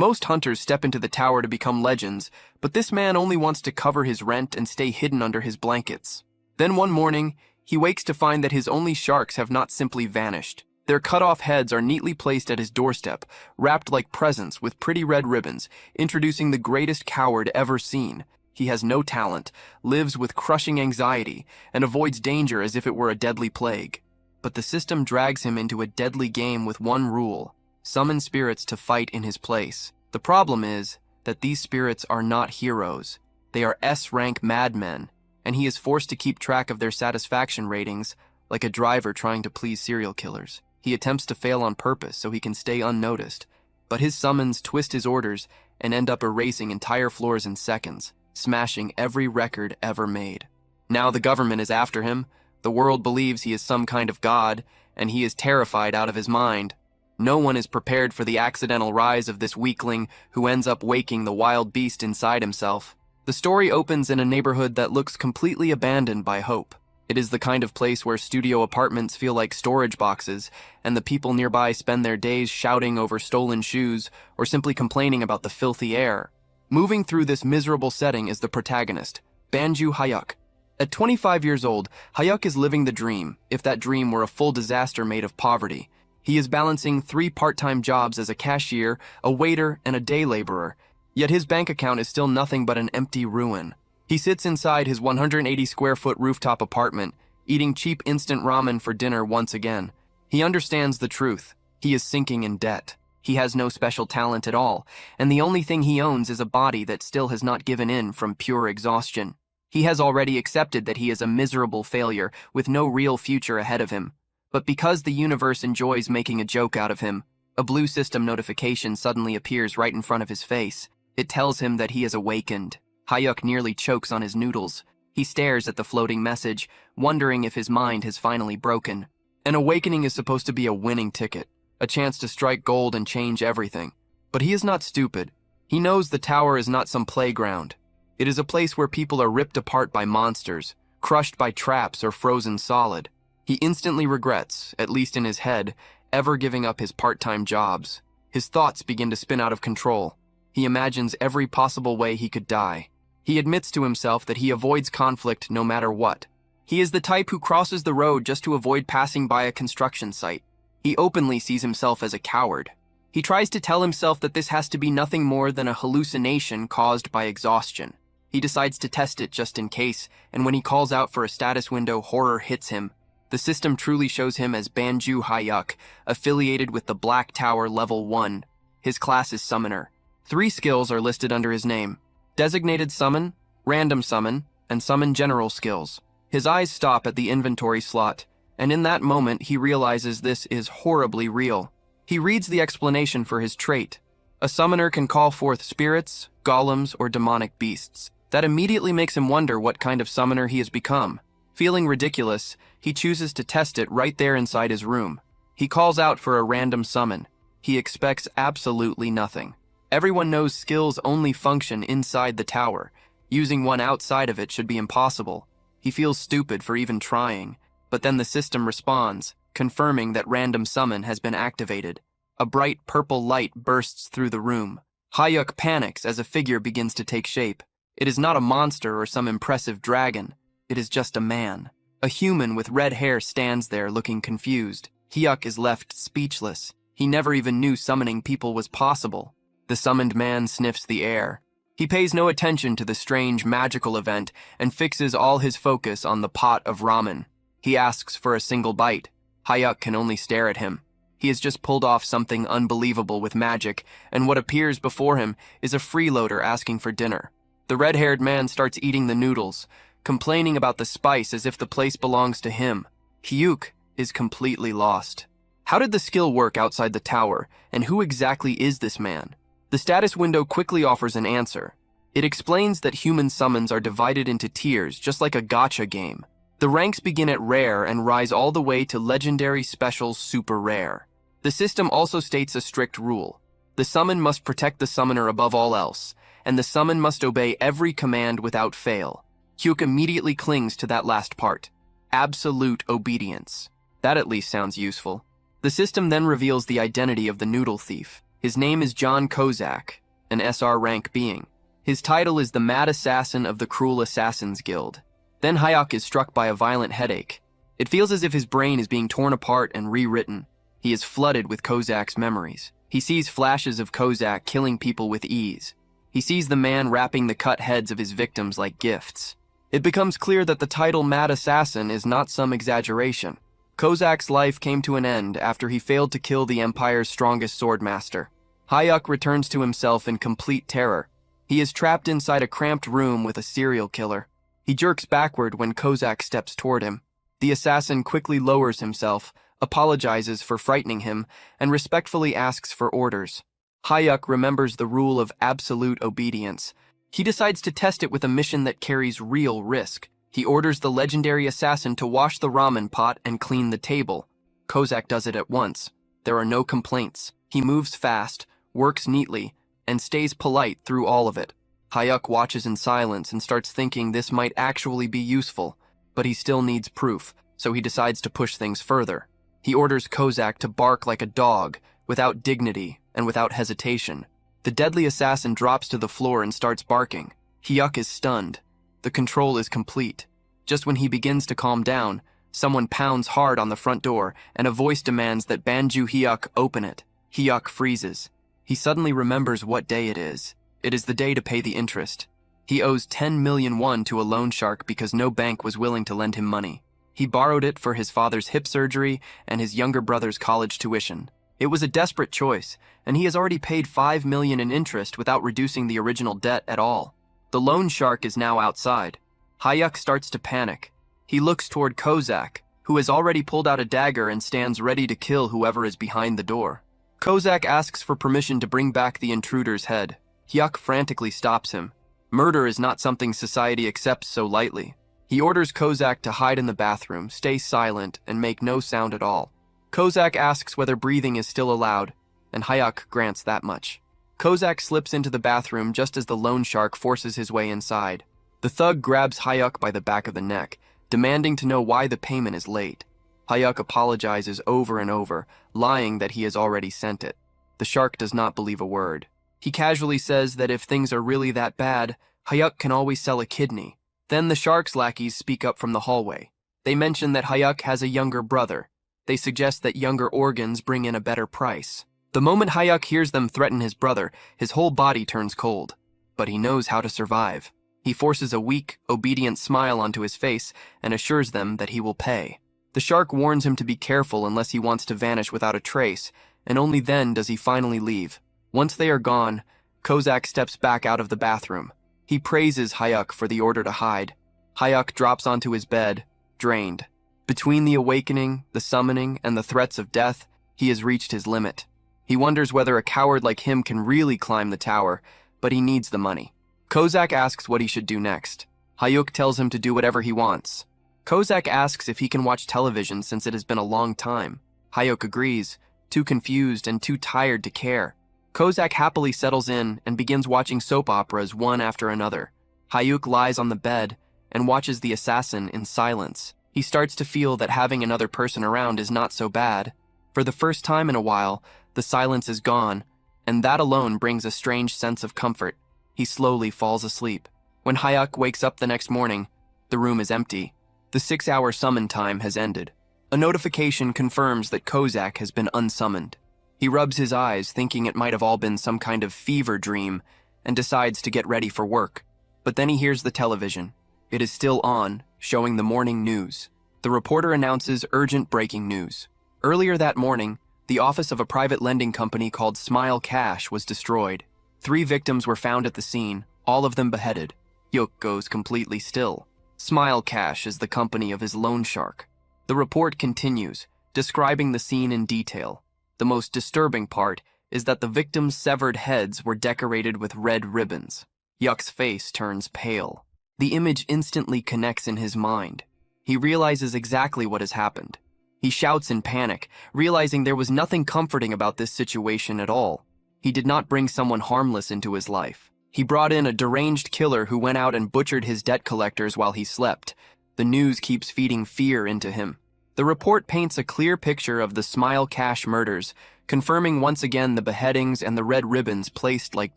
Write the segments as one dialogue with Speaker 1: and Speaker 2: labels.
Speaker 1: Most hunters step into the tower to become legends, but this man only wants to cover his rent and stay hidden under his blankets. Then one morning, he wakes to find that his only sharks have not simply vanished. Their cut-off heads are neatly placed at his doorstep, wrapped like presents with pretty red ribbons, introducing the greatest coward ever seen. He has no talent, lives with crushing anxiety, and avoids danger as if it were a deadly plague. But the system drags him into a deadly game with one rule: summon spirits to fight in his place. The problem is that these spirits are not heroes. They are S-rank madmen, and he is forced to keep track of their satisfaction ratings like a driver trying to please serial killers. He attempts to fail on purpose so he can stay unnoticed, but his summons twist his orders and end up erasing entire floors in seconds, smashing every record ever made. Now the government is after him, the world believes he is some kind of god, and he is terrified out of his mind. No one is prepared for the accidental rise of this weakling who ends up waking the wild beast inside himself. The story opens in a neighborhood that looks completely abandoned by Hope. It is the kind of place where studio apartments feel like storage boxes, and the people nearby spend their days shouting over stolen shoes or simply complaining about the filthy air. Moving through this miserable setting is the protagonist, Banju Hayuk. At 25 years old, Hayuk is living the dream, if that dream were a full disaster made of poverty. He is balancing 3 part-time jobs as a cashier, a waiter, and a day laborer, yet his bank account is still nothing but an empty ruin. He sits inside his 180-square-foot rooftop apartment, eating cheap instant ramen for dinner once again. He understands the truth. He is sinking in debt. He has no special talent at all, and the only thing he owns is a body that still has not given in from pure exhaustion. He has already accepted that he is a miserable failure with no real future ahead of him. But because the universe enjoys making a joke out of him, a blue system notification suddenly appears right in front of his face. It tells him that he is awakened. Hayuk nearly chokes on his noodles. He stares at the floating message, wondering if his mind has finally broken. An awakening is supposed to be a winning ticket, a chance to strike gold and change everything. But he is not stupid. He knows the tower is not some playground. It is a place where people are ripped apart by monsters, crushed by traps or frozen solid. He instantly regrets, at least in his head, ever giving up his part-time jobs. His thoughts begin to spin out of control. He imagines every possible way he could die. He admits to himself that he avoids conflict no matter what. He is the type who crosses the road just to avoid passing by a construction site. He openly sees himself as a coward. He tries to tell himself that this has to be nothing more than a hallucination caused by exhaustion. He decides to test it just in case, and when he calls out for a status window, horror hits him. The system truly shows him as Banju Hayuk, affiliated with the Black Tower Level 1. His class is Summoner. 3 skills are listed under his name: Designated Summon, Random Summon, and Summon General skills. His eyes stop at the inventory slot, and in that moment he realizes this is horribly real. He reads the explanation for his trait. A summoner can call forth spirits, golems, or demonic beasts. That immediately makes him wonder what kind of summoner he has become. Feeling ridiculous, he chooses to test it right there inside his room. He calls out for a random summon. He expects absolutely nothing. Everyone knows skills only function inside the tower. Using one outside of it should be impossible. He feels stupid for even trying, but then the system responds, confirming that random summon has been activated. A bright purple light bursts through the room. Hayuk panics as a figure begins to take shape. It is not a monster or some impressive dragon. It is just a man. A human with red hair stands there looking confused. Hayuk is left speechless. He never even knew summoning people was possible. The summoned man sniffs the air. He pays no attention to the strange magical event and fixes all his focus on the pot of ramen. He asks for a single bite. Hayuk can only stare at him. He has just pulled off something unbelievable with magic, and what appears before him is a freeloader asking for dinner. The red-haired man starts eating the noodles, complaining about the spice as if the place belongs to him. Hayuk is completely lost. How did the skill work outside the tower, and who exactly is this man? The status window quickly offers an answer. It explains that human summons are divided into tiers, just like a gacha game. The ranks begin at rare and rise all the way to legendary, special, super rare. The system also states a strict rule. The summon must protect the summoner above all else, and the summon must obey every command without fail. Hyuk immediately clings to that last part. Absolute obedience. That at least sounds useful. The system then reveals the identity of the noodle thief. His name is John Kozak, an SR rank being. His title is the Mad Assassin of the Cruel Assassins Guild. Then Hayek is struck by a violent headache. It feels as if his brain is being torn apart and rewritten. He is flooded with Kozak's memories. He sees flashes of Kozak killing people with ease. He sees the man wrapping the cut heads of his victims like gifts. It becomes clear that the title Mad Assassin is not some exaggeration. Kozak's life came to an end after he failed to kill the Empire's strongest swordmaster. Hayek returns to himself in complete terror. He is trapped inside a cramped room with a serial killer. He jerks backward when Kozak steps toward him. The assassin quickly lowers himself, apologizes for frightening him, and respectfully asks for orders. Hayek remembers the rule of absolute obedience. He decides to test it with a mission that carries real risk. He orders the legendary assassin to wash the ramen pot and clean the table. Kozak does it at once. There are no complaints. He moves fast, works neatly, and stays polite through all of it. Hayek watches in silence and starts thinking this might actually be useful, but he still needs proof, so he decides to push things further. He orders Kozak to bark like a dog, without dignity and without hesitation. The deadly assassin drops to the floor and starts barking. Hayek is stunned. The control is complete. Just when he begins to calm down, someone pounds hard on the front door, and a voice demands that Banju Hayek open it. Hayek freezes. He suddenly remembers what day it is. It is the day to pay the interest. He owes 10 million won to a loan shark because no bank was willing to lend him money. He borrowed it for his father's hip surgery and his younger brother's college tuition. It was a desperate choice, and he has already paid 5 million in interest without reducing the original debt at all. The loan shark is now outside. Hayek starts to panic. He looks toward Kozak, who has already pulled out a dagger and stands ready to kill whoever is behind the door. Kozak asks for permission to bring back the intruder's head. Hayek frantically stops him. Murder is not something society accepts so lightly. He orders Kozak to hide in the bathroom, stay silent, and make no sound at all. Kozak asks whether breathing is still allowed, and Hayek grants that much. Kozak slips into the bathroom just as the loan shark forces his way inside. The thug grabs Hayek by the back of the neck, demanding to know why the payment is late. Hayek apologizes over and over, lying that he has already sent it. The shark does not believe a word. He casually says that if things are really that bad, Hayek can always sell a kidney. Then the shark's lackeys speak up from the hallway. They mention that Hayek has a younger brother. They suggest that younger organs bring in a better price. The moment Hayek hears them threaten his brother, his whole body turns cold. But he knows how to survive. He forces a weak, obedient smile onto his face and assures them that he will pay. The shark warns him to be careful unless he wants to vanish without a trace, and only then does he finally leave. Once they are gone, Kozak steps back out of the bathroom. He praises Hayek for the order to hide. Hayek drops onto his bed, drained. Between the awakening, the summoning, and the threats of death, he has reached his limit. He wonders whether a coward like him can really climb the tower, but he needs the money. Kozak asks what he should do next. Hayek tells him to do whatever he wants. Kozak asks if he can watch television since it has been a long time. Hayek agrees, too confused and too tired to care. Kozak happily settles in and begins watching soap operas one after another. Hayek lies on the bed and watches the assassin in silence. He starts to feel that having another person around is not so bad. For the first time in a while, the silence is gone, and that alone brings a strange sense of comfort. He slowly falls asleep. When Hayek wakes up the next morning, the room is empty. The 6-hour summon time has ended. A notification confirms that Kozak has been unsummoned. He rubs his eyes, thinking it might have all been some kind of fever dream, and decides to get ready for work. But then he hears the television. It is still on, showing the morning news. The reporter announces urgent breaking news. Earlier that morning, the office of a private lending company called Smile Cash was destroyed. 3 victims were found at the scene, all of them beheaded. Hayek goes completely still. Smile Cash is the company of his loan shark. The report continues, describing the scene in detail. The most disturbing part is that the victims' severed heads were decorated with red ribbons. Hayek's face turns pale. The image instantly connects in his mind. He realizes exactly what has happened. He shouts in panic, realizing there was nothing comforting about this situation at all. He did not bring someone harmless into his life. He brought in a deranged killer who went out and butchered his debt collectors while he slept. The news keeps feeding fear into him. The report paints a clear picture of the Smile Cash murders, confirming once again the beheadings and the red ribbons placed like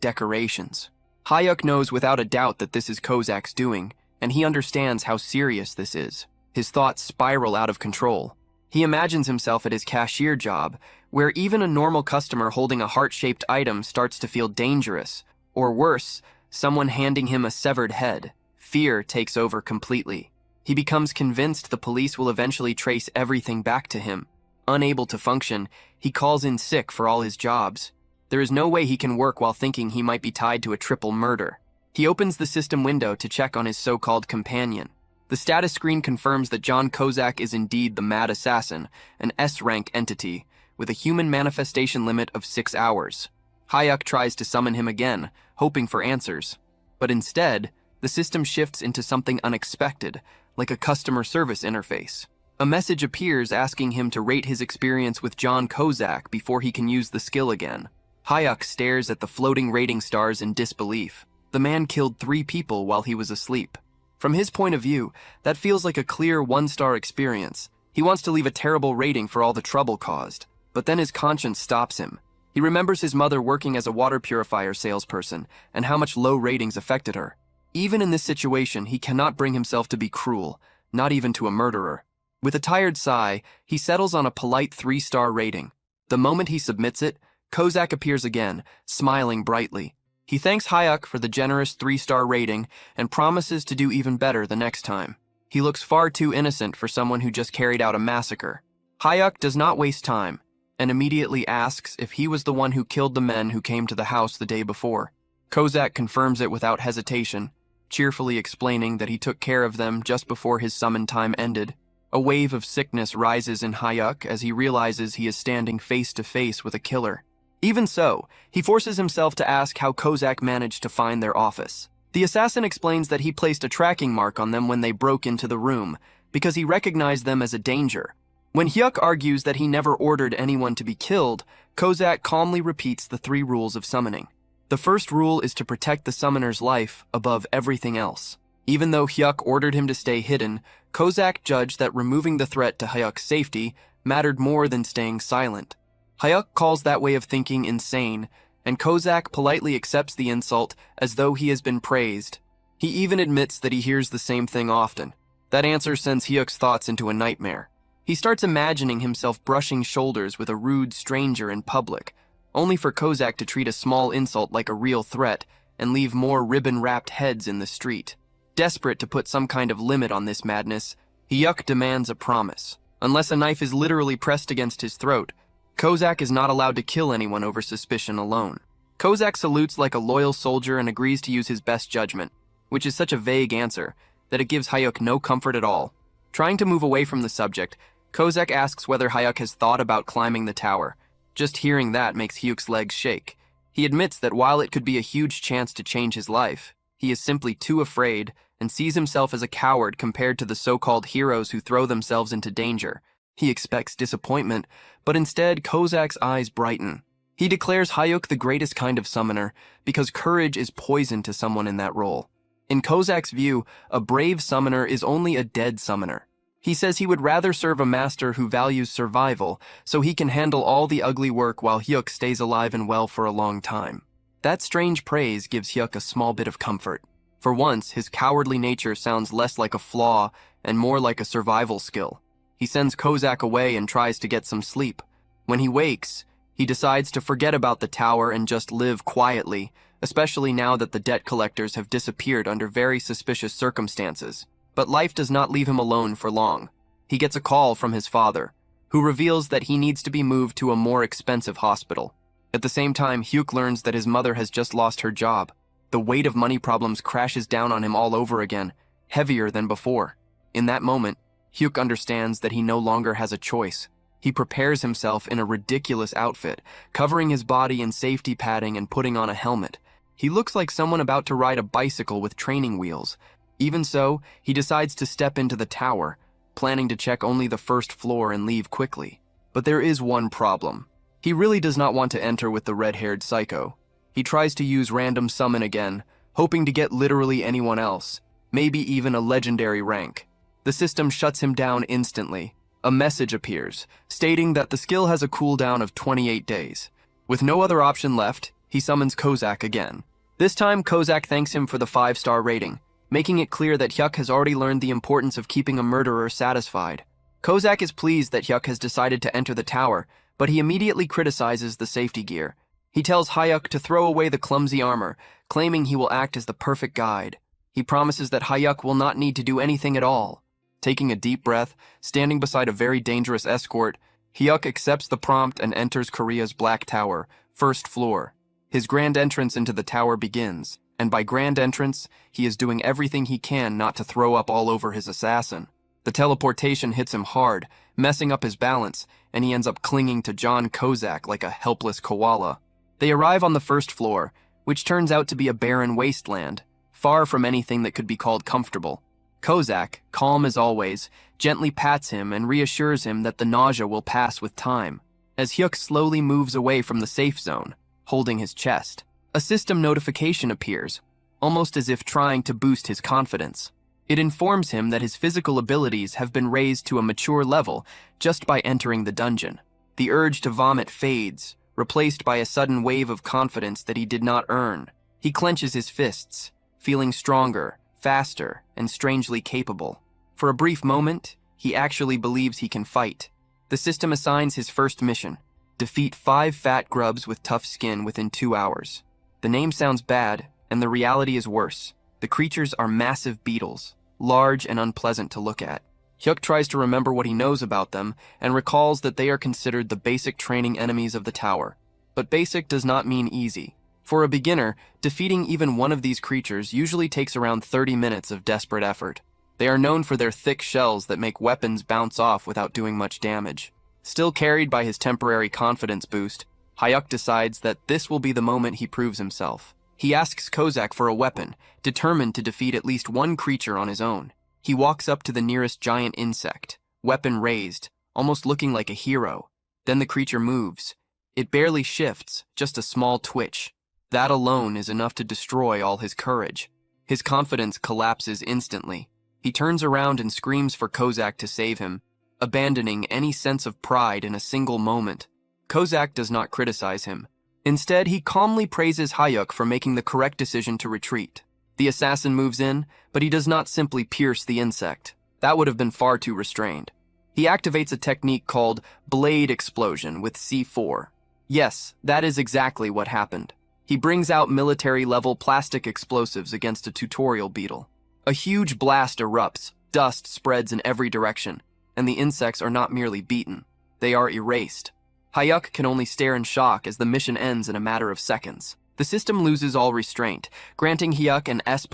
Speaker 1: decorations. Hyuk knows without a doubt that this is Kozak's doing, and he understands how serious this is. His thoughts spiral out of control. He imagines himself at his cashier job, where even a normal customer holding a heart-shaped item starts to feel dangerous, or worse, someone handing him a severed head. Fear takes over completely. He becomes convinced the police will eventually trace everything back to him. Unable to function, he calls in sick for all his jobs. There is no way he can work while thinking he might be tied to a triple murder. He opens the system window to check on his so-called companion. The status screen confirms that John Kozak is indeed the Mad Assassin, an S-rank entity, with a human manifestation limit of 6 hours. Hyuk tries to summon him again, hoping for answers. But instead, the system shifts into something unexpected, like a customer service interface. A message appears asking him to rate his experience with John Kozak before he can use the skill again. Hyuk stares at the floating rating stars in disbelief. The man killed 3 people while he was asleep. From his point of view, that feels like a clear 1-star experience. He wants to leave a terrible rating for all the trouble caused. But then his conscience stops him. He remembers his mother working as a water purifier salesperson and how much low ratings affected her. Even in this situation, he cannot bring himself to be cruel, not even to a murderer. With a tired sigh, he settles on a polite 3-star rating. The moment he submits it, Kozak appears again, smiling brightly. He thanks Hyuk for the generous 3-star rating and promises to do even better the next time. He looks far too innocent for someone who just carried out a massacre. Hyuk does not waste time and immediately asks if he was the one who killed the men who came to the house the day before. Kozak confirms it without hesitation, cheerfully explaining that he took care of them just before his summon time ended. A wave of sickness rises in Hyuk as he realizes he is standing face to face with a killer. Even so, he forces himself to ask how Kozak managed to find their office. The assassin explains that he placed a tracking mark on them when they broke into the room, because he recognized them as a danger. When Hyuk argues that he never ordered anyone to be killed, Kozak calmly repeats the 3 rules of summoning. The first rule is to protect the summoner's life above everything else. Even though Hyuk ordered him to stay hidden, Kozak judged that removing the threat to Hyuk's safety mattered more than staying silent. Hyuk calls that way of thinking insane, and Kozak politely accepts the insult as though he has been praised. He even admits that he hears the same thing often. That answer sends Hyuk's thoughts into a nightmare. He starts imagining himself brushing shoulders with a rude stranger in public, only for Kozak to treat a small insult like a real threat and leave more ribbon-wrapped heads in the street. Desperate to put some kind of limit on this madness, Hyuk demands a promise. Unless a knife is literally pressed against his throat, Kozak is not allowed to kill anyone over suspicion alone. Kozak salutes like a loyal soldier and agrees to use his best judgment, which is such a vague answer that it gives Hyuk no comfort at all. Trying to move away from the subject, Kozak asks whether Hyuk has thought about climbing the tower. Just hearing that makes Hyuk's legs shake. He admits that while it could be a huge chance to change his life, he is simply too afraid and sees himself as a coward compared to the so-called heroes who throw themselves into danger. He expects disappointment, but instead Kozak's eyes brighten. He declares Hyuk the greatest kind of summoner because courage is poison to someone in that role. In Kozak's view, a brave summoner is only a dead summoner. He says he would rather serve a master who values survival so he can handle all the ugly work while Hyuk stays alive and well for a long time. That strange praise gives Hyuk a small bit of comfort. For once, his cowardly nature sounds less like a flaw and more like a survival skill. He sends Kozak away and tries to get some sleep. When he wakes, he decides to forget about the tower and just live quietly, especially now that the debt collectors have disappeared under very suspicious circumstances. But life does not leave him alone for long. He gets a call from his father, who reveals that he needs to be moved to a more expensive hospital. At the same time, Hyuk learns that his mother has just lost her job. The weight of money problems crashes down on him all over again, heavier than before. In that moment, Hyuk understands that he no longer has a choice. He prepares himself in a ridiculous outfit, covering his body in safety padding and putting on a helmet. He looks like someone about to ride a bicycle with training wheels. Even so, he decides to step into the tower, planning to check only the first floor and leave quickly. But there is one problem. He really does not want to enter with the red-haired psycho. He tries to use random summon again, hoping to get literally anyone else, maybe even a legendary rank. The system shuts him down instantly. A message appears, stating that the skill has a cooldown of 28 days. With no other option left, he summons Kozak again. This time, Kozak thanks him for the 5-star rating, making it clear that Hyuk has already learned the importance of keeping a murderer satisfied. Kozak is pleased that Hyuk has decided to enter the tower, but he immediately criticizes the safety gear. He tells Hyuk to throw away the clumsy armor, claiming he will act as the perfect guide. He promises that Hyuk will not need to do anything at all. Taking a deep breath, standing beside a very dangerous escort, Hyuk accepts the prompt and enters Korea's Black Tower, first floor. His grand entrance into the tower begins, and by grand entrance, he is doing everything he can not to throw up all over his assassin. The teleportation hits him hard, messing up his balance, and he ends up clinging to John Kozak like a helpless koala. They arrive on the first floor, which turns out to be a barren wasteland, far from anything that could be called comfortable. Kozak, calm as always, gently pats him and reassures him that the nausea will pass with time. As Hyuk slowly moves away from the safe zone, holding his chest, a system notification appears, almost as if trying to boost his confidence. It informs him that his physical abilities have been raised to a mature level just by entering the dungeon. The urge to vomit fades, replaced by a sudden wave of confidence that he did not earn. He clenches his fists, feeling stronger, faster, and strangely capable. For a brief moment, he actually believes he can fight. The system assigns his first mission: defeat 5 fat grubs with tough skin within 2 hours. The name sounds bad, and the reality is worse. The creatures are massive beetles, large and unpleasant to look at. Hyuk tries to remember what he knows about them and recalls that they are considered the basic training enemies of the tower. But basic does not mean easy. For a beginner, defeating even one of these creatures usually takes around 30 minutes of desperate effort. They are known for their thick shells that make weapons bounce off without doing much damage. Still carried by his temporary confidence boost, Hyuk decides that this will be the moment he proves himself. He asks Kozak for a weapon, determined to defeat at least one creature on his own. He walks up to the nearest giant insect, weapon raised, almost looking like a hero. Then the creature moves. It barely shifts, just a small twitch. That alone is enough to destroy all his courage. His confidence collapses instantly. He turns around and screams for Kozak to save him, abandoning any sense of pride in a single moment. Kozak does not criticize him. Instead, he calmly praises Hyuk for making the correct decision to retreat. The assassin moves in, but he does not simply pierce the insect. That would have been far too restrained. He activates a technique called Blade Explosion with C4. Yes, that is exactly what happened. He brings out military-level plastic explosives against a tutorial beetle. A huge blast erupts, dust spreads in every direction, and the insects are not merely beaten. They are erased. Hyuk can only stare in shock as the mission ends in a matter of seconds. The system loses all restraint, granting Hyuk an S++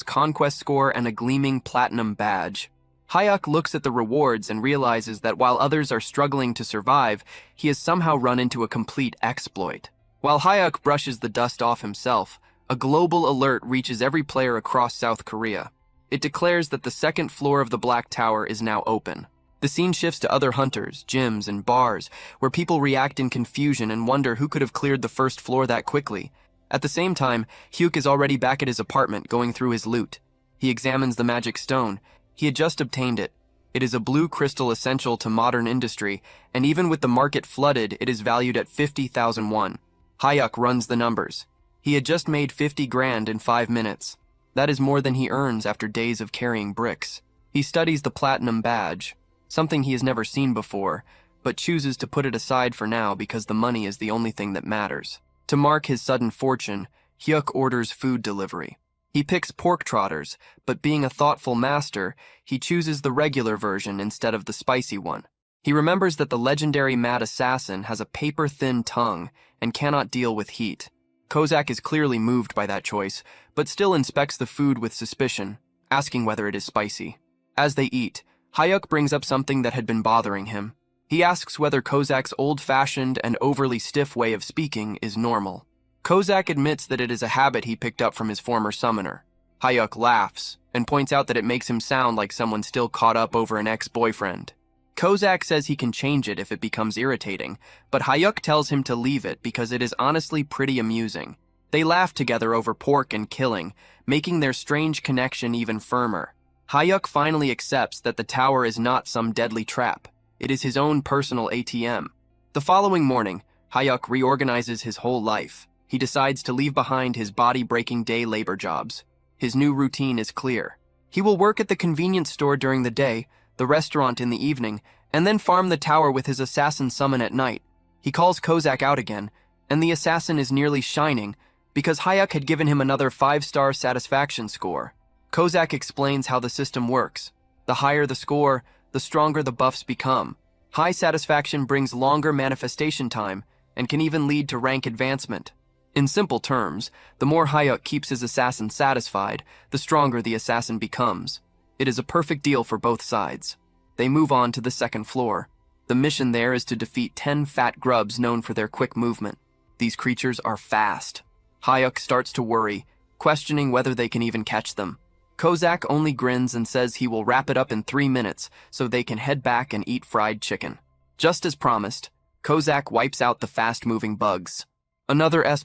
Speaker 1: conquest score and a gleaming platinum badge. Hyuk looks at the rewards and realizes that while others are struggling to survive, he has somehow run into a complete exploit. While Hyuk brushes the dust off himself, a global alert reaches every player across South Korea. It declares that the second floor of the Black Tower is now open. The scene shifts to other hunters, gyms, and bars, where people react in confusion and wonder who could have cleared the first floor that quickly. At the same time, Hyuk is already back at his apartment going through his loot. He examines the magic stone. He had just obtained it. It is a blue crystal essential to modern industry, and even with the market flooded, it is valued at 50,000 won. Hyuk runs the numbers. He had just made 50 grand in 5 minutes. That is more than he earns after days of carrying bricks. He studies the platinum badge, something he has never seen before, but chooses to put it aside for now because the money is the only thing that matters. To mark his sudden fortune, Hyuk orders food delivery. He picks pork trotters, but being a thoughtful master, he chooses the regular version instead of the spicy one. He remembers that the legendary mad assassin has a paper-thin tongue and cannot deal with heat. Kozak is clearly moved by that choice, but still inspects the food with suspicion, asking whether it is spicy. As they eat, Hyuk brings up something that had been bothering him. He asks whether Kozak's old-fashioned and overly stiff way of speaking is normal. Kozak admits that it is a habit he picked up from his former summoner. Hyuk laughs and points out that it makes him sound like someone still caught up over an ex-boyfriend. Kozak says he can change it if it becomes irritating, but Hyuk tells him to leave it because it is honestly pretty amusing. They laugh together over pork and killing, making their strange connection even firmer. Hyuk finally accepts that the tower is not some deadly trap. It is his own personal ATM. The following morning, Hayuk reorganizes his whole life. He decides to leave behind his body-breaking day labor jobs. His new routine is clear. He will work at the convenience store during the day, the restaurant in the evening, and then farm the tower with his assassin summon at night. He calls Kozak out again, and the assassin is nearly shining because Hayuk had given him another 5-star satisfaction score. Kozak explains how the system works. The higher the score, the stronger the buffs become. High satisfaction brings longer manifestation time and can even lead to rank advancement. In simple terms, the more Hayuk keeps his assassin satisfied, the stronger the assassin becomes. It is a perfect deal for both sides. They move on to the second floor. The mission there is to defeat 10 fat grubs known for their quick movement. These creatures are fast. Hayuk starts to worry, questioning whether they can even catch them. Kozak only grins and says he will wrap it up in 3 minutes so they can head back and eat fried chicken. Just as promised, Kozak wipes out the fast-moving bugs. Another S++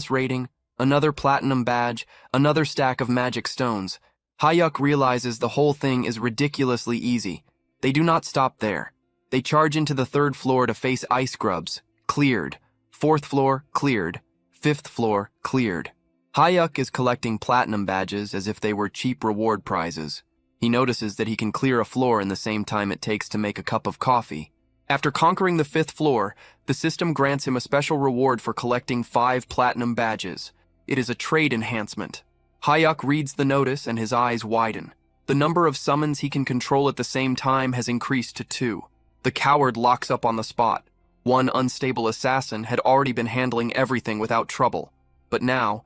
Speaker 1: rating, another platinum badge, another stack of magic stones. Hayuk realizes the whole thing is ridiculously easy. They do not stop there. They charge into the 3rd floor to face ice grubs. Cleared. 4th floor, cleared. 5th floor, cleared. Hayuk is collecting platinum badges as if they were cheap reward prizes. He notices that he can clear a floor in the same time it takes to make a cup of coffee. After conquering the 5th floor, the system grants him a special reward for collecting 5 platinum badges. It is a trade enhancement. Hayuk reads the notice and his eyes widen. The number of summons he can control at the same time has increased to 2. The coward locks up on the spot. One unstable assassin had already been handling everything without trouble. But now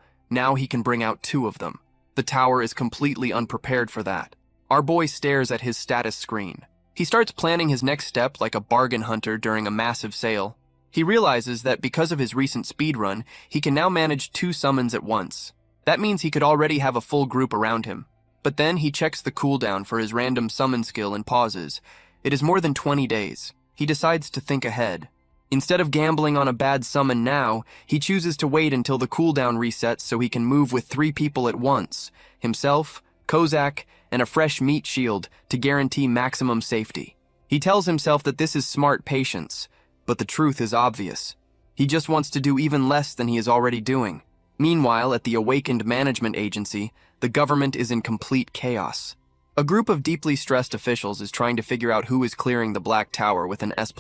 Speaker 1: he can bring out 2 of them. The tower is completely unprepared for that. Our boy stares at his status screen. He starts planning his next step like a bargain hunter during a massive sale. He realizes that because of his recent speedrun, he can now manage 2 summons at once. That means he could already have a full group around him. But then he checks the cooldown for his random summon skill and pauses. It is more than 20 days. He decides to think ahead. Instead of gambling on a bad summon now, he chooses to wait until the cooldown resets so he can move with 3 people at once, himself, Kozak, and a fresh meat shield to guarantee maximum safety. He tells himself that this is smart patience, but the truth is obvious. He just wants to do even less than he is already doing. Meanwhile, at the Awakened Management Agency, the government is in complete chaos. A group of deeply stressed officials is trying to figure out who is clearing the Black Tower with an S++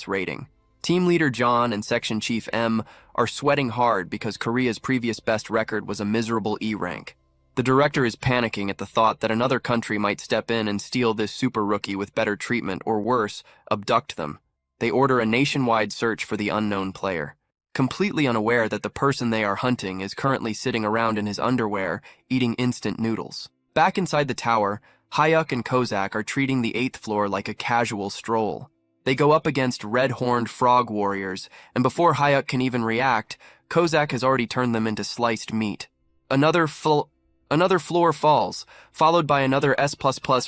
Speaker 1: rating. Team Leader John and Section Chief M are sweating hard because Korea's previous best record was a miserable E rank. The director is panicking at the thought that another country might step in and steal this super rookie with better treatment or worse, abduct them. They order a nationwide search for the unknown player, completely unaware that the person they are hunting is currently sitting around in his underwear eating instant noodles. Back inside the tower, Hayuk and Kozak are treating the 8th floor like a casual stroll. They go up against red-horned frog warriors, and before Hayuk can even react, Kozak has already turned them into sliced meat. Another floor falls, followed by another S++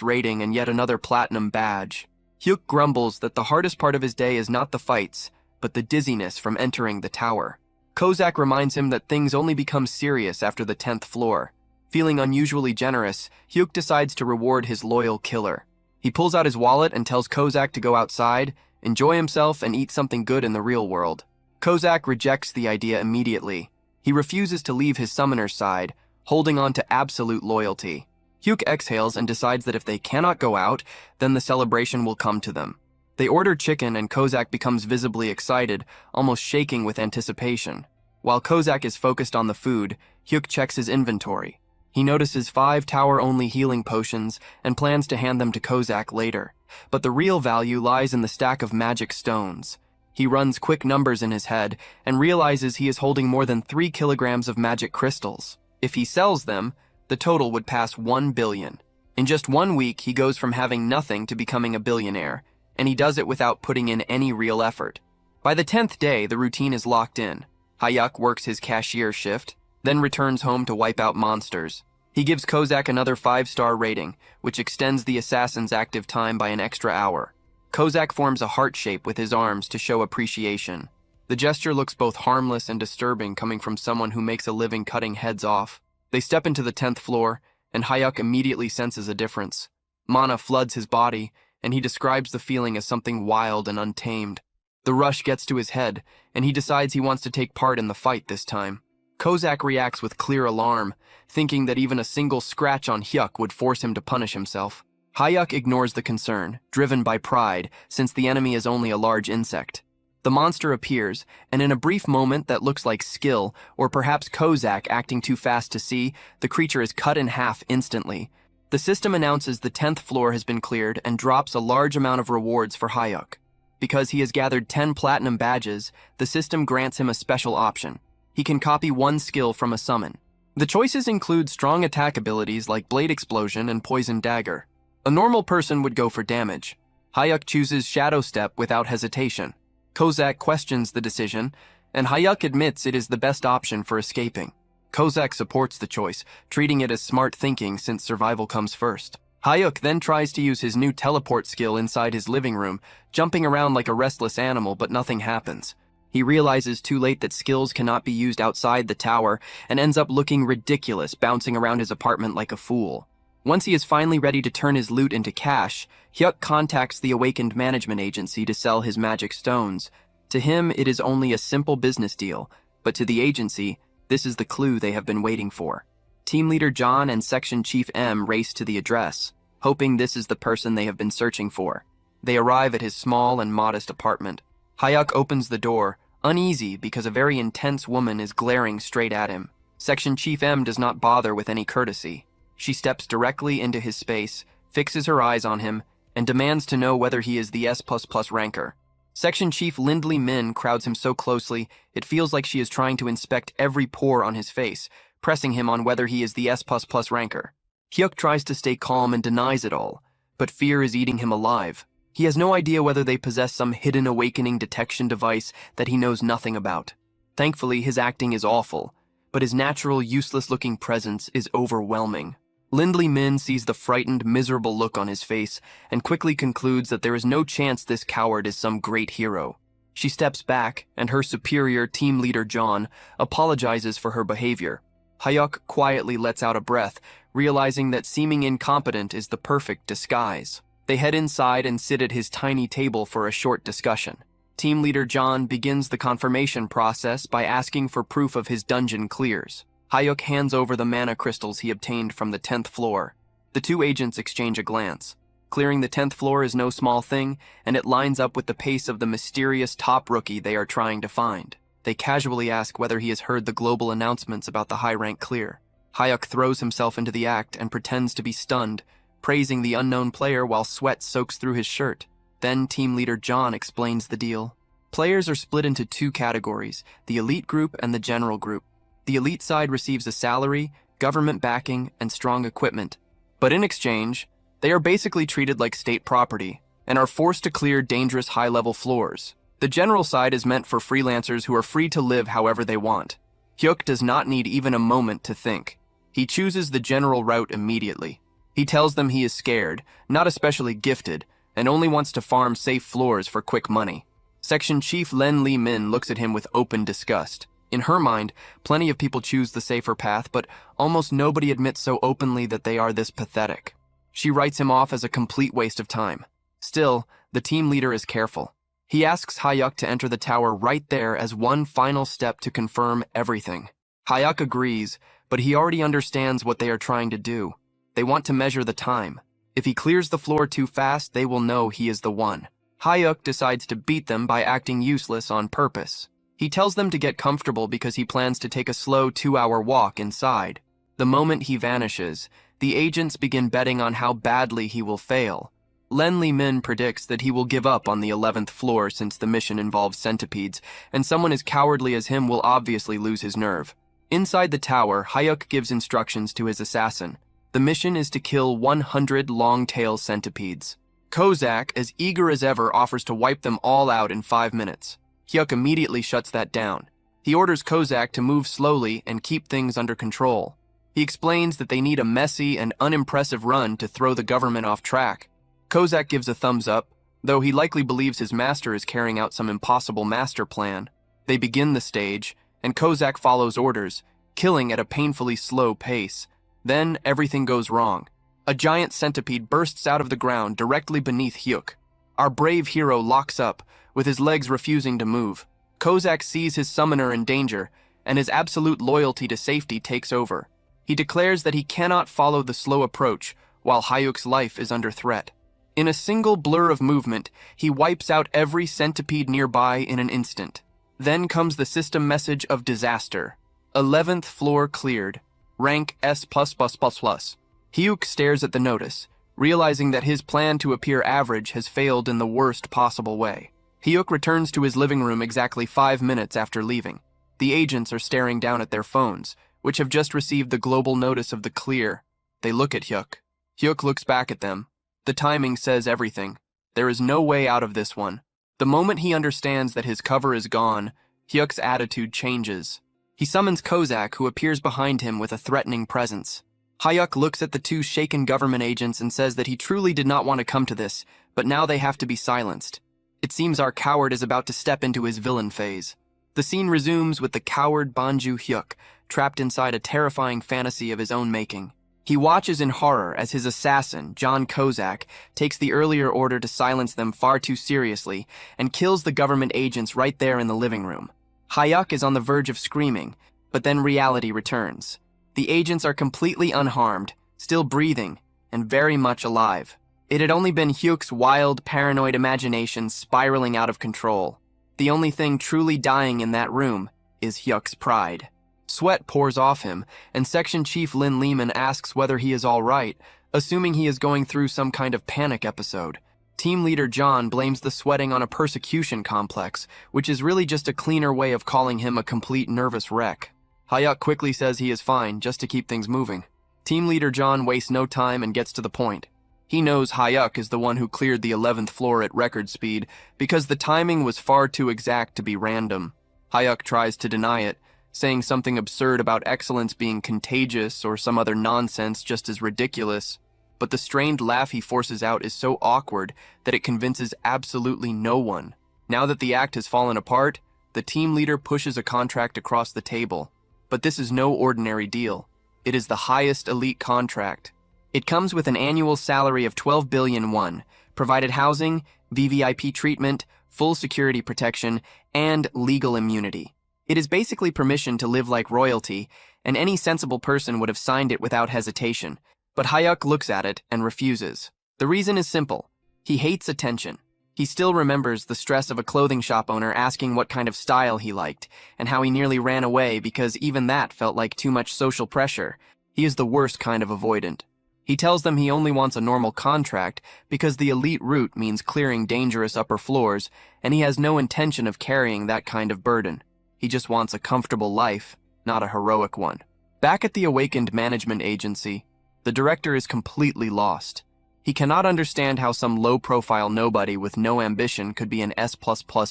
Speaker 1: rating and yet another platinum badge. Hyuk grumbles that the hardest part of his day is not the fights, but the dizziness from entering the tower. Kozak reminds him that things only become serious after the 10th floor. Feeling unusually generous, Hyuk decides to reward his loyal killer. He pulls out his wallet and tells Kozak to go outside, enjoy himself, and eat something good in the real world. Kozak rejects the idea immediately. He refuses to leave his summoner's side, holding on to absolute loyalty. Hyuk exhales and decides that if they cannot go out, then the celebration will come to them. They order chicken and Kozak becomes visibly excited, almost shaking with anticipation. While Kozak is focused on the food, Hyuk checks his inventory. He notices 5 tower-only healing potions and plans to hand them to Kozak later. But the real value lies in the stack of magic stones. He runs quick numbers in his head and realizes he is holding more than 3 kilograms of magic crystals. If he sells them, the total would pass 1 billion. In just 1 week, he goes from having nothing to becoming a billionaire, and he does it without putting in any real effort. By the 10th day, the routine is locked in. Hayuk works his cashier shift, then returns home to wipe out monsters. He gives Kozak another 5-star rating, which extends the assassin's active time by an extra hour. Kozak forms a heart shape with his arms to show appreciation. The gesture looks both harmless and disturbing coming from someone who makes a living cutting heads off. They step into the 10th floor, and Hayuk immediately senses a difference. Mana floods his body, and he describes the feeling as something wild and untamed. The rush gets to his head, and he decides he wants to take part in the fight this time. Kozak reacts with clear alarm, thinking that even a single scratch on Hyuk would force him to punish himself. Hyuk ignores the concern, driven by pride, since the enemy is only a large insect. The monster appears, and in a brief moment that looks like skill, or perhaps Kozak acting too fast to see, the creature is cut in half instantly. The system announces the 10th floor has been cleared and drops a large amount of rewards for Hyuk. Because he has gathered 10 platinum badges, the system grants him a special option. He can copy one skill from a summon. The choices include strong attack abilities like Blade Explosion and Poison Dagger. A normal person would go for damage. Hyuk chooses Shadow Step without hesitation. Kozak questions the decision, and Hyuk admits it is the best option for escaping. Kozak supports the choice, treating it as smart thinking since survival comes first. Hyuk then tries to use his new teleport skill inside his living room, jumping around like a restless animal, but nothing happens. He realizes too late that skills cannot be used outside the tower and ends up looking ridiculous, bouncing around his apartment like a fool. Once he is finally ready to turn his loot into cash, Hyuk contacts the Awakened Management Agency to sell his magic stones. To him, it is only a simple business deal, but to the agency, this is the clue they have been waiting for. Team Leader John and Section Chief M race to the address, hoping this is the person they have been searching for. They arrive at his small and modest apartment. Hyuk opens the door, uneasy because a very intense woman is glaring straight at him. Section Chief M does not bother with any courtesy. She steps directly into his space, fixes her eyes on him, and demands to know whether he is the S++ ranker. Section Chief Lindley Min crowds him so closely, it feels like she is trying to inspect every pore on his face, pressing him on whether he is the S++ ranker. Hyuk tries to stay calm and denies it all, but fear is eating him alive. He has no idea whether they possess some hidden awakening detection device that he knows nothing about. Thankfully, his acting is awful, but his natural, useless-looking presence is overwhelming. Lindley Min sees the frightened, miserable look on his face and quickly concludes that there is no chance this coward is some great hero. She steps back, and her superior, Team Leader John, apologizes for her behavior. Hyuk quietly lets out a breath, realizing that seeming incompetent is the perfect disguise. They head inside and sit at his tiny table for a short discussion. Team Leader John begins the confirmation process by asking for proof of his dungeon clears. Hyuk hands over the mana crystals he obtained from the 10th floor. The two agents exchange a glance. Clearing the 10th floor is no small thing, and it lines up with the pace of the mysterious top rookie they are trying to find. They casually ask whether he has heard the global announcements about the high-rank clear. Hyuk throws himself into the act and pretends to be stunned, praising the unknown player while sweat soaks through his shirt. Then Team Leader John explains the deal. Players are split into two categories, the elite group and the general group. The elite side receives a salary, government backing, and strong equipment. But in exchange, they are basically treated like state property and are forced to clear dangerous high-level floors. The general side is meant for freelancers who are free to live however they want. Hyuk does not need even a moment to think. He chooses the general route immediately. He tells them he is scared, not especially gifted, and only wants to farm safe floors for quick money. Section Chief Len Lee Min looks at him with open disgust. In her mind, plenty of people choose the safer path, but almost nobody admits so openly that they are this pathetic. She writes him off as a complete waste of time. Still, the team leader is careful. He asks Hyuk to enter the tower right there as one final step to confirm everything. Hyuk agrees, but he already understands what they are trying to do. They want to measure the time. If he clears the floor too fast, they will know he is the one. Hyuk decides to beat them by acting useless on purpose. He tells them to get comfortable because he plans to take a slow 2-hour walk inside. The moment he vanishes, the agents begin betting on how badly he will fail. Len Lee Min predicts that he will give up on the 11th floor since the mission involves centipedes, and someone as cowardly as him will obviously lose his nerve. Inside the tower, Hyuk gives instructions to his assassin. The mission is to kill 100 long-tail centipedes. Kozak, as eager as ever, offers to wipe them all out in 5 minutes. Hyuk immediately shuts that down. He orders Kozak to move slowly and keep things under control. He explains that they need a messy and unimpressive run to throw the government off track. Kozak gives a thumbs up, though he likely believes his master is carrying out some impossible master plan. They begin the stage, and Kozak follows orders, killing at a painfully slow pace. Then everything goes wrong. A giant centipede bursts out of the ground directly beneath Hyuk. Our brave hero locks up, with his legs refusing to move. Kozak sees his summoner in danger, and his absolute loyalty to safety takes over. He declares that he cannot follow the slow approach while Hyuk's life is under threat. In a single blur of movement, he wipes out every centipede nearby in an instant. Then comes the system message of disaster. 11th floor cleared. Rank S++++. Hyuk stares at the notice, realizing that his plan to appear average has failed in the worst possible way. Hyuk returns to his living room exactly 5 minutes after leaving. The agents are staring down at their phones, which have just received the global notice of the clear. They look at Hyuk. Hyuk looks back at them. The timing says everything. There is no way out of this one. The moment he understands that his cover is gone, Hyuk's attitude changes. He summons Kozak, who appears behind him with a threatening presence. Hyuk looks at the two shaken government agents and says that he truly did not want to come to this, but now they have to be silenced. It seems our coward is about to step into his villain phase. The scene resumes with the coward Banju Hyuk, trapped inside a terrifying fantasy of his own making. He watches in horror as his assassin, John Kozak, takes the earlier order to silence them far too seriously and kills the government agents right there in the living room. Hyuk is on the verge of screaming, but then reality returns. The agents are completely unharmed, still breathing, and very much alive. It had only been Hyuk's wild, paranoid imagination spiraling out of control. The only thing truly dying in that room is Hyuk's pride. Sweat pours off him, and Section Chief Lin Lehman asks whether he is all right, assuming he is going through some kind of panic episode. Team leader John blames the sweating on a persecution complex, which is really just a cleaner way of calling him a complete nervous wreck. Hyuk quickly says he is fine, just to keep things moving. Team leader John wastes no time and gets to the point. He knows Hyuk is the one who cleared the 11th floor at record speed because the timing was far too exact to be random. Hyuk tries to deny it, saying something absurd about excellence being contagious or some other nonsense just as ridiculous. But the strained laugh he forces out is so awkward that it convinces absolutely no one. Now that the act has fallen apart, the team leader pushes a contract across the table. But this is no ordinary deal. It is the highest elite contract. It comes with an annual salary of 12 billion won, provided housing, VVIP treatment, full security protection, and legal immunity. It is basically permission to live like royalty, and any sensible person would have signed it without hesitation. But Hyuk looks at it and refuses. The reason is simple. He hates attention. He still remembers the stress of a clothing shop owner asking what kind of style he liked, and how he nearly ran away because even that felt like too much social pressure. He is the worst kind of avoidant. He tells them he only wants a normal contract because the elite route means clearing dangerous upper floors, and he has no intention of carrying that kind of burden. He just wants a comfortable life, not a heroic one. Back at the awakened management agency, the director is completely lost. He cannot understand how some low-profile nobody with no ambition could be an S++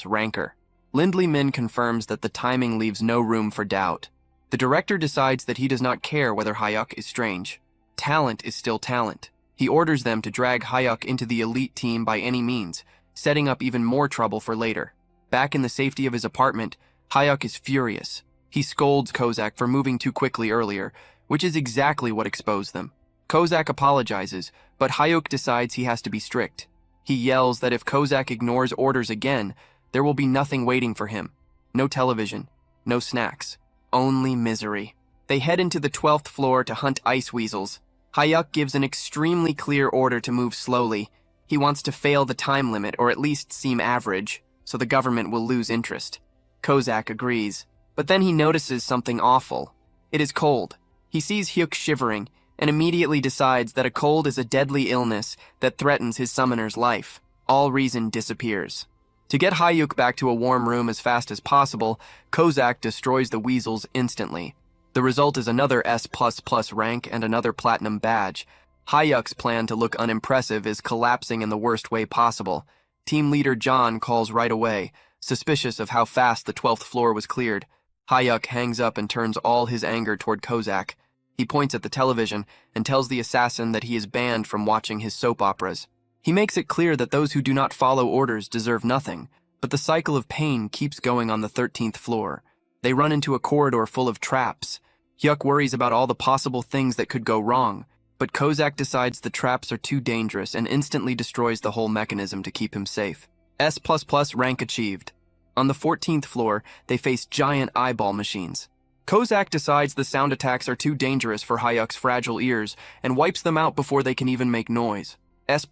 Speaker 1: ranker. Lindley Min confirms that the timing leaves no room for doubt. The director decides that he does not care whether Hyuk is strange. Talent is still talent. He orders them to drag Hyuk into the elite team by any means, setting up even more trouble for later. Back in the safety of his apartment, Hyuk is furious. He scolds Kozak for moving too quickly earlier, which is exactly what exposed them. Kozak apologizes, but Hyuk decides he has to be strict. He yells that if Kozak ignores orders again, there will be nothing waiting for him. No television, no snacks, only misery. They head into the 12th floor to hunt ice weasels. Hyuk gives an extremely clear order to move slowly. He wants to fail the time limit or at least seem average, so the government will lose interest. Kozak agrees, but then he notices something awful. It is cold. He sees Hyuk shivering and immediately decides that a cold is a deadly illness that threatens his summoner's life. All reason disappears. To get Hyuk back to a warm room as fast as possible, Kozak destroys the weasels instantly. The result is another S++ rank and another platinum badge. Hyuk's plan to look unimpressive is collapsing in the worst way possible. Team leader John calls right away, suspicious of how fast the 12th floor was cleared. Hyuk hangs up and turns all his anger toward Kozak. He points at the television and tells the assassin that he is banned from watching his soap operas. He makes it clear that those who do not follow orders deserve nothing, but the cycle of pain keeps going on the 13th floor. They run into a corridor full of traps. Hyuk worries about all the possible things that could go wrong, but Kozak decides the traps are too dangerous and instantly destroys the whole mechanism to keep him safe. S++ rank achieved. On the 14th floor, they face giant eyeball machines. Kozak decides the sound attacks are too dangerous for Hyuk's fragile ears and wipes them out before they can even make noise. S++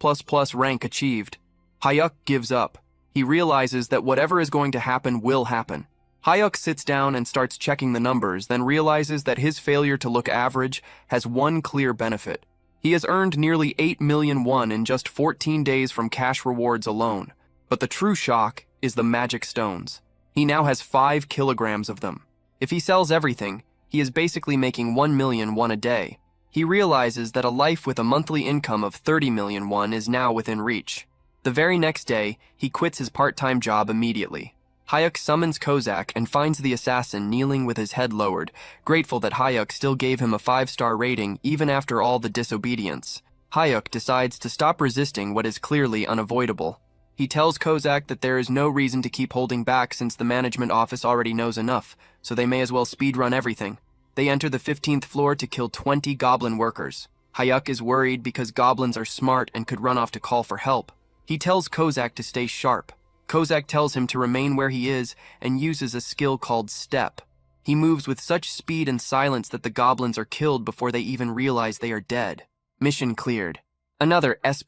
Speaker 1: rank achieved. Hyuk gives up. He realizes that whatever is going to happen will happen. Hyuk sits down and starts checking the numbers, then realizes that his failure to look average has one clear benefit. He has earned nearly 8 million won in just 14 days from cash rewards alone. But the true shock is the magic stones. He now has 5 kilograms of them. If he sells everything, he is basically making 1 million won a day. He realizes that a life with a monthly income of 30 million won is now within reach. The very next day, he quits his part-time job immediately. Hyuk summons Kozak and finds the assassin kneeling with his head lowered, grateful that Hyuk still gave him a 5-star rating even after all the disobedience. Hyuk decides to stop resisting what is clearly unavoidable. He tells Kozak that there is no reason to keep holding back since the management office already knows enough, so they may as well speedrun everything. They enter the 15th floor to kill 20 goblin workers. Hyuk is worried because goblins are smart and could run off to call for help. He tells Kozak to stay sharp. Kozak tells him to remain where he is and uses a skill called Step. He moves with such speed and silence that the goblins are killed before they even realize they are dead. Mission cleared. Another S++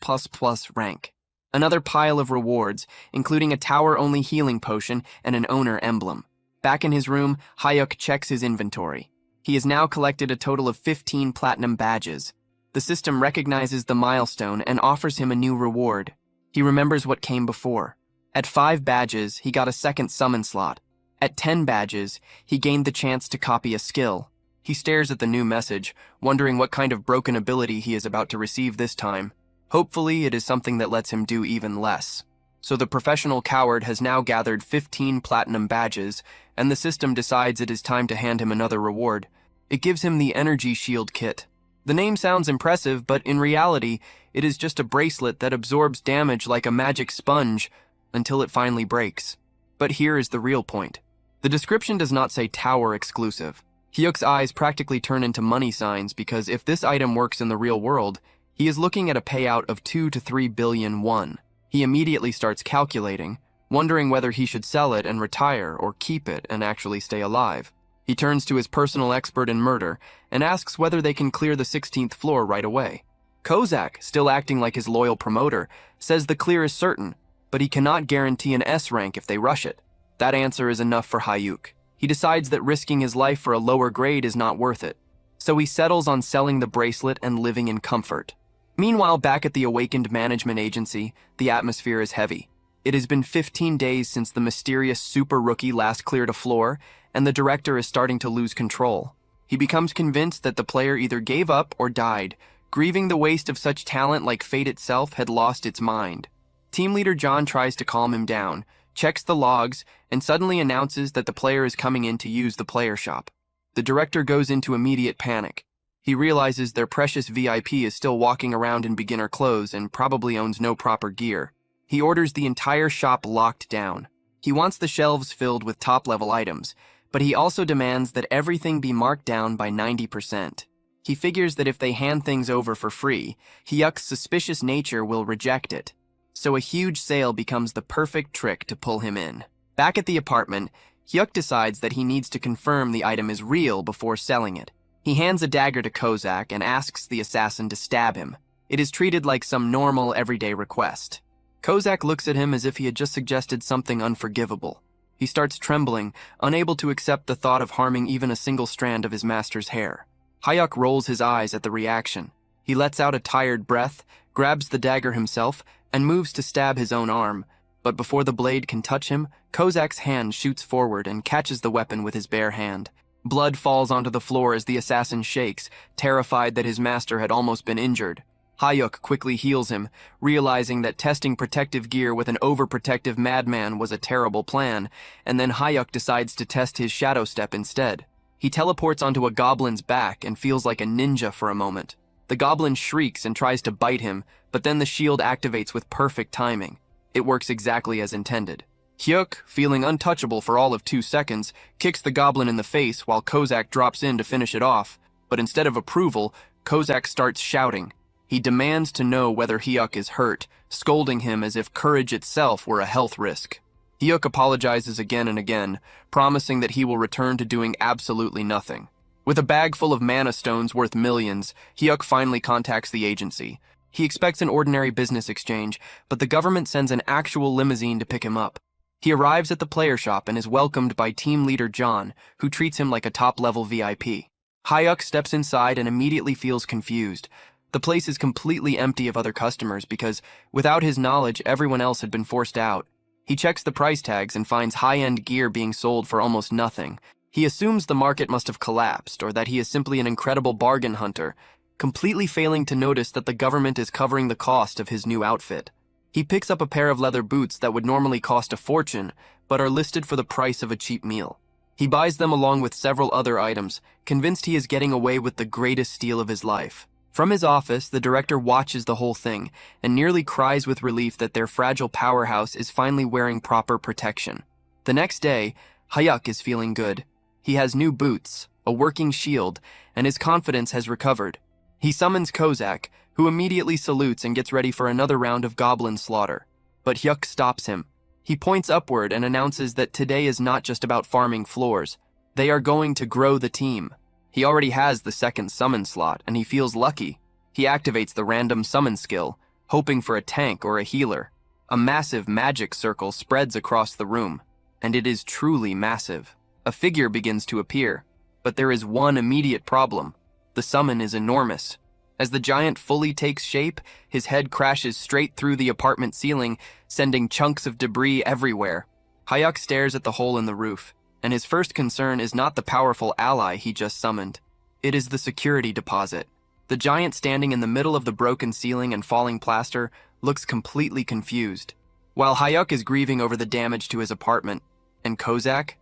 Speaker 1: rank. Another pile of rewards, including a tower-only healing potion and an owner emblem. Back in his room, Hyuk checks his inventory. He has now collected a total of 15 platinum badges. The system recognizes the milestone and offers him a new reward. He remembers what came before. At 5 badges, he got a second summon slot. At 10 badges, he gained the chance to copy a skill. He stares at the new message, wondering what kind of broken ability he is about to receive this time. Hopefully, it is something that lets him do even less. So the professional coward has now gathered 15 platinum badges, and the system decides it is time to hand him another reward. It gives him the energy shield kit. The name sounds impressive, but in reality, it is just a bracelet that absorbs damage like a magic sponge until it finally breaks. But here is the real point. The description does not say tower exclusive. Hyuk's eyes practically turn into money signs because if this item works in the real world, he is looking at a payout of 2 to 3 billion won. He immediately starts calculating, wondering whether he should sell it and retire or keep it and actually stay alive. He turns to his personal expert in murder and asks whether they can clear the 16th floor right away. Kozak, still acting like his loyal promoter, says the clear is certain, but he cannot guarantee an S rank if they rush it. That answer is enough for Hyuk. He decides that risking his life for a lower grade is not worth it, so he settles on selling the bracelet and living in comfort. Meanwhile, back at the awakened management agency, the atmosphere is heavy. It has been 15 days since the mysterious super rookie last cleared a floor, and the director is starting to lose control. He becomes convinced that the player either gave up or died, grieving the waste of such talent like fate itself had lost its mind. Team leader John tries to calm him down, checks the logs, and suddenly announces that the player is coming in to use the player shop. The director goes into immediate panic. He realizes their precious VIP is still walking around in beginner clothes and probably owns no proper gear. He orders the entire shop locked down. He wants the shelves filled with top-level items, but he also demands that everything be marked down by 90%. He figures that if they hand things over for free, Hyuk's suspicious nature will reject it. So a huge sale becomes the perfect trick to pull him in. Back at the apartment, Hyuk decides that he needs to confirm the item is real before selling it. He hands a dagger to Kozak and asks the assassin to stab him. It is treated like some normal, everyday request. Kozak looks at him as if he had just suggested something unforgivable. He starts trembling, unable to accept the thought of harming even a single strand of his master's hair. Hyuk rolls his eyes at the reaction. He lets out a tired breath, grabs the dagger himself, and moves to stab his own arm. But before the blade can touch him, Kozak's hand shoots forward and catches the weapon with his bare hand. Blood falls onto the floor as the assassin shakes, terrified that his master had almost been injured. Hyuk quickly heals him, realizing that testing protective gear with an overprotective madman was a terrible plan, and then Hyuk decides to test his shadow step instead. He teleports onto a goblin's back and feels like a ninja for a moment. The goblin shrieks and tries to bite him, but then the shield activates with perfect timing. It works exactly as intended. Hyuk, feeling untouchable for all of 2 seconds, kicks the goblin in the face while Kozak drops in to finish it off. But instead of approval, Kozak starts shouting. He demands to know whether Hyuk is hurt, scolding him as if courage itself were a health risk. Hyuk apologizes again and again, promising that he will return to doing absolutely nothing. With a bag full of mana stones worth millions, Hyuk finally contacts the agency. He expects an ordinary business exchange, but the government sends an actual limousine to pick him up. He arrives at the player shop and is welcomed by team leader John, who treats him like a top-level VIP. Hyuk steps inside and immediately feels confused. The place is completely empty of other customers because, without his knowledge, everyone else had been forced out. He checks the price tags and finds high-end gear being sold for almost nothing. He assumes the market must have collapsed or that he is simply an incredible bargain hunter, completely failing to notice that the government is covering the cost of his new outfit. He picks up a pair of leather boots that would normally cost a fortune, but are listed for the price of a cheap meal. He buys them along with several other items, convinced he is getting away with the greatest steal of his life. From his office, the director watches the whole thing and nearly cries with relief that their fragile powerhouse is finally wearing proper protection. The next day, Hyuk is feeling good. He has new boots, a working shield, and his confidence has recovered. He summons Kozak, who immediately salutes and gets ready for another round of goblin slaughter. But Hyuk stops him. He points upward and announces that today is not just about farming floors. They are going to grow the team. He already has the second summon slot, and he feels lucky. He activates the random summon skill, hoping for a tank or a healer. A massive magic circle spreads across the room, and it is truly massive. A figure begins to appear, but there is one immediate problem. The summon is enormous. As the giant fully takes shape, his head crashes straight through the apartment ceiling, sending chunks of debris everywhere. Hyuk stares at the hole in the roof, and his first concern is not the powerful ally he just summoned. It is the security deposit. The giant standing in the middle of the broken ceiling and falling plaster looks completely confused. While Hyuk is grieving over the damage to his apartment, and Kozak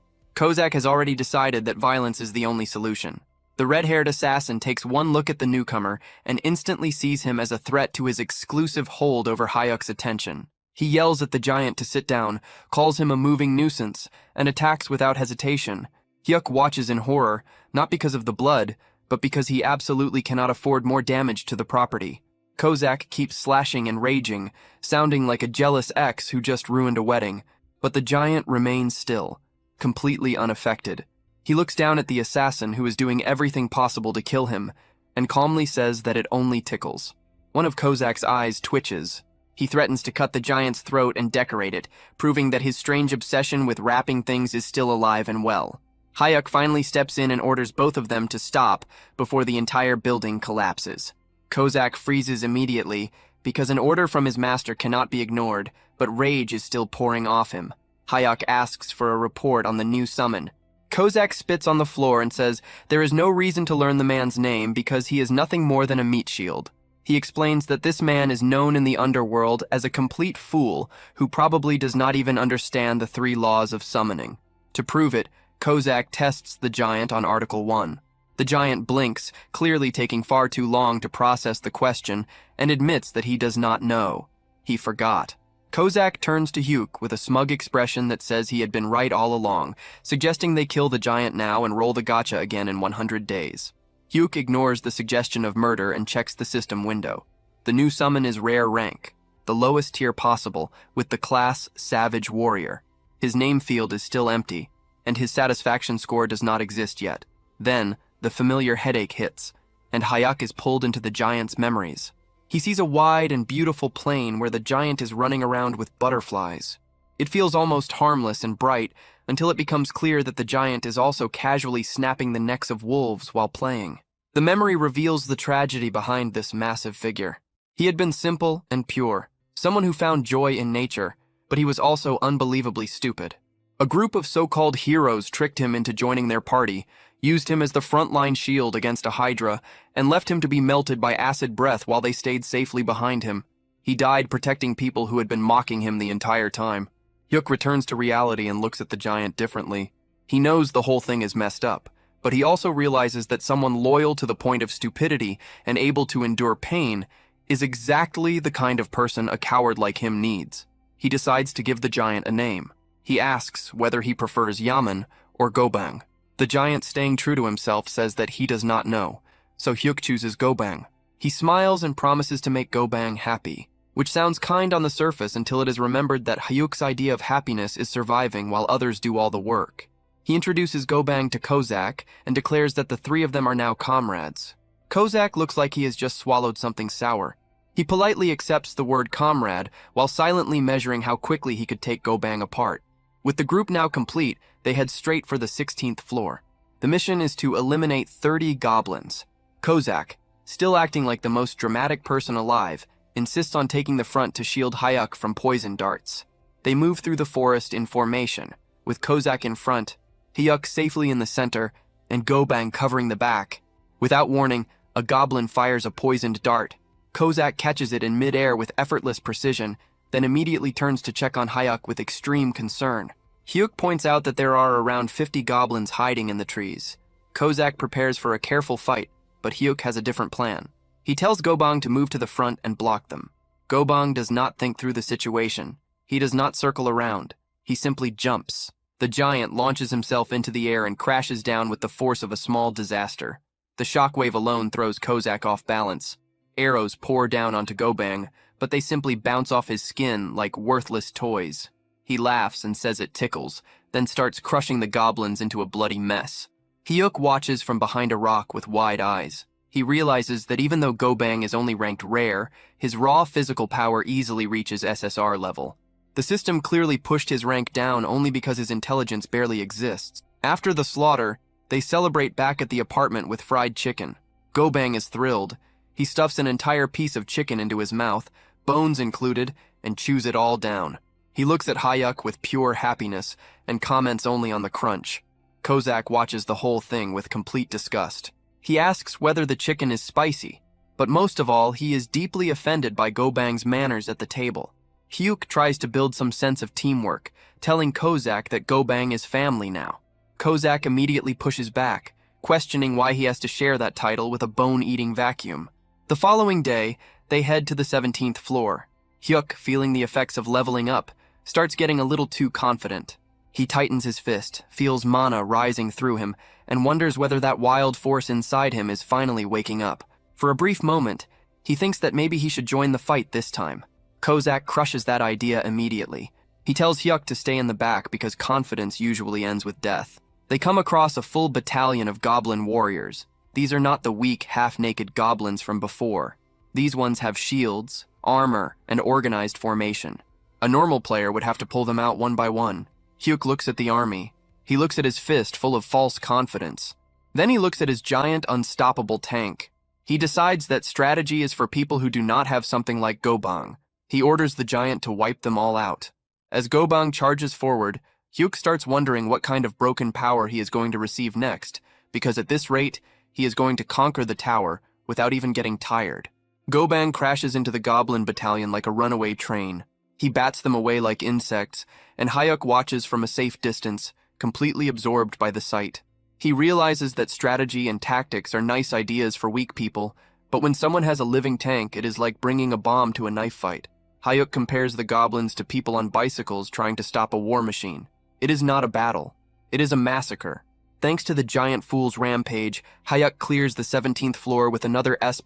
Speaker 1: has already decided that violence is the only solution. The red-haired assassin takes one look at the newcomer and instantly sees him as a threat to his exclusive hold over Hyuk's attention. He yells at the giant to sit down, calls him a moving nuisance, and attacks without hesitation. Hyuk watches in horror, not because of the blood, but because he absolutely cannot afford more damage to the property. Kozak keeps slashing and raging, sounding like a jealous ex who just ruined a wedding, but the giant remains still, completely unaffected. He looks down at the assassin who is doing everything possible to kill him, and calmly says that it only tickles. One of Kozak's eyes twitches. He threatens to cut the giant's throat and decorate it, proving that his strange obsession with wrapping things is still alive and well. Hyuk finally steps in and orders both of them to stop before the entire building collapses. Kozak freezes immediately because an order from his master cannot be ignored, but rage is still pouring off him. Hyuk asks for a report on the new summon. Kozak spits on the floor and says there is no reason to learn the man's name because he is nothing more than a meat shield. He explains that this man is known in the underworld as a complete fool who probably does not even understand the 3 laws of summoning. To prove it, Kozak tests the giant on Article 1. The giant blinks, clearly taking far too long to process the question, and admits that he does not know. He forgot. Kozak turns to Hyuk with a smug expression that says he had been right all along, suggesting they kill the giant now and roll the gacha again in 100 days. Hyuk ignores the suggestion of murder and checks the system window. The new summon is rare rank, the lowest tier possible, with the class Savage Warrior. His name field is still empty, and his satisfaction score does not exist yet. Then, the familiar headache hits, and Hyuk is pulled into the giant's memories. He sees a wide and beautiful plain where the giant is running around with butterflies. It feels almost harmless and bright until it becomes clear that the giant is also casually snapping the necks of wolves while playing. The memory reveals the tragedy behind this massive figure. He had been simple and pure, someone who found joy in nature, but he was also unbelievably stupid. A group of so-called heroes tricked him into joining their party, used him as the frontline shield against a hydra, and left him to be melted by acid breath while they stayed safely behind him. He died protecting people who had been mocking him the entire time. Hyuk returns to reality and looks at the giant differently. He knows the whole thing is messed up, but he also realizes that someone loyal to the point of stupidity and able to endure pain is exactly the kind of person a coward like him needs. He decides to give the giant a name. He asks whether he prefers Yaman or Gobang. The giant, staying true to himself, says that he does not know, so Hyuk chooses Gobang. He smiles and promises to make Gobang happy, which sounds kind on the surface until it is remembered that Hyuk's idea of happiness is surviving while others do all the work. He introduces Gobang to Kozak and declares that the three of them are now comrades. Kozak looks like he has just swallowed something sour. He politely accepts the word comrade while silently measuring how quickly he could take Gobang apart. With the group now complete, they head straight for the 16th floor. The mission is to eliminate 30 goblins. Kozak, still acting like the most dramatic person alive, insists on taking the front to shield Hyuk from poison darts. They move through the forest in formation, with Kozak in front, Hyuk safely in the center, and Gobang covering the back. Without warning, a goblin fires a poisoned dart. Kozak catches it in midair with effortless precision, then immediately turns to check on Hyuk with extreme concern. Hyuk points out that there are around 50 goblins hiding in the trees. Kozak prepares for a careful fight, but Hyuk has a different plan. He tells Gobang to move to the front and block them. Gobang does not think through the situation. He does not circle around. He simply jumps. The giant launches himself into the air and crashes down with the force of a small disaster. The shockwave alone throws Kozak off balance. Arrows pour down onto Gobang, but they simply bounce off his skin like worthless toys. He laughs and says it tickles, then starts crushing the goblins into a bloody mess. Hyuk watches from behind a rock with wide eyes. He realizes that even though Gobang is only ranked rare, his raw physical power easily reaches SSR level. The system clearly pushed his rank down only because his intelligence barely exists. After the slaughter, they celebrate back at the apartment with fried chicken. Gobang is thrilled. He stuffs an entire piece of chicken into his mouth, bones included, and chews it all down. He looks at Hyuk with pure happiness and comments only on the crunch. Kozak watches the whole thing with complete disgust. He asks whether the chicken is spicy, but most of all, he is deeply offended by Gobang's manners at the table. Hyuk tries to build some sense of teamwork, telling Kozak that Gobang is family now. Kozak immediately pushes back, questioning why he has to share that title with a bone-eating vacuum. The following day, they head to the 17th floor. Hyuk, feeling the effects of leveling up, starts getting a little too confident. He tightens his fist, feels mana rising through him, and wonders whether that wild force inside him is finally waking up. For a brief moment, he thinks that maybe he should join the fight this time. Kozak crushes that idea immediately. He tells Hyuk to stay in the back because confidence usually ends with death. They come across a full battalion of goblin warriors. These are not the weak, half-naked goblins from before. These ones have shields, armor, and organized formation. A normal player would have to pull them out one by one. Hyuk looks at the army. He looks at his fist full of false confidence. Then he looks at his giant, unstoppable tank. He decides that strategy is for people who do not have something like Gobang. He orders the giant to wipe them all out. As Gobang charges forward, Hyuk starts wondering what kind of broken power he is going to receive next, because at this rate, he is going to conquer the tower without even getting tired. Gobang crashes into the goblin battalion like a runaway train. He bats them away like insects, and Hyuk watches from a safe distance, completely absorbed by the sight. He realizes that strategy and tactics are nice ideas for weak people, but when someone has a living tank, it is like bringing a bomb to a knife fight. Hyuk compares the goblins to people on bicycles trying to stop a war machine. It is not a battle. It is a massacre. Thanks to the giant fool's rampage, Hyuk clears the 17th floor with another S++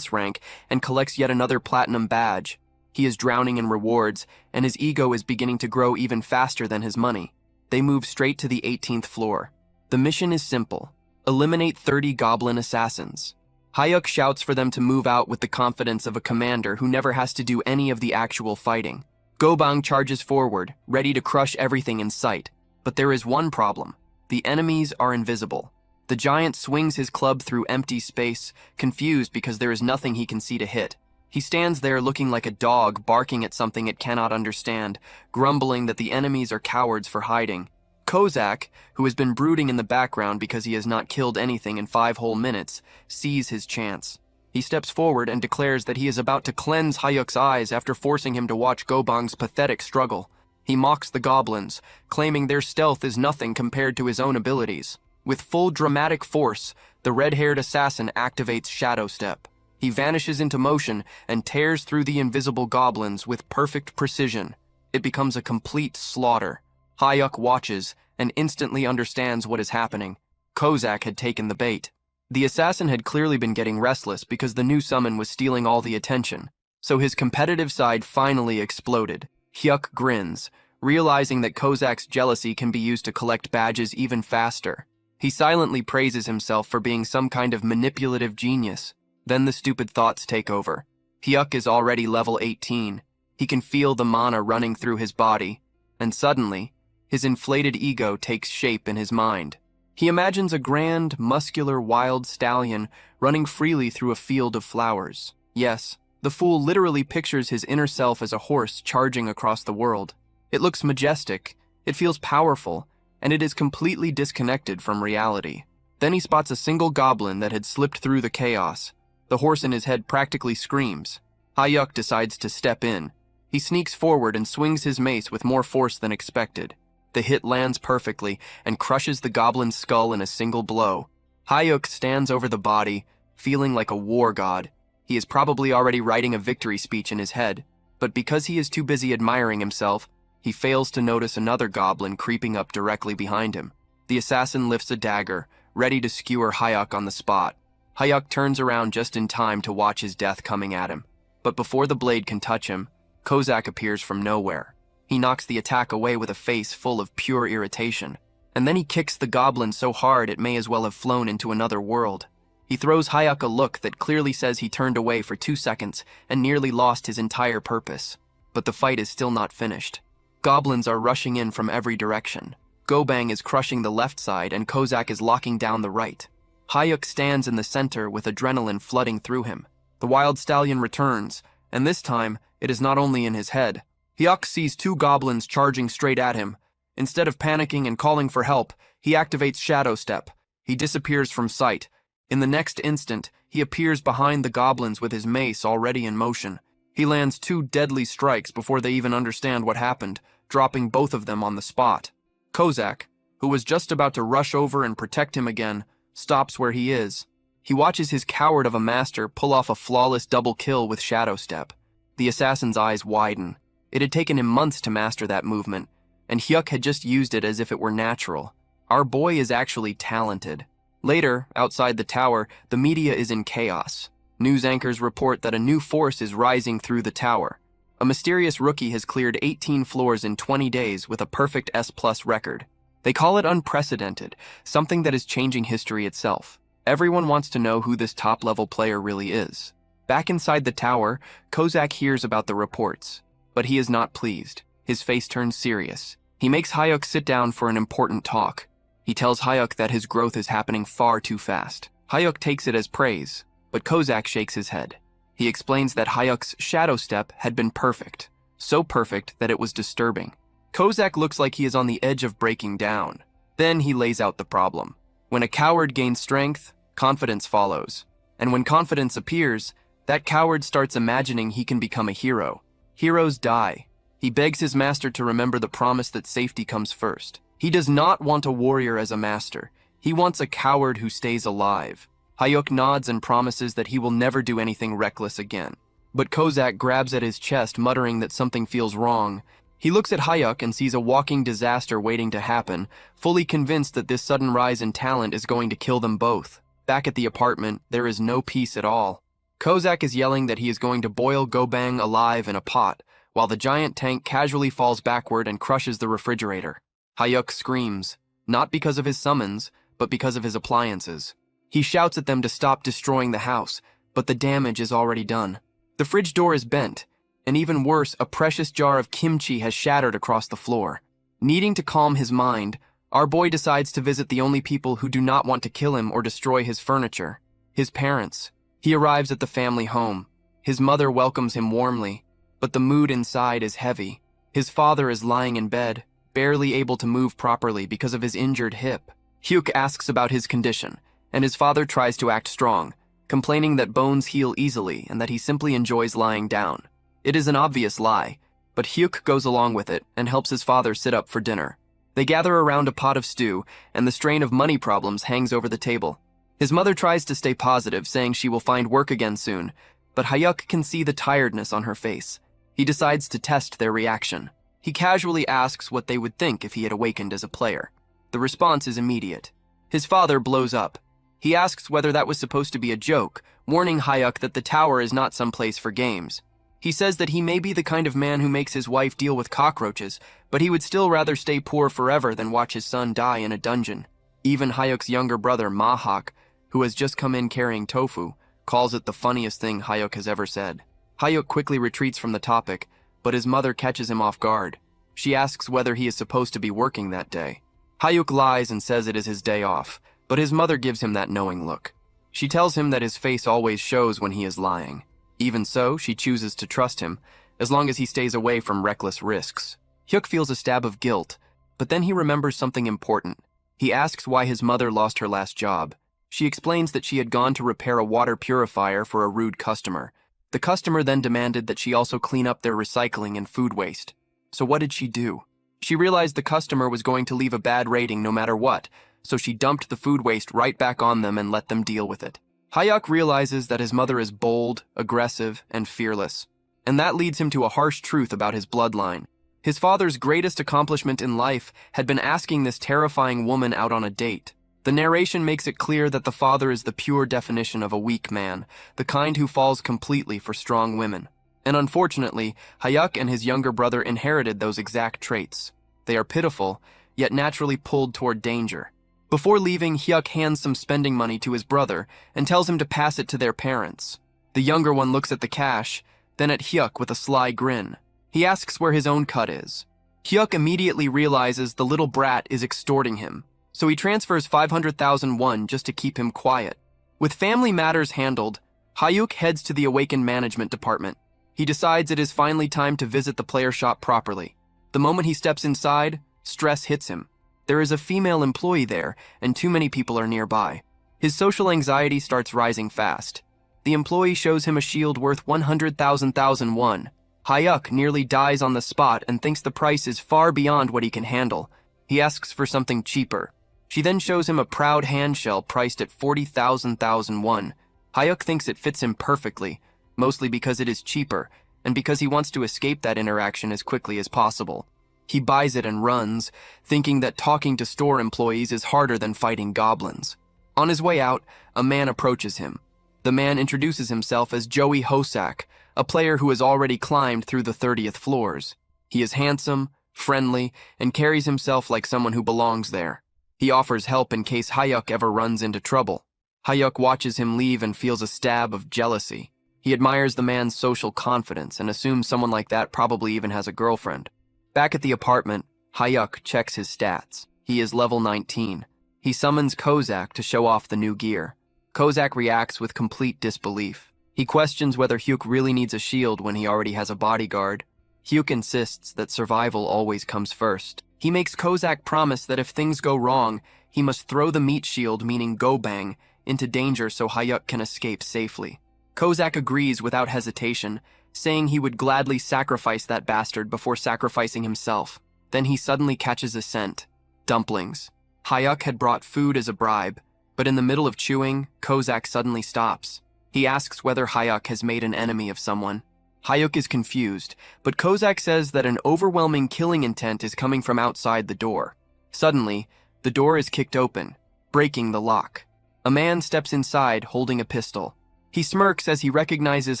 Speaker 1: rank and collects yet another platinum badge. He is drowning in rewards, and his ego is beginning to grow even faster than his money. They move straight to the 18th floor. The mission is simple. Eliminate 30 goblin assassins. Hyuk shouts for them to move out with the confidence of a commander who never has to do any of the actual fighting. Gobang charges forward, ready to crush everything in sight. But there is one problem. The enemies are invisible. The giant swings his club through empty space, confused because there is nothing he can see to hit. He stands there looking like a dog barking at something it cannot understand, grumbling that the enemies are cowards for hiding. Kozak, who has been brooding in the background because he has not killed anything in 5 whole minutes, sees his chance. He steps forward and declares that he is about to cleanse Hyuk's eyes after forcing him to watch Gobang's pathetic struggle. He mocks the goblins, claiming their stealth is nothing compared to his own abilities. With full dramatic force, the red-haired assassin activates Shadow Step. He vanishes into motion and tears through the invisible goblins with perfect precision. It becomes a complete slaughter. Hyuk watches and instantly understands what is happening. Kozak had taken the bait. The assassin had clearly been getting restless because the new summon was stealing all the attention, so his competitive side finally exploded. Hyuk grins, realizing that Kozak's jealousy can be used to collect badges even faster. He silently praises himself for being some kind of manipulative genius. Then the stupid thoughts take over. Hyuk is already level 18. He can feel the mana running through his body, and suddenly, his inflated ego takes shape in his mind. He imagines a grand, muscular wild stallion running freely through a field of flowers. Yes, the fool literally pictures his inner self as a horse charging across the world. It looks majestic, it feels powerful, and it is completely disconnected from reality. Then he spots a single goblin that had slipped through the chaos. The horse in his head practically screams. Hyuk decides to step in. He sneaks forward and swings his mace with more force than expected. The hit lands perfectly and crushes the goblin's skull in a single blow. Hyuk stands over the body, feeling like a war god. He is probably already writing a victory speech in his head, but because he is too busy admiring himself, he fails to notice another goblin creeping up directly behind him. The assassin lifts a dagger, ready to skewer Hyuk on the spot. Hyuk turns around just in time to watch his death coming at him. But before the blade can touch him, Kozak appears from nowhere. He knocks the attack away with a face full of pure irritation, and then he kicks the goblin so hard it may as well have flown into another world. He throws Hyuk a look that clearly says he turned away for 2 seconds and nearly lost his entire purpose. But the fight is still not finished. Goblins are rushing in from every direction. Gobang is crushing the left side and Kozak is locking down the right. Hyuk stands in the center with adrenaline flooding through him. The wild stallion returns, and this time, it is not only in his head. Hyuk sees 2 goblins charging straight at him. Instead of panicking and calling for help, he activates Shadow Step. He disappears from sight. In the next instant, he appears behind the goblins with his mace already in motion. He lands 2 deadly strikes before they even understand what happened, dropping both of them on the spot. Kozak, who was just about to rush over and protect him again, stops where he is. He watches his coward of a master pull off a flawless double kill with Shadow Step. The assassin's eyes widen. It had taken him months to master that movement, and Hyuk had just used it as if it were natural. Our boy is actually talented. Later, outside the tower, the media is in chaos. News anchors report that a new force is rising through the tower. A mysterious rookie has cleared 18 floors in 20 days with a perfect S+ record. They call it unprecedented, something that is changing history itself. Everyone wants to know who this top-level player really is. Back inside the tower, Kozak hears about the reports, but he is not pleased. His face turns serious. He makes Hyuk sit down for an important talk. He tells Hyuk that his growth is happening far too fast. Hyuk takes it as praise, but Kozak shakes his head. He explains that Hyuk's Shadow Step had been perfect, so perfect that it was disturbing. Kozak looks like he is on the edge of breaking down. Then he lays out the problem. When a coward gains strength, confidence follows. And when confidence appears, that coward starts imagining he can become a hero. Heroes die. He begs his master to remember the promise that safety comes first. He does not want a warrior as a master. He wants a coward who stays alive. Hyuk nods and promises that he will never do anything reckless again. But Kozak grabs at his chest, muttering that something feels wrong. He looks at Hyuk and sees a walking disaster waiting to happen, fully convinced that this sudden rise in talent is going to kill them both. Back at the apartment, there is no peace at all. Kozak is yelling that he is going to boil Gobang alive in a pot, while the giant tank casually falls backward and crushes the refrigerator. Hyuk screams, not because of his summons, but because of his appliances. He shouts at them to stop destroying the house, but the damage is already done. The fridge door is bent, and even worse, a precious jar of kimchi has shattered across the floor. Needing to calm his mind, our boy decides to visit the only people who do not want to kill him or destroy his furniture: his parents. He arrives at the family home. His mother welcomes him warmly, but the mood inside is heavy. His father is lying in bed, barely able to move properly because of his injured hip. Hyuk asks about his condition, and his father tries to act strong, complaining that bones heal easily and that he simply enjoys lying down. It is an obvious lie, but Hyuk goes along with it and helps his father sit up for dinner. They gather around a pot of stew, and the strain of money problems hangs over the table. His mother tries to stay positive, saying she will find work again soon, but Hyuk can see the tiredness on her face. He decides to test their reaction. He casually asks what they would think if he had awakened as a player. The response is immediate. His father blows up. He asks whether that was supposed to be a joke, warning Hyuk that the tower is not some place for games. He says that he may be the kind of man who makes his wife deal with cockroaches, but he would still rather stay poor forever than watch his son die in a dungeon. Even Hyuk's younger brother, Mahak, who has just come in carrying tofu, calls it the funniest thing Hyuk has ever said. Hyuk quickly retreats from the topic, but his mother catches him off guard. She asks whether he is supposed to be working that day. Hyuk lies and says it is his day off, but his mother gives him that knowing look. She tells him that his face always shows when he is lying. Even so, she chooses to trust him, as long as he stays away from reckless risks. Hyuk feels a stab of guilt, but then he remembers something important. He asks why his mother lost her last job. She explains that she had gone to repair a water purifier for a rude customer. The customer then demanded that she also clean up their recycling and food waste. So what did she do? She realized the customer was going to leave a bad rating no matter what, so she dumped the food waste right back on them and let them deal with it. Hyuk realizes that his mother is bold, aggressive, and fearless, and that leads him to a harsh truth about his bloodline. His father's greatest accomplishment in life had been asking this terrifying woman out on a date. The narration makes it clear that the father is the pure definition of a weak man, the kind who falls completely for strong women. And unfortunately, Hyuk and his younger brother inherited those exact traits. They are pitiful, yet naturally pulled toward danger. Before leaving, Hyuk hands some spending money to his brother and tells him to pass it to their parents. The younger one looks at the cash, then at Hyuk with a sly grin. He asks where his own cut is. Hyuk immediately realizes the little brat is extorting him, so he transfers 500,000 won just to keep him quiet. With family matters handled, Hyuk heads to the Awakened Management Department. He decides it is finally time to visit the player shop properly. The moment he steps inside, stress hits him. There is a female employee there, and too many people are nearby. His social anxiety starts rising fast. The employee shows him a shield worth 100,000 won. Hyuk nearly dies on the spot and thinks the price is far beyond what he can handle. He asks for something cheaper. She then shows him a proud handshell priced at 40,000 won. Hyuk thinks it fits him perfectly, mostly because it is cheaper, and because he wants to escape that interaction as quickly as possible. He buys it and runs, thinking that talking to store employees is harder than fighting goblins. On his way out, a man approaches him. The man introduces himself as Joey Hosak, a player who has already climbed through the 30th floors. He is handsome, friendly, and carries himself like someone who belongs there. He offers help in case Hyuk ever runs into trouble. Hyuk watches him leave and feels a stab of jealousy. He admires the man's social confidence and assumes someone like that probably even has a girlfriend. Back at the apartment, Hyuk checks his stats. He is level 19. He summons Kozak to show off the new gear. Kozak reacts with complete disbelief. He questions whether Hyuk really needs a shield when he already has a bodyguard. Hyuk insists that survival always comes first. He makes Kozak promise that if things go wrong, he must throw the meat shield, meaning go bang, into danger so Hyuk can escape safely. Kozak agrees without hesitation, saying he would gladly sacrifice that bastard before sacrificing himself. Then he suddenly catches a scent. Dumplings. Hyuk had brought food as a bribe, but in the middle of chewing, Kozak suddenly stops. He asks whether Hyuk has made an enemy of someone. Hyuk is confused, but Kozak says that an overwhelming killing intent is coming from outside the door. Suddenly, the door is kicked open, breaking the lock. A man steps inside holding a pistol. He smirks as he recognizes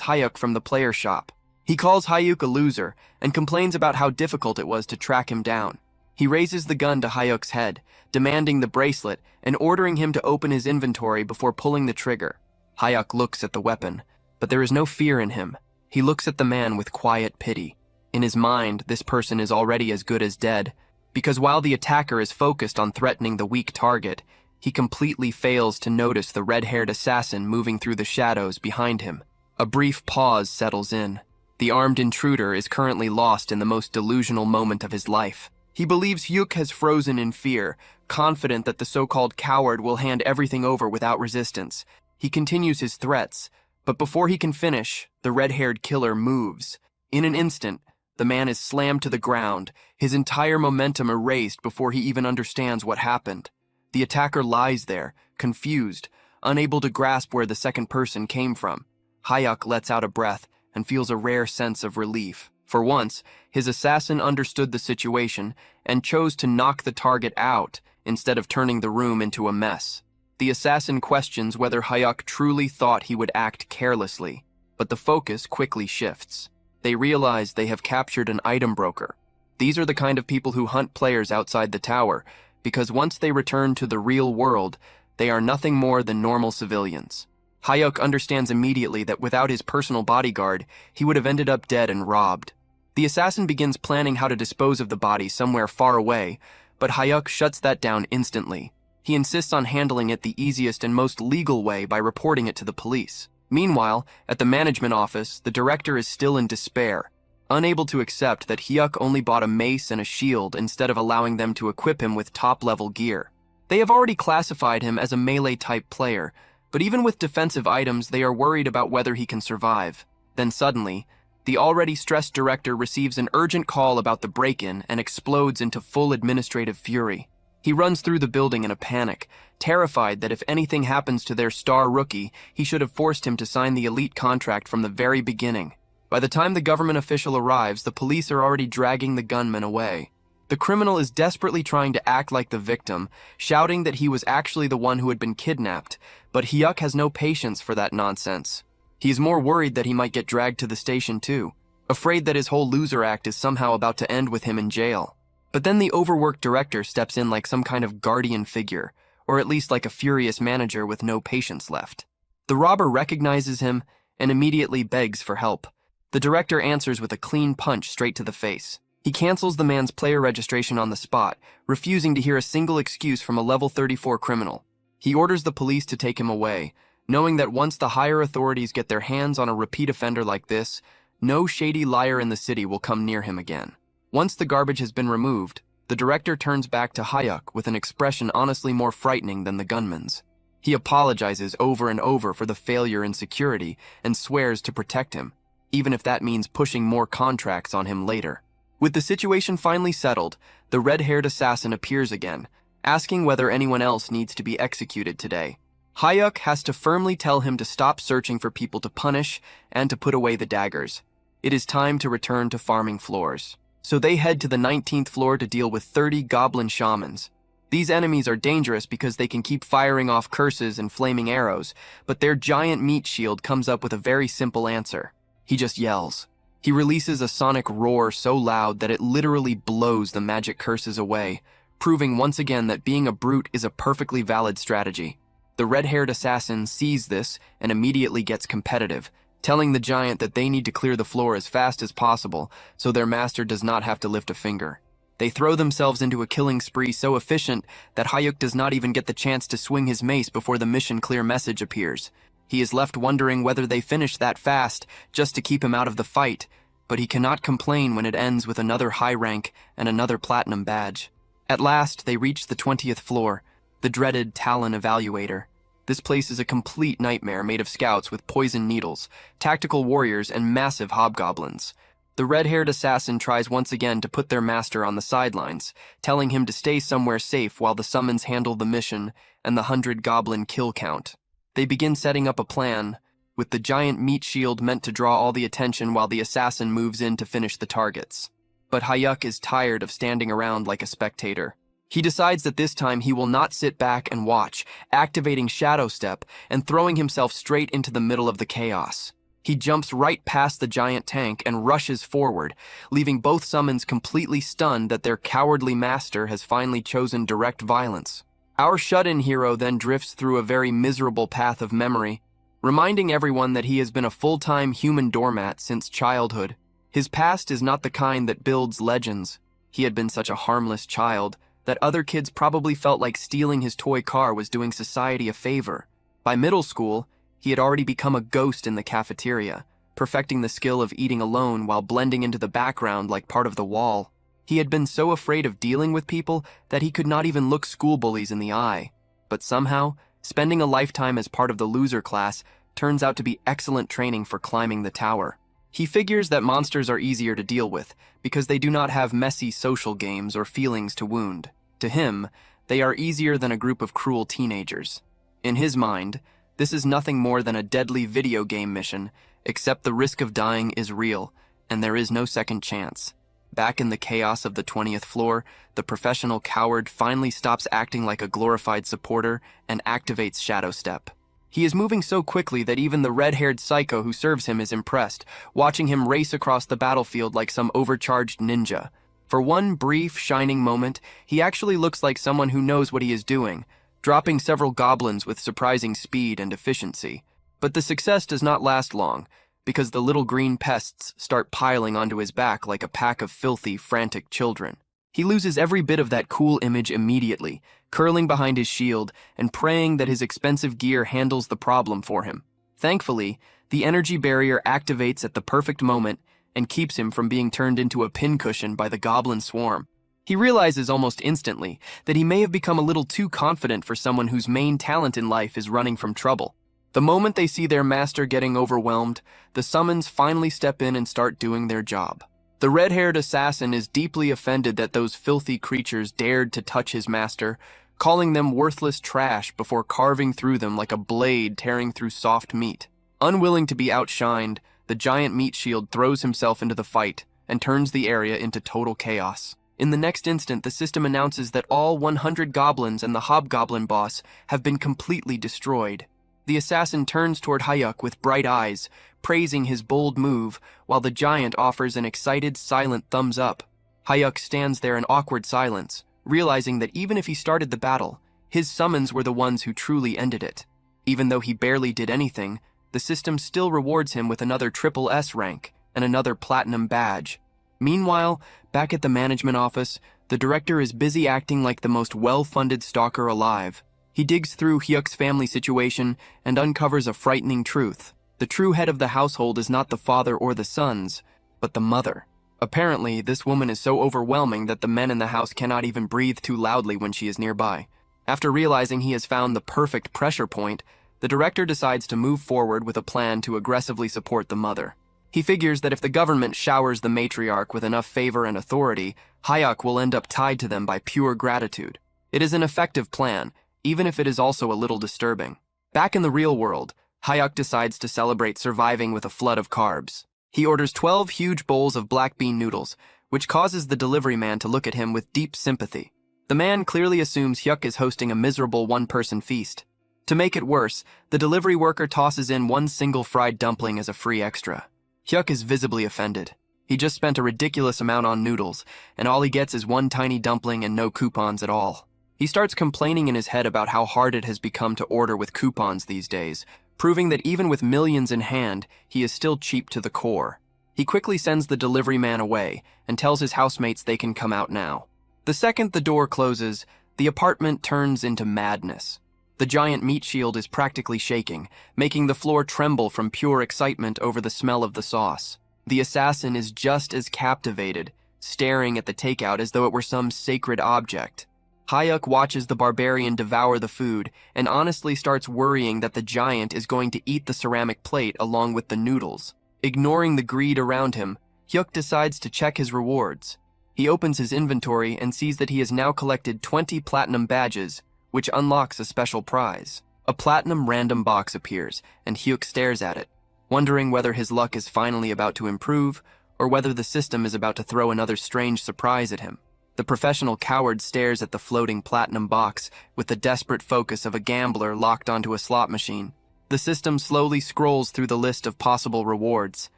Speaker 1: Hyuk from the player shop. He calls Hyuk a loser and complains about how difficult it was to track him down. He raises the gun to Hyuk's head, demanding the bracelet and ordering him to open his inventory before pulling the trigger. Hyuk looks at the weapon, but there is no fear in him. He looks at the man with quiet pity. In his mind, this person is already as good as dead, because while the attacker is focused on threatening the weak target, he completely fails to notice the red-haired assassin moving through the shadows behind him. A brief pause settles in. The armed intruder is currently lost in the most delusional moment of his life. He believes Hyuk has frozen in fear, confident that the so-called coward will hand everything over without resistance. He continues his threats, but before he can finish, the red-haired killer moves. In an instant, the man is slammed to the ground, his entire momentum erased before he even understands what happened. The attacker lies there, confused, unable to grasp where the second person came from. Hyuk lets out a breath and feels a rare sense of relief. For once, his assassin understood the situation and chose to knock the target out instead of turning the room into a mess. The assassin questions whether Hayuk truly thought he would act carelessly, but the focus quickly shifts. They realize they have captured an item broker. These are the kind of people who hunt players outside the tower, because once they return to the real world, they are nothing more than normal civilians. Hayuk understands immediately that without his personal bodyguard, he would have ended up dead and robbed. The assassin begins planning how to dispose of the body somewhere far away, but Hayuk shuts that down instantly. He insists on handling it the easiest and most legal way by reporting it to the police. Meanwhile, at the management office, the director is still in despair, unable to accept that Hyuk only bought a mace and a shield instead of allowing them to equip him with top-level gear. They have already classified him as a melee-type player, but even with defensive items, they are worried about whether he can survive. Then suddenly, the already stressed director receives an urgent call about the break-in and explodes into full administrative fury. He runs through the building in a panic, terrified that if anything happens to their star rookie, he should have forced him to sign the elite contract from the very beginning. By the time the government official arrives, the police are already dragging the gunman away. The criminal is desperately trying to act like the victim, shouting that he was actually the one who had been kidnapped, but Hyuk has no patience for that nonsense. He is more worried that he might get dragged to the station too, afraid that his whole loser act is somehow about to end with him in jail. But then the overworked director steps in like some kind of guardian figure, or at least like a furious manager with no patience left. The robber recognizes him and immediately begs for help. The director answers with a clean punch straight to the face. He cancels the man's player registration on the spot, refusing to hear a single excuse from a level 34 criminal. He orders the police to take him away, knowing that once the higher authorities get their hands on a repeat offender like this, no shady liar in the city will come near him again. Once the garbage has been removed, the director turns back to Hyuk with an expression honestly more frightening than the gunman's. He apologizes over and over for the failure in security and swears to protect him, even if that means pushing more contracts on him later. With the situation finally settled, the red-haired assassin appears again, asking whether anyone else needs to be executed today. Hyuk has to firmly tell him to stop searching for people to punish and to put away the daggers. It is time to return to farming floors. So they head to the 19th floor to deal with 30 goblin shamans. These enemies are dangerous because they can keep firing off curses and flaming arrows, but their giant meat shield comes up with a very simple answer. He just yells. He releases a sonic roar so loud that it literally blows the magic curses away, proving once again that being a brute is a perfectly valid strategy. The red-haired assassin sees this and immediately gets competitive, telling the giant that they need to clear the floor as fast as possible so their master does not have to lift a finger. They throw themselves into a killing spree so efficient that Hyuk does not even get the chance to swing his mace before the mission clear message appears. He is left wondering whether they finished that fast just to keep him out of the fight, but he cannot complain when it ends with another high rank and another platinum badge. At last, they reach the 20th floor, the dreaded Talon Evaluator. This place is a complete nightmare made of scouts with poison needles, tactical warriors, and massive hobgoblins. The red-haired assassin tries once again to put their master on the sidelines, telling him to stay somewhere safe while the summons handle the mission and the 100 goblin kill count. They begin setting up a plan, with the giant meat shield meant to draw all the attention while the assassin moves in to finish the targets. But Hyuk is tired of standing around like a spectator. He decides that this time he will not sit back and watch, activating Shadow Step and throwing himself straight into the middle of the chaos. He jumps right past the giant tank and rushes forward, leaving both summons completely stunned that their cowardly master has finally chosen direct violence. Our shut-in hero then drifts through a very miserable path of memory, reminding everyone that he has been a full-time human doormat since childhood. His past is not the kind that builds legends. He had been such a harmless child that other kids probably felt like stealing his toy car was doing society a favor. By middle school, he had already become a ghost in the cafeteria, perfecting the skill of eating alone while blending into the background like part of the wall. He had been so afraid of dealing with people that he could not even look school bullies in the eye. But somehow, spending a lifetime as part of the loser class turns out to be excellent training for climbing the tower. He figures that monsters are easier to deal with because they do not have messy social games or feelings to wound. To him, they are easier than a group of cruel teenagers. In his mind, this is nothing more than a deadly video game mission, except the risk of dying is real, and there is no second chance. Back in the chaos of the 20th floor, the professional coward finally stops acting like a glorified supporter and activates Shadow Step. He is moving so quickly that even the red-haired psycho who serves him is impressed, watching him race across the battlefield like some overcharged ninja. For one brief, shining moment, he actually looks like someone who knows what he is doing, dropping several goblins with surprising speed and efficiency. But the success does not last long, because the little green pests start piling onto his back like a pack of filthy, frantic children. He loses every bit of that cool image immediately, curling behind his shield and praying that his expensive gear handles the problem for him. Thankfully, the energy barrier activates at the perfect moment and keeps him from being turned into a pincushion by the goblin swarm. He realizes almost instantly that he may have become a little too confident for someone whose main talent in life is running from trouble. The moment they see their master getting overwhelmed, the summons finally step in and start doing their job. The red-haired assassin is deeply offended that those filthy creatures dared to touch his master, calling them worthless trash before carving through them like a blade tearing through soft meat. Unwilling to be outshined, the giant meat shield throws himself into the fight and turns the area into total chaos. In the next instant, the system announces that all 100 goblins and the hobgoblin boss have been completely destroyed. The assassin turns toward Hayuk with bright eyes, praising his bold move, while the giant offers an excited, silent thumbs up. Hayuk stands there in awkward silence, realizing that even if he started the battle, his summons were the ones who truly ended it. Even though he barely did anything, the system still rewards him with another triple S rank and another platinum badge. Meanwhile, back at the management office, the director is busy acting like the most well-funded stalker alive. He digs through Hyuk's family situation and uncovers a frightening truth. The true head of the household is not the father or the sons, but the mother. Apparently, this woman is so overwhelming that the men in the house cannot even breathe too loudly when she is nearby. After realizing he has found the perfect pressure point, the director decides to move forward with a plan to aggressively support the mother. He figures that if the government showers the matriarch with enough favor and authority, Hayuk will end up tied to them by pure gratitude. It is an effective plan, even if it is also a little disturbing. Back in the real world, Hayuk decides to celebrate surviving with a flood of carbs. He orders 12 huge bowls of black bean noodles, which causes the delivery man to look at him with deep sympathy. The man clearly assumes Hyuk is hosting a miserable one-person feast. To make it worse, the delivery worker tosses in one single fried dumpling as a free extra. Hyuk is visibly offended. He just spent a ridiculous amount on noodles, and all he gets is one tiny dumpling and no coupons at all. He starts complaining in his head about how hard it has become to order with coupons these days, proving that even with millions in hand, he is still cheap to the core. He quickly sends the delivery man away and tells his housemates they can come out now. The second the door closes, the apartment turns into madness. The giant meat shield is practically shaking, making the floor tremble from pure excitement over the smell of the sauce. The assassin is just as captivated, staring at the takeout as though it were some sacred object. Hayuk watches the barbarian devour the food and honestly starts worrying that the giant is going to eat the ceramic plate along with the noodles. Ignoring the greed around him, Hyuk decides to check his rewards. He opens his inventory and sees that he has now collected 20 platinum badges, which unlocks a special prize. A platinum random box appears, and Hyuk stares at it, wondering whether his luck is finally about to improve or whether the system is about to throw another strange surprise at him. The professional coward stares at the floating platinum box with the desperate focus of a gambler locked onto a slot machine. The system slowly scrolls through the list of possible rewards,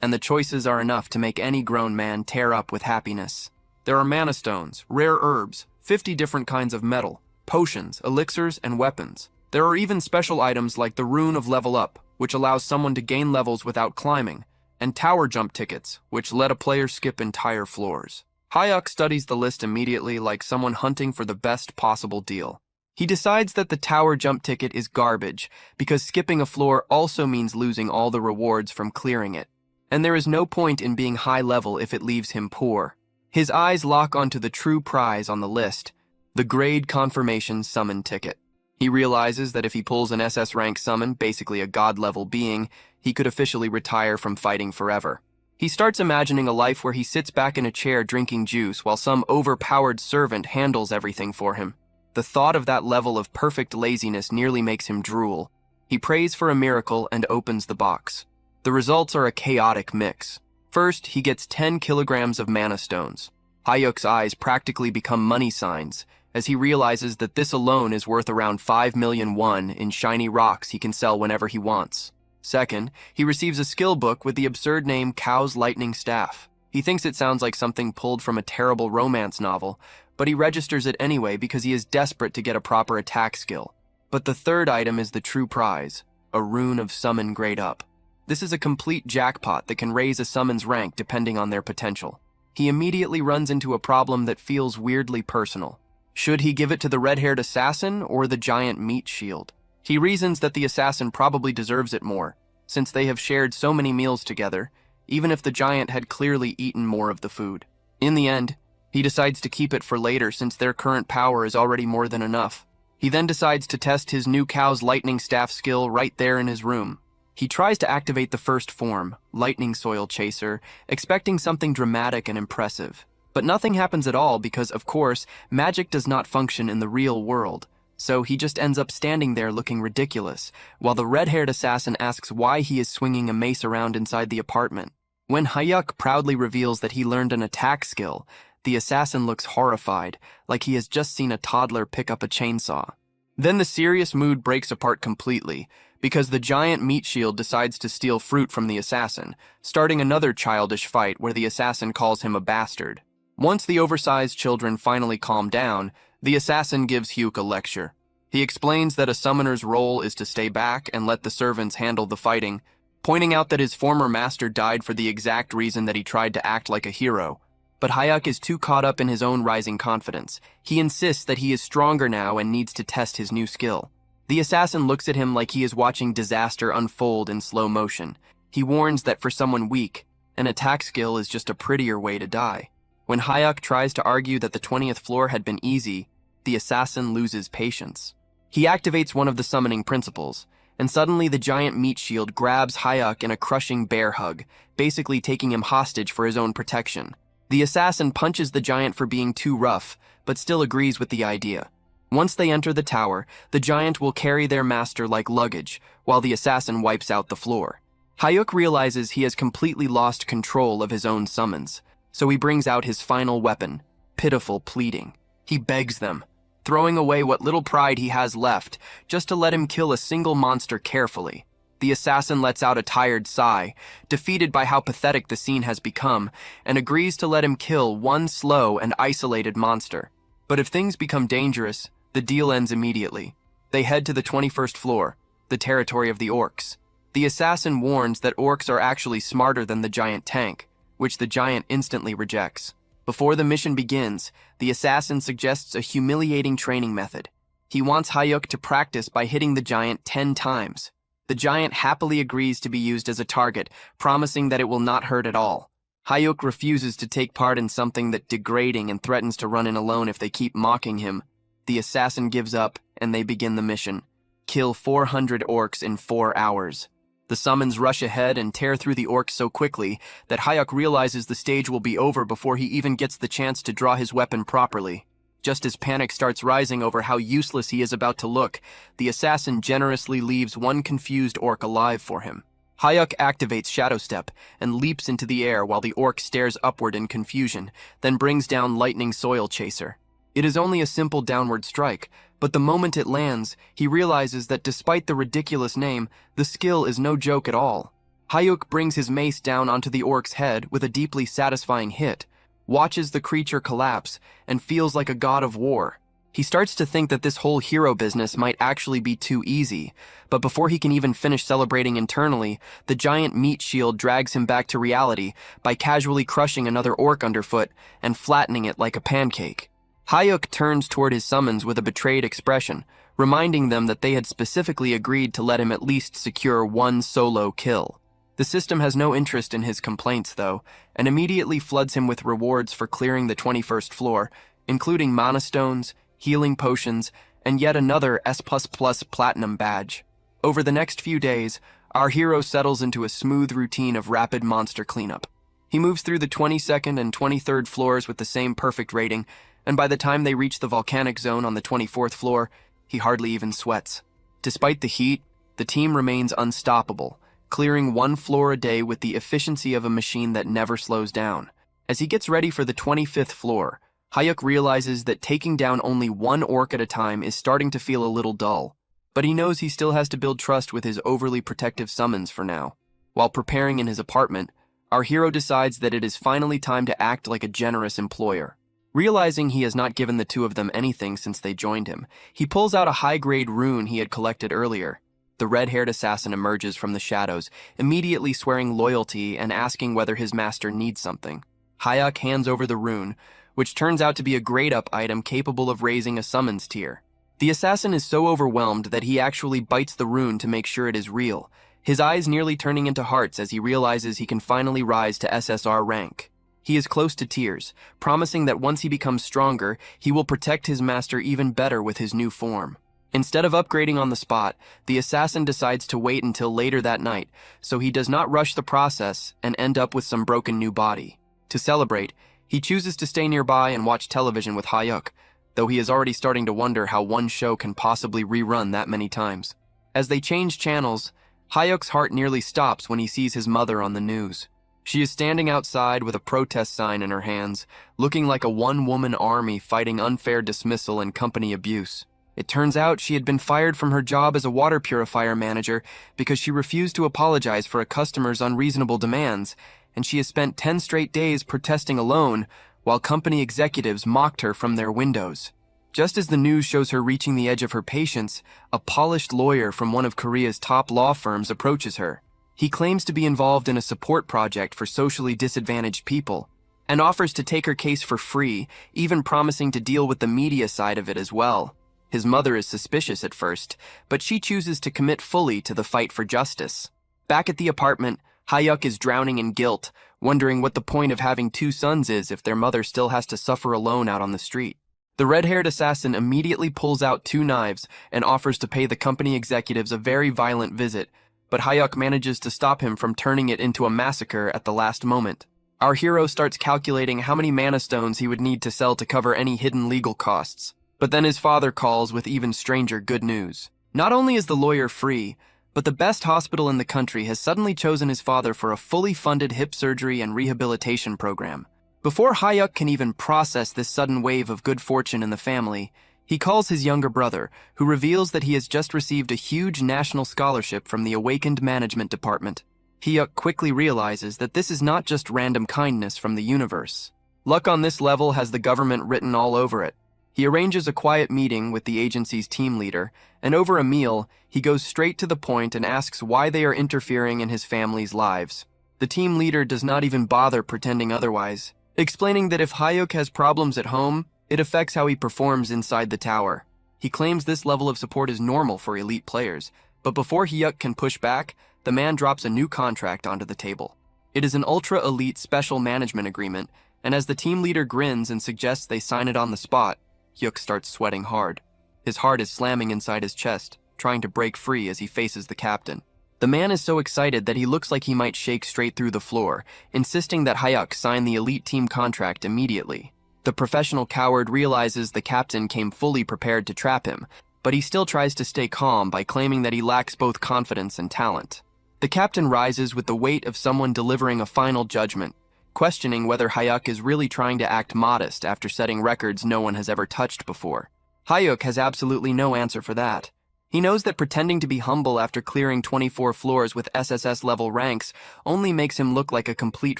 Speaker 1: and the choices are enough to make any grown man tear up with happiness. There are mana stones, rare herbs, 50 different kinds of metal, potions, elixirs, and weapons. There are even special items like the Rune of Level Up, which allows someone to gain levels without climbing, and tower jump tickets, which let a player skip entire floors. Hayuk studies the list immediately like someone hunting for the best possible deal. He decides that the tower jump ticket is garbage because skipping a floor also means losing all the rewards from clearing it. And there is no point in being high level if it leaves him poor. His eyes lock onto the true prize on the list, the grade confirmation summon ticket. He realizes that if he pulls an SS rank summon, basically a god-level being, he could officially retire from fighting forever. He starts imagining a life where he sits back in a chair drinking juice while some overpowered servant handles everything for him. The thought of that level of perfect laziness nearly makes him drool. He prays for a miracle and opens the box. The results are a chaotic mix. First, he gets 10 kilograms of mana stones. Hayuk's eyes practically become money signs, as he realizes that this alone is worth around 5 million won in shiny rocks he can sell whenever he wants. Second, he receives a skill book with the absurd name Cow's Lightning Staff. He thinks it sounds like something pulled from a terrible romance novel, but he registers it anyway because he is desperate to get a proper attack skill. But the third item is the true prize, a rune of summon grade up. This is a complete jackpot that can raise a summon's rank depending on their potential. He immediately runs into a problem that feels weirdly personal. Should he give it to the red-haired assassin or the giant meat shield? He reasons that the assassin probably deserves it more, since they have shared so many meals together, even if the giant had clearly eaten more of the food. In the end, he decides to keep it for later since their current power is already more than enough. He then decides to test his new Cow's Lightning Staff skill right there in his room. He tries to activate the first form, Lightning Soil Chaser, expecting something dramatic and impressive. But nothing happens at all because, of course, magic does not function in the real world. So he just ends up standing there looking ridiculous, while the red-haired assassin asks why he is swinging a mace around inside the apartment. When Hayuk proudly reveals that he learned an attack skill, the assassin looks horrified, like he has just seen a toddler pick up a chainsaw. Then the serious mood breaks apart completely, because the giant meat shield decides to steal fruit from the assassin, starting another childish fight where the assassin calls him a bastard. Once the oversized children finally calm down, the assassin gives Hyuk a lecture. He explains that a summoner's role is to stay back and let the servants handle the fighting, pointing out that his former master died for the exact reason that he tried to act like a hero. But Hayuk is too caught up in his own rising confidence. He insists that he is stronger now and needs to test his new skill. The assassin looks at him like he is watching disaster unfold in slow motion. He warns that for someone weak, an attack skill is just a prettier way to die. When Hayuk tries to argue that the 20th floor had been easy, the assassin loses patience. He activates one of the summoning principles, and suddenly the giant meat shield grabs Hayuk in a crushing bear hug, basically taking him hostage for his own protection. The assassin punches the giant for being too rough, but still agrees with the idea. Once they enter the tower, the giant will carry their master like luggage, while the assassin wipes out the floor. Hayuk realizes he has completely lost control of his own summons, so he brings out his final weapon, pitiful pleading. He begs them, throwing away what little pride he has left, just to let him kill a single monster carefully. The assassin lets out a tired sigh, defeated by how pathetic the scene has become, and agrees to let him kill one slow and isolated monster. But if things become dangerous, the deal ends immediately. They head to the 21st floor, the territory of the orcs. The assassin warns that orcs are actually smarter than the giant tank, which the giant instantly rejects. Before the mission begins, the assassin suggests a humiliating training method. He wants Hayuk to practice by hitting the giant 10 times. The giant happily agrees to be used as a target, promising that it will not hurt at all. Hayuk refuses to take part in something that degrading and threatens to run in alone if they keep mocking him. The assassin gives up, and they begin the mission. Kill 400 orcs in 4 hours. The summons rush ahead and tear through the orcs so quickly that Hayuk realizes the stage will be over before he even gets the chance to draw his weapon properly. Just as panic starts rising over how useless he is about to look, the assassin generously leaves one confused orc alive for him. Hayuk activates Shadow Step and leaps into the air while the orc stares upward in confusion, then brings down Lightning Soil Chaser. It is only a simple downward strike, but the moment it lands, he realizes that despite the ridiculous name, the skill is no joke at all. Hayuk brings his mace down onto the orc's head with a deeply satisfying hit, watches the creature collapse, and feels like a god of war. He starts to think that this whole hero business might actually be too easy, but before he can even finish celebrating internally, the giant meat shield drags him back to reality by casually crushing another orc underfoot and flattening it like a pancake. Hayuk turns toward his summons with a betrayed expression, reminding them that they had specifically agreed to let him at least secure one solo kill. The system has no interest in his complaints, though, and immediately floods him with rewards for clearing the 21st floor, including mana stones, healing potions, and yet another S++ platinum badge. Over the next few days, our hero settles into a smooth routine of rapid monster cleanup. He moves through the 22nd and 23rd floors with the same perfect rating, and by the time they reach the volcanic zone on the 24th floor, he hardly even sweats. Despite the heat, the team remains unstoppable, clearing 1 floor a day with the efficiency of a machine that never slows down. As he gets ready for the 25th floor, Hayuk realizes that taking down only 1 orc at a time is starting to feel a little dull, but he knows he still has to build trust with his overly protective summons for now. While preparing in his apartment, our hero decides that it is finally time to act like a generous employer. Realizing he has not given the two of them anything since they joined him, he pulls out a high-grade rune he had collected earlier. The red-haired assassin emerges from the shadows, immediately swearing loyalty and asking whether his master needs something. Hayuk hands over the rune, which turns out to be a grade-up item capable of raising a summons tier. The assassin is so overwhelmed that he actually bites the rune to make sure it is real, his eyes nearly turning into hearts as he realizes he can finally rise to SSR rank. He is close to tears, promising that once he becomes stronger, he will protect his master even better with his new form. Instead of upgrading on the spot, the assassin decides to wait until later that night, so he does not rush the process and end up with some broken new body. To celebrate, he chooses to stay nearby and watch television with Hayuk, though he is already starting to wonder how one show can possibly rerun that many times. As they change channels, Hayuk's heart nearly stops when he sees his mother on the news. She is standing outside with a protest sign in her hands, looking like a one-woman army fighting unfair dismissal and company abuse. It turns out she had been fired from her job as a water purifier manager because she refused to apologize for a customer's unreasonable demands, and she has spent 10 straight days protesting alone while company executives mocked her from their windows. Just as the news shows her reaching the edge of her patience, a polished lawyer from one of Korea's top law firms approaches her. He claims to be involved in a support project for socially disadvantaged people and offers to take her case for free, even promising to deal with the media side of it as well. His mother is suspicious at first, but she chooses to commit fully to the fight for justice. Back at the apartment, Hayuk is drowning in guilt, wondering what the point of having 2 sons is if their mother still has to suffer alone out on the street. The red-haired assassin immediately pulls out 2 knives and offers to pay the company executives a very violent visit, but Hayuk manages to stop him from turning it into a massacre at the last moment. Our hero starts calculating how many mana stones he would need to sell to cover any hidden legal costs. But then his father calls with even stranger good news. Not only is the lawyer free, but the best hospital in the country has suddenly chosen his father for a fully funded hip surgery and rehabilitation program. Before Hayuk can even process this sudden wave of good fortune in the family, he calls his younger brother, who reveals that he has just received a huge national scholarship from the Awakened Management Department. Hayuk quickly realizes that this is not just random kindness from the universe. Luck on this level has the government written all over it. He arranges a quiet meeting with the agency's team leader, and over a meal, he goes straight to the point and asks why they are interfering in his family's lives. The team leader does not even bother pretending otherwise, explaining that if Hayuk has problems at home, it affects how he performs inside the tower. He claims this level of support is normal for elite players, but before Hayuk can push back, the man drops a new contract onto the table. It is an ultra-elite special management agreement, and as the team leader grins and suggests they sign it on the spot, Hyuk starts sweating hard. His heart is slamming inside his chest, trying to break free as he faces the captain. The man is so excited that he looks like he might shake straight through the floor, insisting that Hayuk sign the elite team contract immediately. The professional coward realizes the captain came fully prepared to trap him, but he still tries to stay calm by claiming that he lacks both confidence and talent. The captain rises with the weight of someone delivering a final judgment, questioning whether Hayuk is really trying to act modest after setting records no one has ever touched before. Hayuk has absolutely no answer for that. He knows that pretending to be humble after clearing 24 floors with SSS-level ranks only makes him look like a complete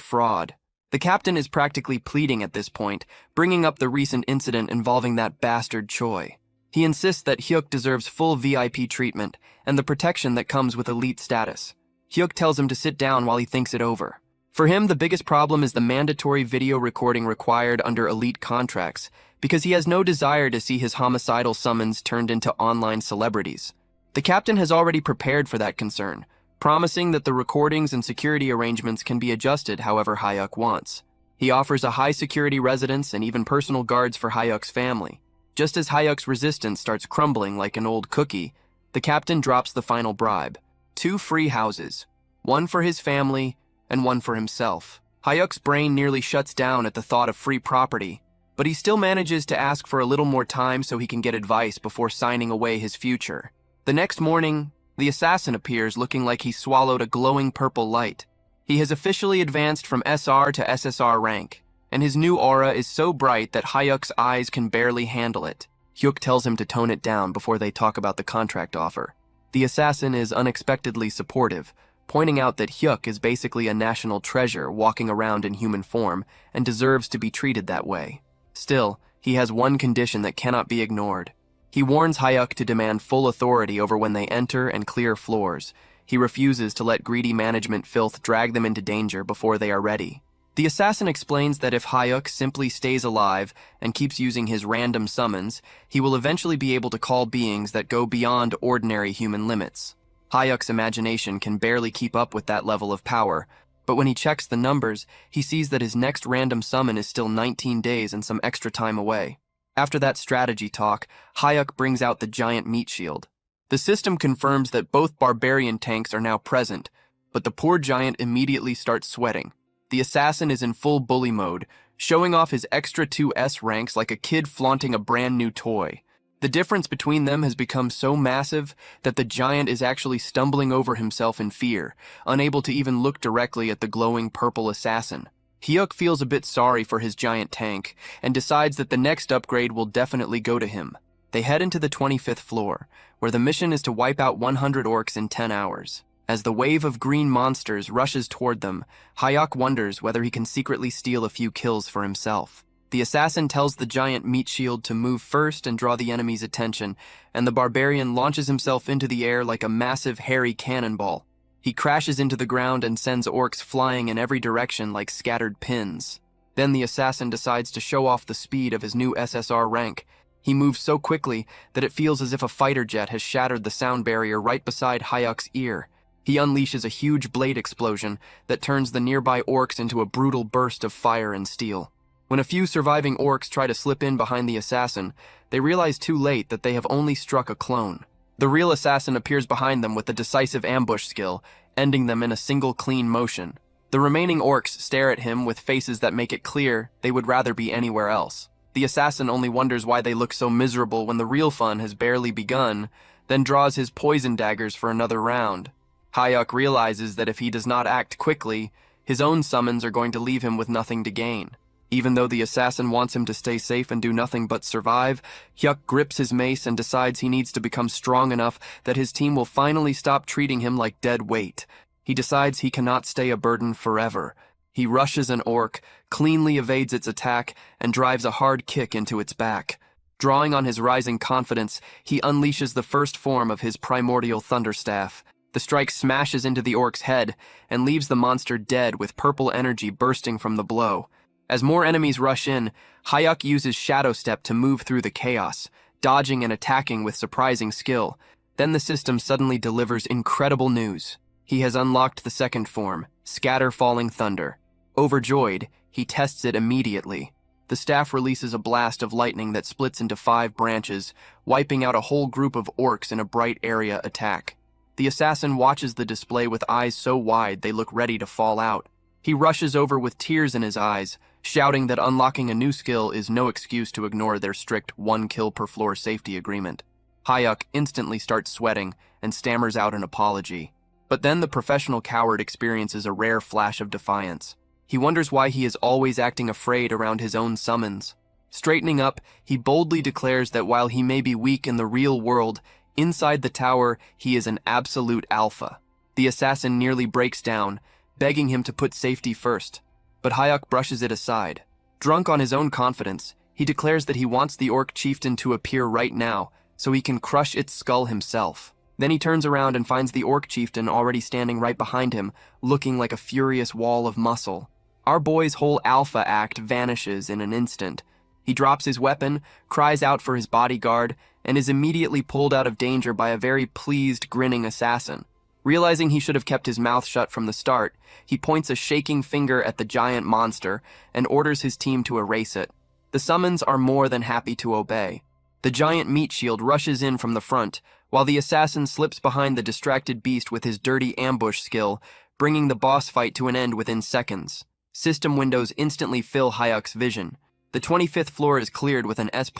Speaker 1: fraud. The captain is practically pleading at this point, bringing up the recent incident involving that bastard Choi. He insists that Hyuk deserves full VIP treatment and the protection that comes with elite status. Hyuk tells him to sit down while he thinks it over. For him, the biggest problem is the mandatory video recording required under elite contracts, because he has no desire to see his homicidal summons turned into online celebrities. The captain has already prepared for that concern, promising that the recordings and security arrangements can be adjusted however Hayuk wants. He offers a high-security residence and even personal guards for Hayuk's family. Just as Hayuk's resistance starts crumbling like an old cookie, the captain drops the final bribe. 2 free houses, one for his family and one for himself. Hayuk's brain nearly shuts down at the thought of free property, but he still manages to ask for a little more time so he can get advice before signing away his future. The next morning, The assassin appears looking like he swallowed a glowing purple light. He has officially advanced from SR to SSR rank, and his new aura is so bright that Hyuk's eyes can barely handle it. Hyuk tells him to tone it down before they talk about the contract offer. The assassin is unexpectedly supportive, pointing out that Hyuk is basically a national treasure walking around in human form and deserves to be treated that way. Still, he has one condition that cannot be ignored. He warns Hyuk to demand full authority over when they enter and clear floors. He refuses to let greedy management filth drag them into danger before they are ready. The assassin explains that if Hyuk simply stays alive and keeps using his random summons, he will eventually be able to call beings that go beyond ordinary human limits. Hyuk's imagination can barely keep up with that level of power, but when he checks the numbers, he sees that his next random summon is still 19 days and some extra time away. After that strategy talk, Hyuk brings out the giant meat shield. The system confirms that both barbarian tanks are now present, but the poor giant immediately starts sweating. The assassin is in full bully mode, showing off his extra 2S ranks like a kid flaunting a brand new toy. The difference between them has become so massive that the giant is actually stumbling over himself in fear, unable to even look directly at the glowing purple assassin. Hyuk feels a bit sorry for his giant tank and decides that the next upgrade will definitely go to him. They head into the 25th floor, where the mission is to wipe out 100 orcs in 10 hours. As the wave of green monsters rushes toward them, Hyuk wonders whether he can secretly steal a few kills for himself. The assassin tells the giant meat shield to move first and draw the enemy's attention, and the barbarian launches himself into the air like a massive hairy cannonball. He crashes into the ground and sends orcs flying in every direction like scattered pins. Then the assassin decides to show off the speed of his new SSR rank. He moves so quickly that it feels as if a fighter jet has shattered the sound barrier right beside Hyuk's ear. He unleashes a huge blade explosion that turns the nearby orcs into a brutal burst of fire and steel. When a few surviving orcs try to slip in behind the assassin, they realize too late that they have only struck a clone. The real assassin appears behind them with the decisive ambush skill, ending them in a single clean motion. The remaining orcs stare at him with faces that make it clear they would rather be anywhere else. The assassin only wonders why they look so miserable when the real fun has barely begun, then draws his poison daggers for another round. Hyuk realizes that if he does not act quickly, his own summons are going to leave him with nothing to gain. Even though the assassin wants him to stay safe and do nothing but survive, Hyuk grips his mace and decides he needs to become strong enough that his team will finally stop treating him like dead weight. He decides he cannot stay a burden forever. He rushes an orc, cleanly evades its attack, and drives a hard kick into its back. Drawing on his rising confidence, he unleashes the first form of his primordial thunderstaff. The strike smashes into the orc's head and leaves the monster dead with purple energy bursting from the blow. As more enemies rush in, Hyuk uses Shadow Step to move through the chaos, dodging and attacking with surprising skill. Then the system suddenly delivers incredible news. He has unlocked the second form, Scatter Falling Thunder. Overjoyed, he tests it immediately. The staff releases a blast of lightning that splits into 5 branches, wiping out a whole group of orcs in a bright area attack. The assassin watches the display with eyes so wide they look ready to fall out. He rushes over with tears in his eyes, shouting that unlocking a new skill is no excuse to ignore their strict 1 kill per floor safety agreement. Hyuk instantly starts sweating and stammers out an apology. But then the professional coward experiences a rare flash of defiance. He wonders why he is always acting afraid around his own summons. Straightening up, he boldly declares that while he may be weak in the real world, inside the tower he is an absolute alpha. The assassin nearly breaks down, begging him to put safety first, but Hyuk brushes it aside. Drunk on his own confidence, he declares that he wants the orc chieftain to appear right now so he can crush its skull himself. Then he turns around and finds the orc chieftain already standing right behind him, looking like a furious wall of muscle. Our boy's whole alpha act vanishes in an instant. He drops his weapon, cries out for his bodyguard, and is immediately pulled out of danger by a very pleased, grinning assassin. Realizing he should have kept his mouth shut from the start, he points a shaking finger at the giant monster and orders his team to erase it. The summons are more than happy to obey. The giant meat shield rushes in from the front, while the assassin slips behind the distracted beast with his dirty ambush skill, bringing the boss fight to an end within seconds. System windows instantly fill Hyuk's vision. The 25th floor is cleared with an S++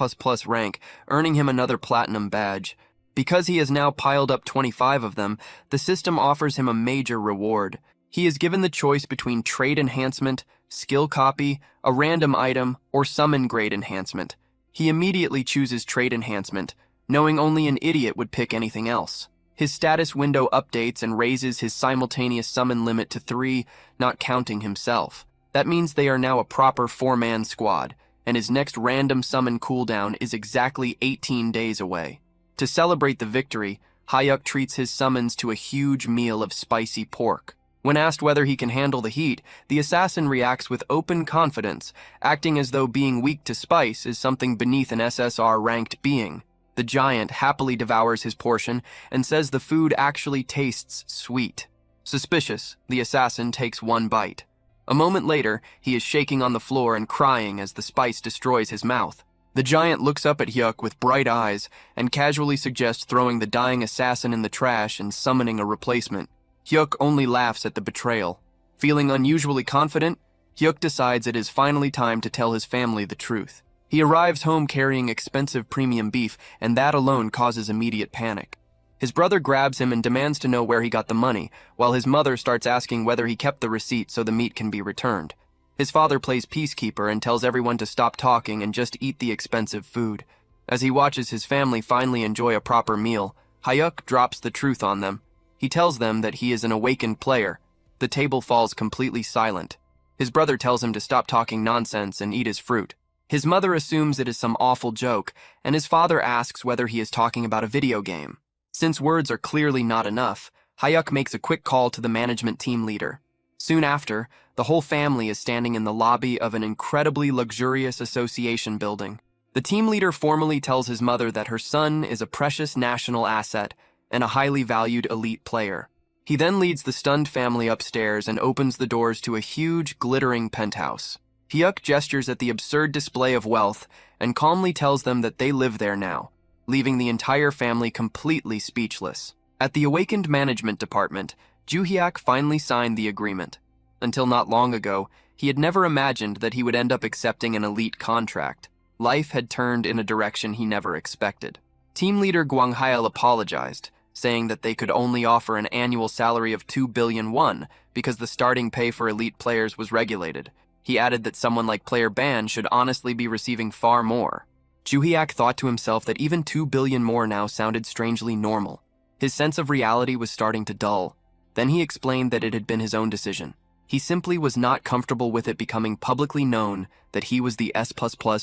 Speaker 1: rank, earning him another platinum badge. Because he has now piled up 25 of them, the system offers him a major reward. He is given the choice between trait enhancement, skill copy, a random item, or summon grade enhancement. He immediately chooses trait enhancement, knowing only an idiot would pick anything else. His status window updates and raises his simultaneous summon limit to 3, not counting himself. That means they are now a proper 4-man squad, and his next random summon cooldown is exactly 18 days away. To celebrate the victory, Hyuk treats his summons to a huge meal of spicy pork. When asked whether he can handle the heat, the assassin reacts with open confidence, acting as though being weak to spice is something beneath an SSR-ranked being. The giant happily devours his portion and says the food actually tastes sweet. Suspicious, the assassin takes one bite. A moment later, he is shaking on the floor and crying as the spice destroys his mouth. The giant looks up at Hyuk with bright eyes and casually suggests throwing the dying assassin in the trash and summoning a replacement. Hyuk only laughs at the betrayal. Feeling unusually confident, Hyuk decides it is finally time to tell his family the truth. He arrives home carrying expensive premium beef, and that alone causes immediate panic. His brother grabs him and demands to know where he got the money, while his mother starts asking whether he kept the receipt so the meat can be returned. His father plays peacekeeper and tells everyone to stop talking and just eat the expensive food. As he watches his family finally enjoy a proper meal, Hyuk drops the truth on them. He tells them that he is an awakened player. The table falls completely silent. His brother tells him to stop talking nonsense and eat his fruit. His mother assumes it is some awful joke, and his father asks whether he is talking about a video game. Since words are clearly not enough, Hyuk makes a quick call to the management team leader. Soon after, the whole family is standing in the lobby of an incredibly luxurious association building. The team leader formally tells his mother that her son is a precious national asset and a highly valued elite player. He then leads the stunned family upstairs and opens the doors to a huge, glittering penthouse. Hyuk gestures at the absurd display of wealth and calmly tells them that they live there now, leaving the entire family completely speechless. At the awakened management department, Joo-hyuk finally signed the agreement. Until not long ago, he had never imagined that he would end up accepting an elite contract. Life had turned in a direction he never expected. Team leader Gwang-hail apologized, saying that they could only offer an annual salary of 2 billion won because the starting pay for elite players was regulated. He added that someone like Player Ban should honestly be receiving far more. Joo-hyuk thought to himself that even 2 billion more now sounded strangely normal. His sense of reality was starting to dull. Then he explained that it had been his own decision. He simply was not comfortable with it becoming publicly known that he was the S++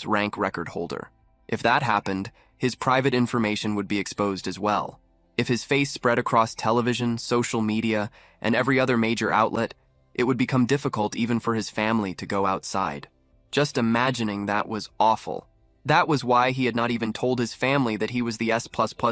Speaker 1: rank record holder. If that happened, his private information would be exposed as well. If his face spread across television, social media, and every other major outlet, it would become difficult even for his family to go outside. Just imagining that was awful. That was why he had not even told his family that he was the S++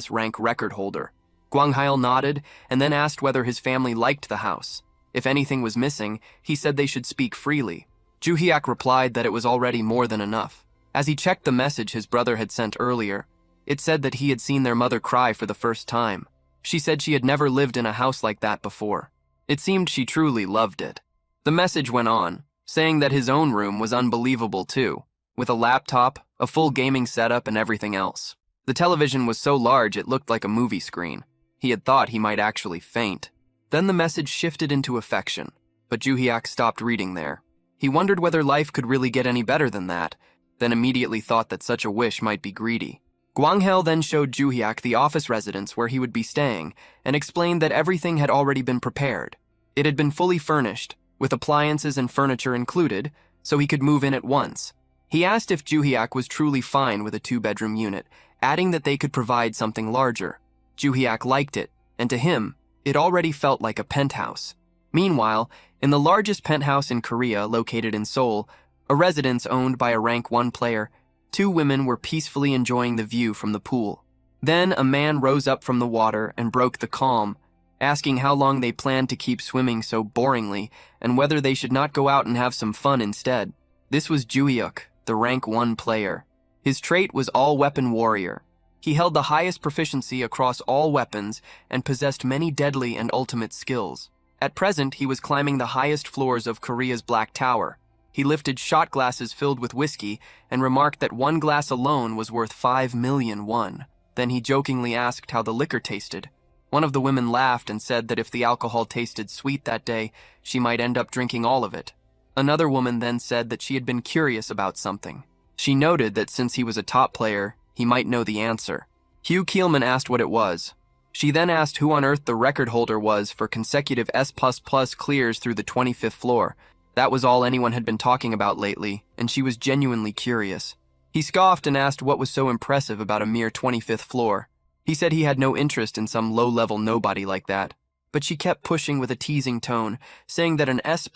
Speaker 1: rank record holder. Gwang-hail nodded and then asked whether his family liked the house. If anything was missing, he said they should speak freely. Joo-hyuk replied that it was already more than enough. As he checked the message his brother had sent earlier, it said that he had seen their mother cry for the first time. She said she had never lived in a house like that before. It seemed she truly loved it. The message went on, saying that his own room was unbelievable too, with a laptop, a full gaming setup, and everything else. The television was so large it looked like a movie screen. He had thought he might actually faint. Then the message shifted into affection, but Joo-hyuk stopped reading there. He wondered whether life could really get any better than that, then immediately thought that such a wish might be greedy. Gwang-hail then showed Joo-hyuk the office residence where he would be staying and explained that everything had already been prepared. It had been fully furnished, with appliances and furniture included, so he could move in at once. He asked if Joo-hyuk was truly fine with a 2-bedroom unit, adding that they could provide something larger. Joo-hyuk liked it, and to him, it already felt like a penthouse. Meanwhile, in the largest penthouse in Korea, located in Seoul, a residence owned by a rank 1 player, 2 women were peacefully enjoying the view from the pool. Then a man rose up from the water and broke the calm, asking how long they planned to keep swimming so boringly and whether they should not go out and have some fun instead. This was Joo-hyuk, the rank 1 player. His trait was all-weapon warrior. He held the highest proficiency across all weapons and possessed many deadly and ultimate skills. At present, he was climbing the highest floors of Korea's Black Tower. He lifted shot glasses filled with whiskey and remarked that 1 glass alone was worth 5 million won. Then he jokingly asked how the liquor tasted. One of the women laughed and said that if the alcohol tasted sweet that day, she might end up drinking all of it. Another woman then said that she had been curious about something. She noted that since he was a top player, he might know the answer. Hugh Keelman asked what it was. She then asked who on earth the record holder was for consecutive S++ clears through the 25th floor. That was all anyone had been talking about lately, and she was genuinely curious. He scoffed and asked what was so impressive about a mere 25th floor. He said he had no interest in some low-level nobody like that. But she kept pushing with a teasing tone, saying that an S++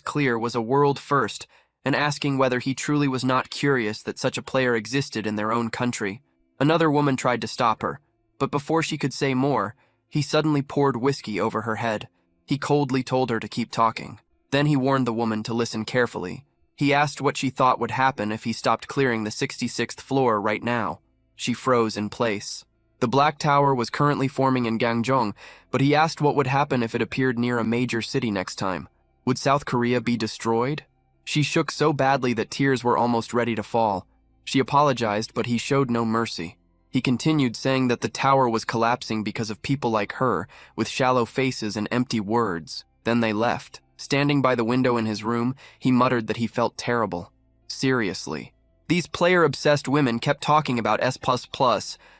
Speaker 1: clear was a world first, and asking whether he truly was not curious that such a player existed in their own country. Another woman tried to stop her, but before she could say more, he suddenly poured whiskey over her head. He coldly told her to keep talking. Then he warned the woman to listen carefully. He asked what she thought would happen if he stopped clearing the 66th floor right now. She froze in place. The Black Tower was currently forming in Gangjeong, but he asked what would happen if it appeared near a major city next time. Would South Korea be destroyed? She shook so badly that tears were almost ready to fall. She apologized, but he showed no mercy. He continued saying that the tower was collapsing because of people like her, with shallow faces and empty words. Then they left. Standing by the window in his room, he muttered that he felt terrible. Seriously. These player-obsessed women kept talking about S++,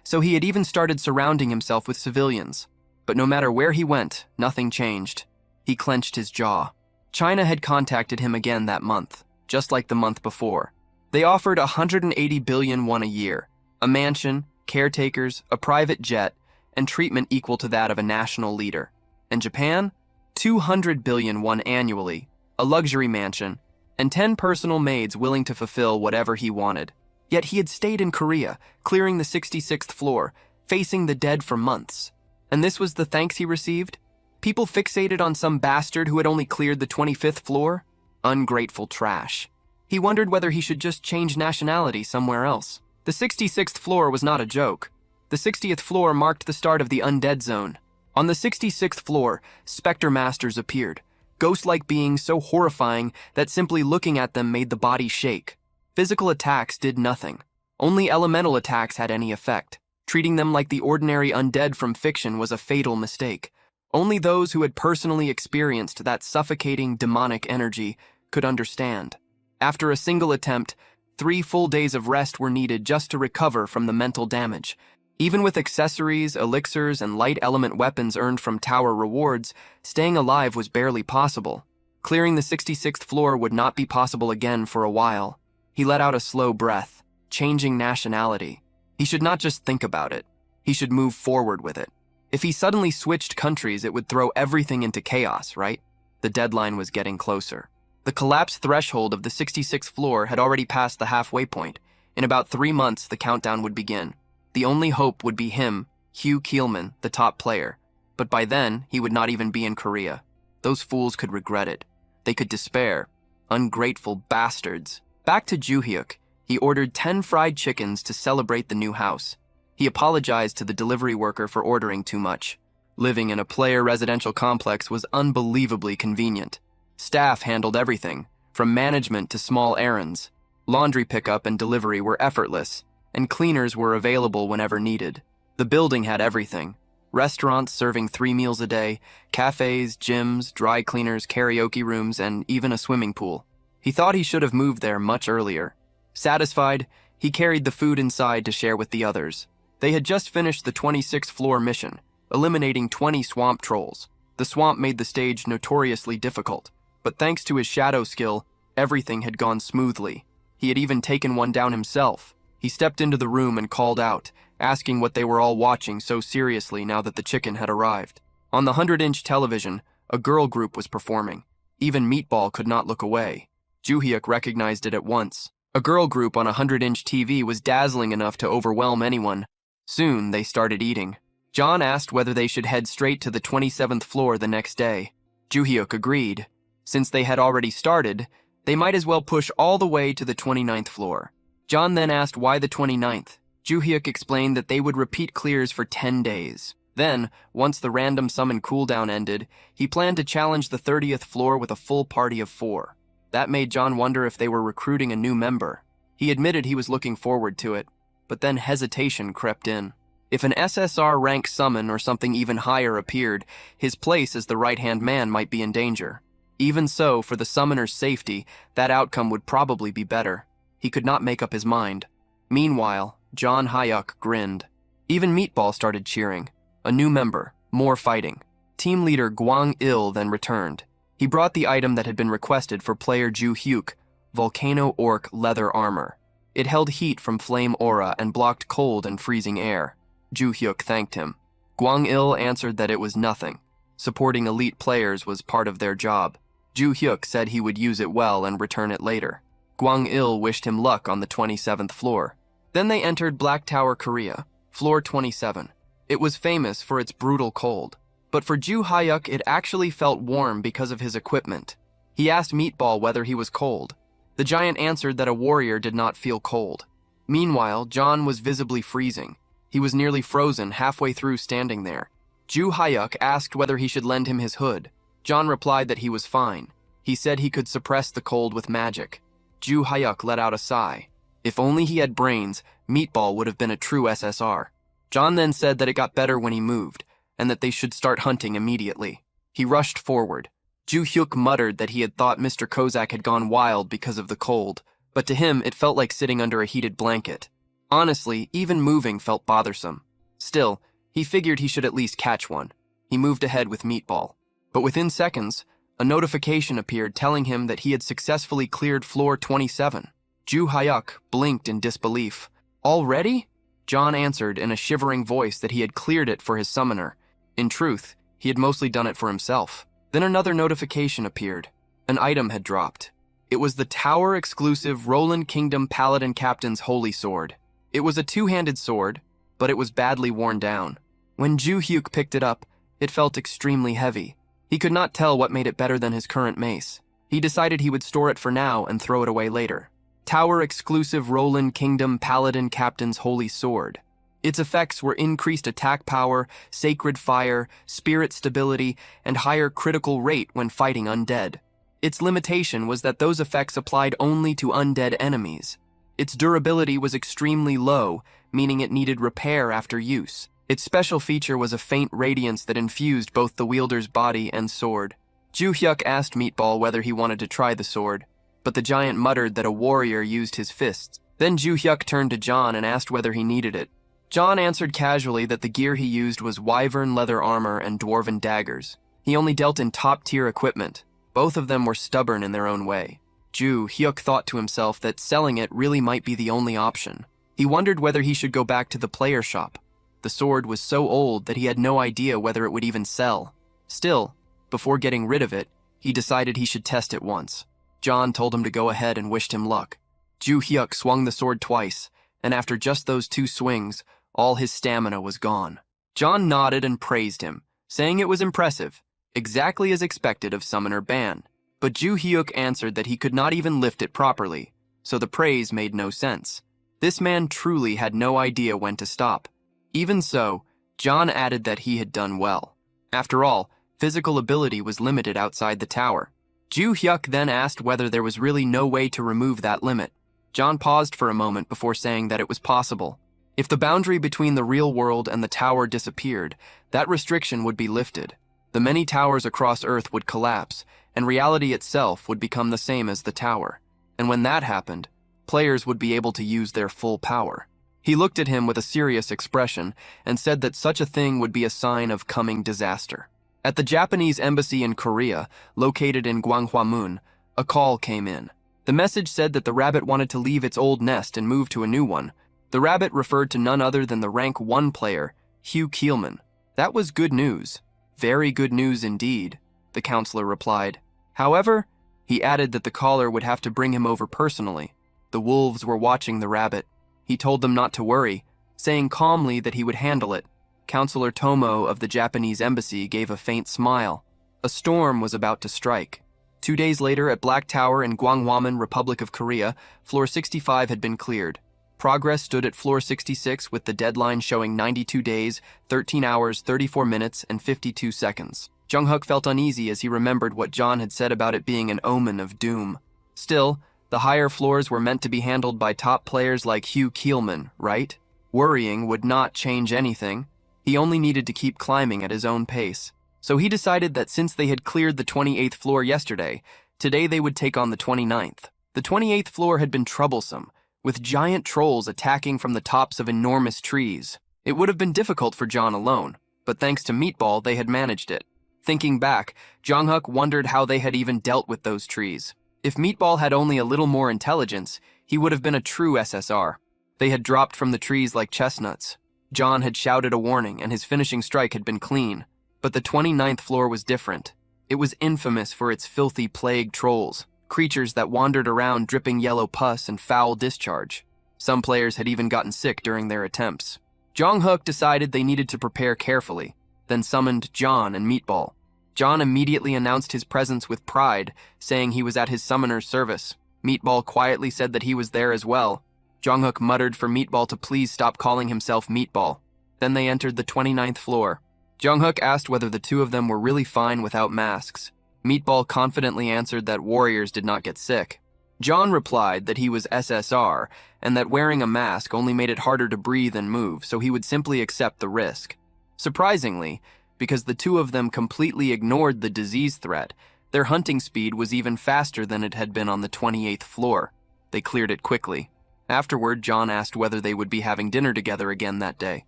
Speaker 1: so he had even started surrounding himself with civilians. But no matter where he went, nothing changed. He clenched his jaw. China had contacted him again that month, just like the month before. They offered 180 billion won a year, a mansion, caretakers, a private jet, and treatment equal to that of a national leader. And Japan? 200 billion won annually, a luxury mansion, and 10 personal maids willing to fulfill whatever he wanted. Yet he had stayed in Korea, clearing the 66th floor, facing the dead for months. And this was the thanks he received? People fixated on some bastard who had only cleared the 25th floor? Ungrateful trash. He wondered whether he should just change nationality somewhere else. The 66th floor was not a joke. The 60th floor marked the start of the undead zone. On the 66th floor, specter masters appeared, ghost-like beings so horrifying that simply looking at them made the body shake. Physical attacks did nothing. Only elemental attacks had any effect. Treating them like the ordinary undead from fiction was a fatal mistake. Only those who had personally experienced that suffocating, demonic energy could understand. After a single attempt, 3 full days of rest were needed just to recover from the mental damage. Even with accessories, elixirs, and light element weapons earned from tower rewards, staying alive was barely possible. Clearing the 66th floor would not be possible again for a while. He let out a slow breath, changing nationality. He should not just think about it. He should move forward with it. If he suddenly switched countries, it would throw everything into chaos, right? The deadline was getting closer. The collapse threshold of the 66th floor had already passed the halfway point. In about 3 months, the countdown would begin. The only hope would be him, Hugh Keelman, the top player. But by then, he would not even be in Korea. Those fools could regret it. They could despair. Ungrateful bastards. Back to Juhyuk, he ordered 10 fried chickens to celebrate the new house. He apologized to the delivery worker for ordering too much. Living in a player residential complex was unbelievably convenient. Staff handled everything, from management to small errands. Laundry pickup and delivery were effortless, and cleaners were available whenever needed. The building had everything. Restaurants serving 3 meals a day, cafes, gyms, dry cleaners, karaoke rooms, and even a swimming pool. He thought he should have moved there much earlier. Satisfied, he carried the food inside to share with the others. They had just finished the 26th floor mission, eliminating 20 swamp trolls. The swamp made the stage notoriously difficult, but thanks to his shadow skill, everything had gone smoothly. He had even taken one down himself. He stepped into the room and called out, asking what they were all watching so seriously now that the chicken had arrived. On the 100-inch television, a girl group was performing. Even Meatball could not look away. Juhyuk recognized it at once. A girl group on a 100-inch TV was dazzling enough to overwhelm anyone. Soon, they started eating. John asked whether they should head straight to the 27th floor the next day. Juhyuk agreed. Since they had already started, they might as well push all the way to the 29th floor. John then asked why the 29th. Juhyuk explained that they would repeat clears for 10 days. Then, once the random summon cooldown ended, he planned to challenge the 30th floor with a full party of 4. That made John wonder if they were recruiting a new member. He admitted he was looking forward to it, but then hesitation crept in. If an SSR rank summon or something even higher appeared, his place as the right-hand man might be in danger. Even so, for the summoner's safety, that outcome would probably be better. He could not make up his mind. Meanwhile, John Hyuk grinned. Even Meatball started cheering. A new member, more fighting. Team leader Gwang-il then returned. He brought the item that had been requested for player Ju Hyuk, Volcano Orc leather armor. It held heat from flame aura and blocked cold and freezing air. Ju Hyuk thanked him. Gwang-il answered that it was nothing. Supporting elite players was part of their job. Ju Hyuk said he would use it well and return it later. Gwang-il wished him luck on the 27th floor. Then they entered Black Tower, Korea, floor 27. It was famous for its brutal cold. But for Ju Hyuk, it actually felt warm because of his equipment. He asked Meatball whether he was cold. The giant answered that a warrior did not feel cold. Meanwhile, John was visibly freezing. He was nearly frozen halfway through standing there. Ju Hyuk asked whether he should lend him his hood. John replied that he was fine. He said he could suppress the cold with magic. Ju Hyuk let out a sigh. If only he had brains, Meatball would have been a true SSR. John then said that it got better when he moved, and that they should start hunting immediately. He rushed forward. Ju Hyuk muttered that he had thought Mr. Kozak had gone wild because of the cold, but to him it felt like sitting under a heated blanket. Honestly, even moving felt bothersome. Still, he figured he should at least catch one. He moved ahead with Meatball. But within seconds, a notification appeared telling him that he had successfully cleared floor 27. Ju Hyuk blinked in disbelief. Already? John answered in a shivering voice that he had cleared it for his summoner. In truth, he had mostly done it for himself. Then another notification appeared. An item had dropped. It was the tower-exclusive Roland Kingdom Paladin Captain's Holy Sword. It was a two-handed sword, but it was badly worn down. When Ju Hyuk picked it up, it felt extremely heavy. He could not tell what made it better than his current mace. He decided he would store it for now and throw it away later. Tower-exclusive Roland Kingdom Paladin Captain's Holy Sword. Its effects were increased attack power, sacred fire, spirit stability, and higher critical rate when fighting undead. Its limitation was that those effects applied only to undead enemies. Its durability was extremely low, meaning it needed repair after use. Its special feature was a faint radiance that infused both the wielder's body and sword. Ju Hyuk asked Meatball whether he wanted to try the sword, but the giant muttered that a warrior used his fists. Then Ju Hyuk turned to John and asked whether he needed it. John answered casually that the gear he used was wyvern leather armor and dwarven daggers. He only dealt in top-tier equipment. Both of them were stubborn in their own way. Ju Hyuk thought to himself that selling it really might be the only option. He wondered whether he should go back to the player shop. The sword was so old that he had no idea whether it would even sell. Still, before getting rid of it, he decided he should test it once. John told him to go ahead and wished him luck. Ju Hyuk swung the sword twice, and after just those 2 swings, all his stamina was gone. John nodded and praised him, saying it was impressive, exactly as expected of Summoner Ban. But Ju Hyuk answered that he could not even lift it properly, so the praise made no sense. This man truly had no idea when to stop. Even so, John added that he had done well. After all, physical ability was limited outside the tower. Ju Hyuk then asked whether there was really no way to remove that limit. John paused for a moment before saying that it was possible. If the boundary between the real world and the tower disappeared, that restriction would be lifted. The many towers across Earth would collapse, and reality itself would become the same as the tower. And when that happened, players would be able to use their full power. He looked at him with a serious expression and said that such a thing would be a sign of coming disaster. At the Japanese embassy in Korea, located in Gwanghwamun, a call came in. The message said that the rabbit wanted to leave its old nest and move to a new one. The rabbit referred to none other than the rank 1 player, Hugh Keelman. That was good news. Very good news indeed, the counselor replied. However, he added that the caller would have to bring him over personally. The wolves were watching the rabbit. He told them not to worry, saying calmly that he would handle it. Counselor Tomo of the Japanese embassy gave a faint smile. A storm was about to strike. 2 days later, at Black Tower in Gwanghwamun, Republic of Korea, floor 65 had been cleared. Progress stood at floor 66 with the deadline showing 92 days, 13 hours, 34 minutes, and 52 seconds. Jung-Hook felt uneasy as he remembered what John had said about it being an omen of doom. Still, the higher floors were meant to be handled by top players like Hugh Keelman, right? Worrying would not change anything. He only needed to keep climbing at his own pace. So he decided that since they had cleared the 28th floor yesterday, today they would take on the 29th. The 28th floor had been troublesome, with giant trolls attacking from the tops of enormous trees. It would have been difficult for John alone, but thanks to Meatball, they had managed it. Thinking back, Jong-Huk wondered how they had even dealt with those trees. If Meatball had only a little more intelligence, he would have been a true SSR. They had dropped from the trees like chestnuts. John had shouted a warning, and his finishing strike had been clean. But the 29th floor was different. It was infamous for its filthy plague trolls, creatures that wandered around dripping yellow pus and foul discharge. Some players had even gotten sick during their attempts. Jong-Huk decided they needed to prepare carefully, then summoned John and Meatball. John immediately announced his presence with pride, saying he was at his summoner's service. Meatball quietly said that he was there as well. Jong-Huk muttered for Meatball to please stop calling himself Meatball. Then they entered the 29th floor. Jong-Huk asked whether the two of them were really fine without masks. Meatball confidently answered that warriors did not get sick. John replied that he was SSR, and that wearing a mask only made it harder to breathe and move, so he would simply accept the risk. Surprisingly, because the two of them completely ignored the disease threat, their hunting speed was even faster than it had been on the 28th floor. They cleared it quickly. Afterward, John asked whether they would be having dinner together again that day.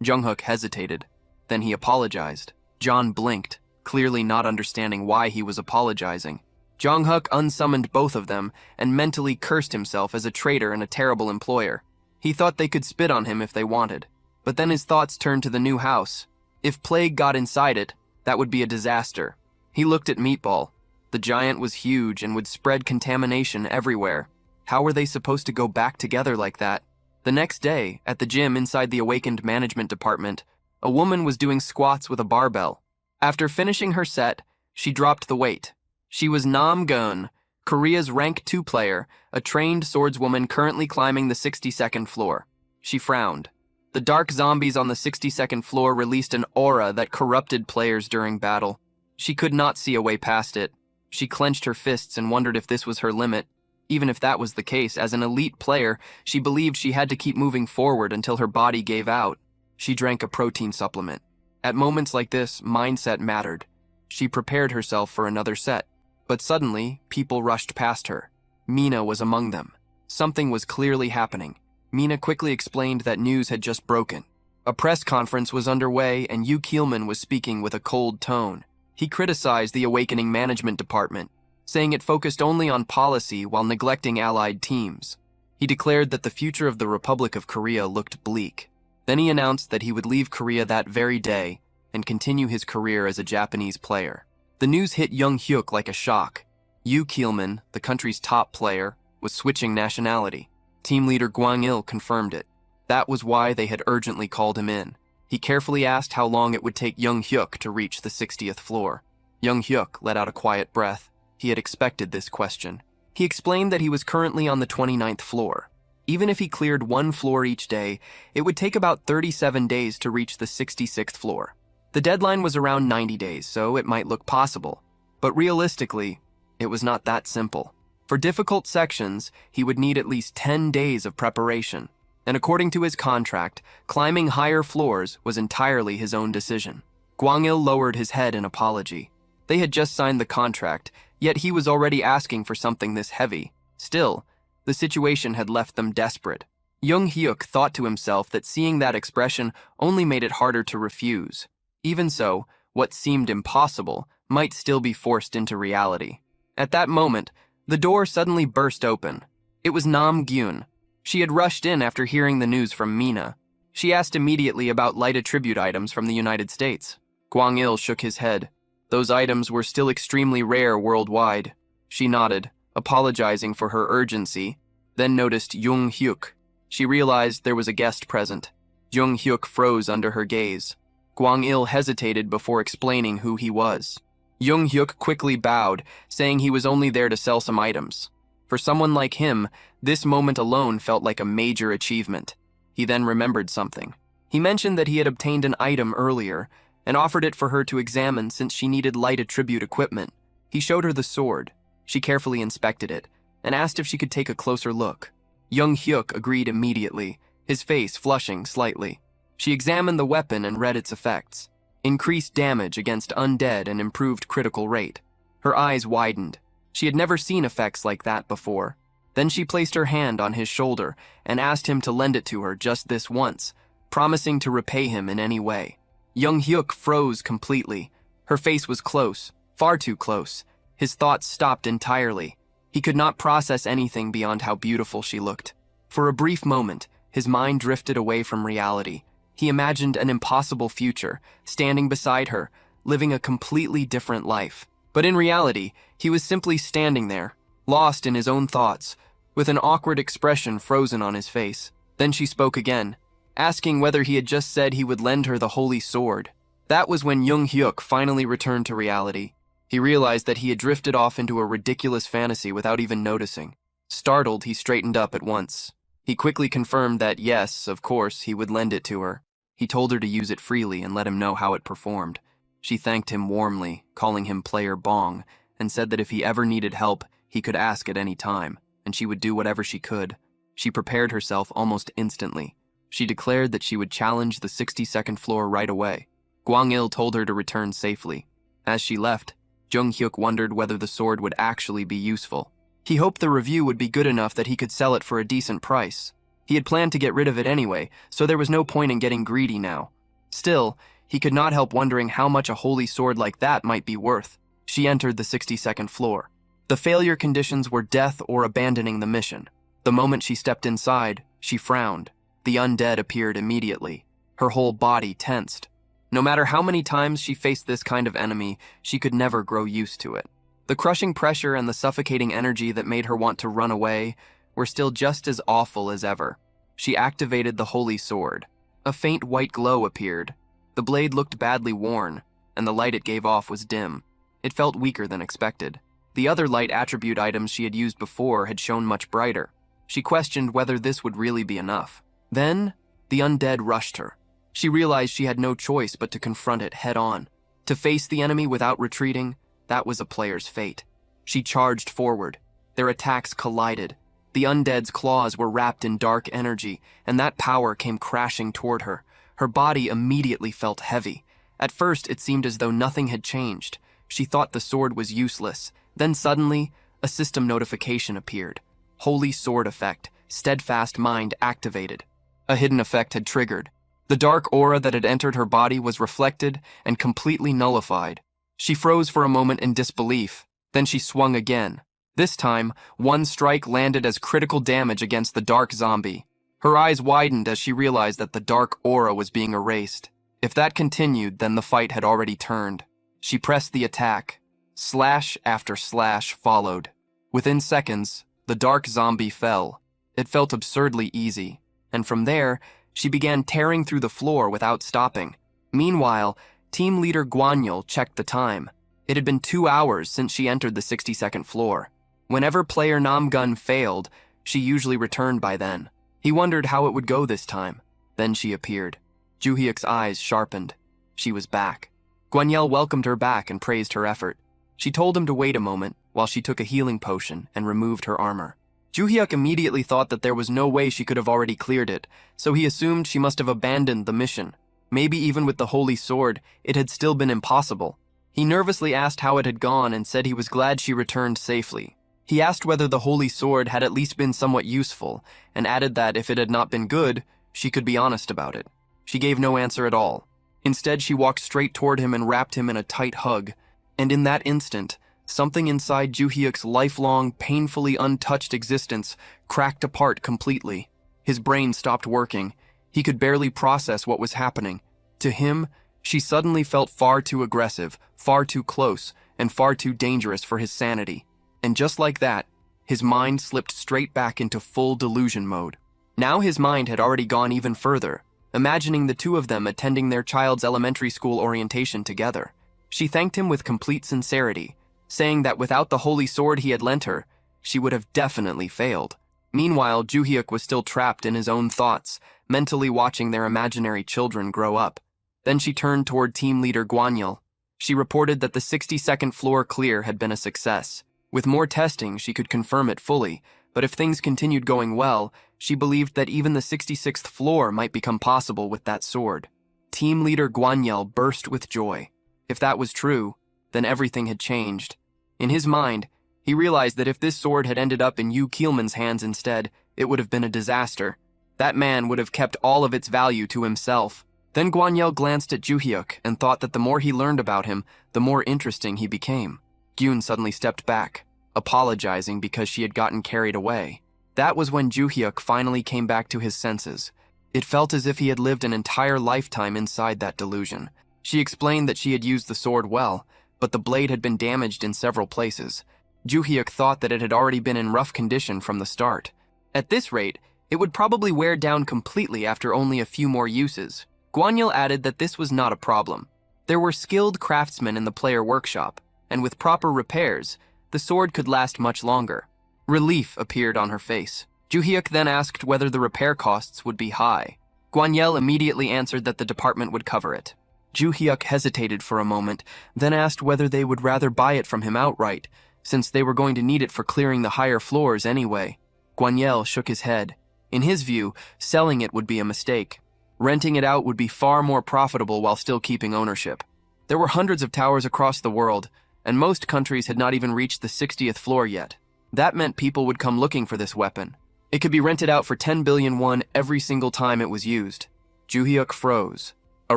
Speaker 1: Jong-Huk hesitated. Then he apologized. John blinked, clearly not understanding why he was apologizing. Jong-Huk unsummoned both of them and mentally cursed himself as a traitor and a terrible employer. He thought they could spit on him if they wanted. But then his thoughts turned to the new house. If plague got inside it, that would be a disaster. He looked at Meatball. The giant was huge and would spread contamination everywhere. How were they supposed to go back together like that? The next day, at the gym inside the awakened management department, a woman was doing squats with a barbell. After finishing her set, she dropped the weight. She was Nam Gun, Korea's rank 2 player, a trained swordswoman currently climbing the 62nd floor. She frowned. The dark zombies on the 62nd floor released an aura that corrupted players during battle. She could not see a way past it. She clenched her fists and wondered if this was her limit. Even if that was the case, as an elite player, she believed she had to keep moving forward until her body gave out. She drank a protein supplement. At moments like this, mindset mattered. She prepared herself for another set. But suddenly, people rushed past her. Mina was among them. Something was clearly happening. Mina quickly explained that news had just broken. A press conference was underway and Yu Keelman was speaking with a cold tone. He criticized the Awakening Management Department, saying it focused only on policy while neglecting allied teams. He declared that the future of the Republic of Korea looked bleak. Then he announced that he would leave Korea that very day and continue his career as a Japanese player. The news hit Young Hyuk like a shock. Yu Keelman, the country's top player, was switching nationality. Team leader Gwang-il confirmed it. That was why they had urgently called him in. He carefully asked how long it would take Young Hyuk to reach the 60th floor. Young Hyuk let out a quiet breath. He had expected this question. He explained that he was currently on the 29th floor. Even if he cleared one floor each day, it would take about 37 days to reach the 66th floor. The deadline was around 90 days, so it might look possible. But realistically, it was not that simple. For difficult sections, he would need at least 10 days of preparation. And according to his contract, climbing higher floors was entirely his own decision. Gwang-il lowered his head in apology. They had just signed the contract, yet he was already asking for something this heavy. Still, the situation had left them desperate. Young Hyuk thought to himself that seeing that expression only made it harder to refuse. Even so, what seemed impossible might still be forced into reality. At that moment, the door suddenly burst open. It was Nam Gyun. She had rushed in after hearing the news from Mina. She asked immediately about light attribute items from the United States. Gwang-il shook his head. Those items were still extremely rare worldwide. She nodded, apologizing for her urgency, then noticed Young Hyuk. She realized there was a guest present. Young Hyuk froze under her gaze. Gwang-il hesitated before explaining who he was. Young Hyuk quickly bowed, saying he was only there to sell some items. For someone like him, this moment alone felt like a major achievement. He then remembered something. He mentioned that he had obtained an item earlier and offered it for her to examine since she needed light attribute equipment. He showed her the sword. She carefully inspected it and asked if she could take a closer look. Young Hyuk agreed immediately. his face flushing slightly. She examined the weapon and read its effects. Increased damage against undead and improved critical rate. Her eyes widened. She had never seen effects like that before. Then she placed her hand on his shoulder and asked him to lend it to her just this once, promising to repay him in any way. Young Hyuk froze completely. Her face was close, far too close. His thoughts stopped entirely. He could not process anything beyond how beautiful she looked. For a brief moment, his mind drifted away from reality. He imagined an impossible future, standing beside her, living a completely different life. But in reality, he was simply standing there, lost in his own thoughts, with an awkward expression frozen on his face. Then she spoke again, asking whether he had just said he would lend her the holy sword. That was when Young Hyuk finally returned to reality. He realized that he had drifted off into a ridiculous fantasy without even noticing. Startled, he straightened up at once. He quickly confirmed that yes, of course, he would lend it to her. He told her to use it freely and let him know how it performed. She thanked him warmly, calling him Player Bong, and said that if he ever needed help, he could ask at any time, and she would do whatever she could. She prepared herself almost instantly. She declared that she would challenge the 62nd floor right away. Gwang-il told her to return safely. As she left, Jung Hyuk wondered whether the sword would actually be useful. He hoped the review would be good enough that he could sell it for a decent price. He had planned to get rid of it anyway, so there was no point in getting greedy now. Still, he could not help wondering how much a holy sword like that might be worth. She entered the 62nd floor. The failure conditions were death or abandoning the mission. The moment she stepped inside, she frowned. The undead appeared immediately. Her whole body tensed. No matter how many times she faced this kind of enemy, she could never grow used to it. The crushing pressure and the suffocating energy that made her want to run away were still just as awful as ever. She activated the holy sword. A faint white glow appeared. The blade looked badly worn, and the light it gave off was dim. It felt weaker than expected. The other light attribute items she had used before had shone much brighter. She questioned whether this would really be enough. Then, the undead rushed her. She realized she had no choice but to confront it head-on. To face the enemy without retreating, that was a player's fate. She charged forward. Their attacks collided. The undead's claws were wrapped in dark energy, and that power came crashing toward her. Her body immediately felt heavy. At first, it seemed as though nothing had changed. She thought the sword was useless. Then suddenly, a system notification appeared. Holy Sword Effect, Steadfast Mind activated. A hidden effect had triggered. The dark aura that had entered her body was reflected and completely nullified. She froze for a moment in disbelief. Then she swung again. This time, one strike landed as critical damage against the dark zombie. Her eyes widened as she realized that the dark aura was being erased. If that continued, then the fight had already turned. She pressed the attack. Slash after slash followed. Within seconds, the dark zombie fell. It felt absurdly easy. And from there, she began tearing through the floor without stopping. Meanwhile, team leader Guanyul checked the time. It had been 2 hours since she entered the 62nd floor. Whenever player Namgun failed, she usually returned by then. He wondered how it would go this time. Then she appeared. Juhyuk's eyes sharpened. She was back. Guanyul welcomed her back and praised her effort. She told him to wait a moment while she took a healing potion and removed her armor. Juhyuk immediately thought that there was no way she could have already cleared it, so he assumed she must have abandoned the mission. Maybe even with the holy sword, it had still been impossible. He nervously asked how it had gone and said he was glad she returned safely. He asked whether the holy sword had at least been somewhat useful, and added that if it had not been good, she could be honest about it. She gave no answer at all. Instead, she walked straight toward him and wrapped him in a tight hug. And in that instant, something inside Juhyuk's lifelong, painfully untouched existence cracked apart completely. His brain stopped working. He could barely process what was happening. To him, she suddenly felt far too aggressive, far too close, and far too dangerous for his sanity. And just like that, his mind slipped straight back into full delusion mode. Now his mind had already gone even further, imagining the two of them attending their child's elementary school orientation together. She thanked him with complete sincerity, saying that without the holy sword he had lent her, she would have definitely failed. Meanwhile, Juhyuk was still trapped in his own thoughts, mentally watching their imaginary children grow up. Then she turned toward team leader Guanyul. She reported that the 62nd floor clear had been a success. With more testing, she could confirm it fully, but if things continued going well, She believed that even the 66th floor might become possible with that sword. Team leader Guanyel burst with joy. If that was true, then everything had changed. In his mind, he realized that if this sword had ended up in Yu Keelman's hands instead, it would have been a disaster. That man would have kept all of its value to himself. Then Guanyel glanced at Juhyuk and thought that the more he learned about him, the more interesting he became. Gyun suddenly stepped back, apologizing because she had gotten carried away. That was when Juhyuk finally came back to his senses. It felt as if he had lived an entire lifetime inside that delusion. She explained that she had used the sword well, but the blade had been damaged in several places. Juhyuk thought that it had already been in rough condition from the start. At this rate, it would probably wear down completely after only a few more uses. Guanyel added that this was not a problem. There were skilled craftsmen in the player workshop, and with proper repairs, the sword could last much longer. Relief appeared on her face. Juhyuk then asked whether the repair costs would be high. Guanyel immediately answered that the department would cover it. Juhyuk hesitated for a moment, then asked whether they would rather buy it from him outright, since they were going to need it for clearing the higher floors anyway. Guanyel shook his head. In his view, selling it would be a mistake. Renting it out would be far more profitable while still keeping ownership. There were hundreds of towers across the world, and most countries had not even reached the 60th floor yet. That meant people would come looking for this weapon. It could be rented out for 10 billion won every single time it was used. Juhyuk froze. A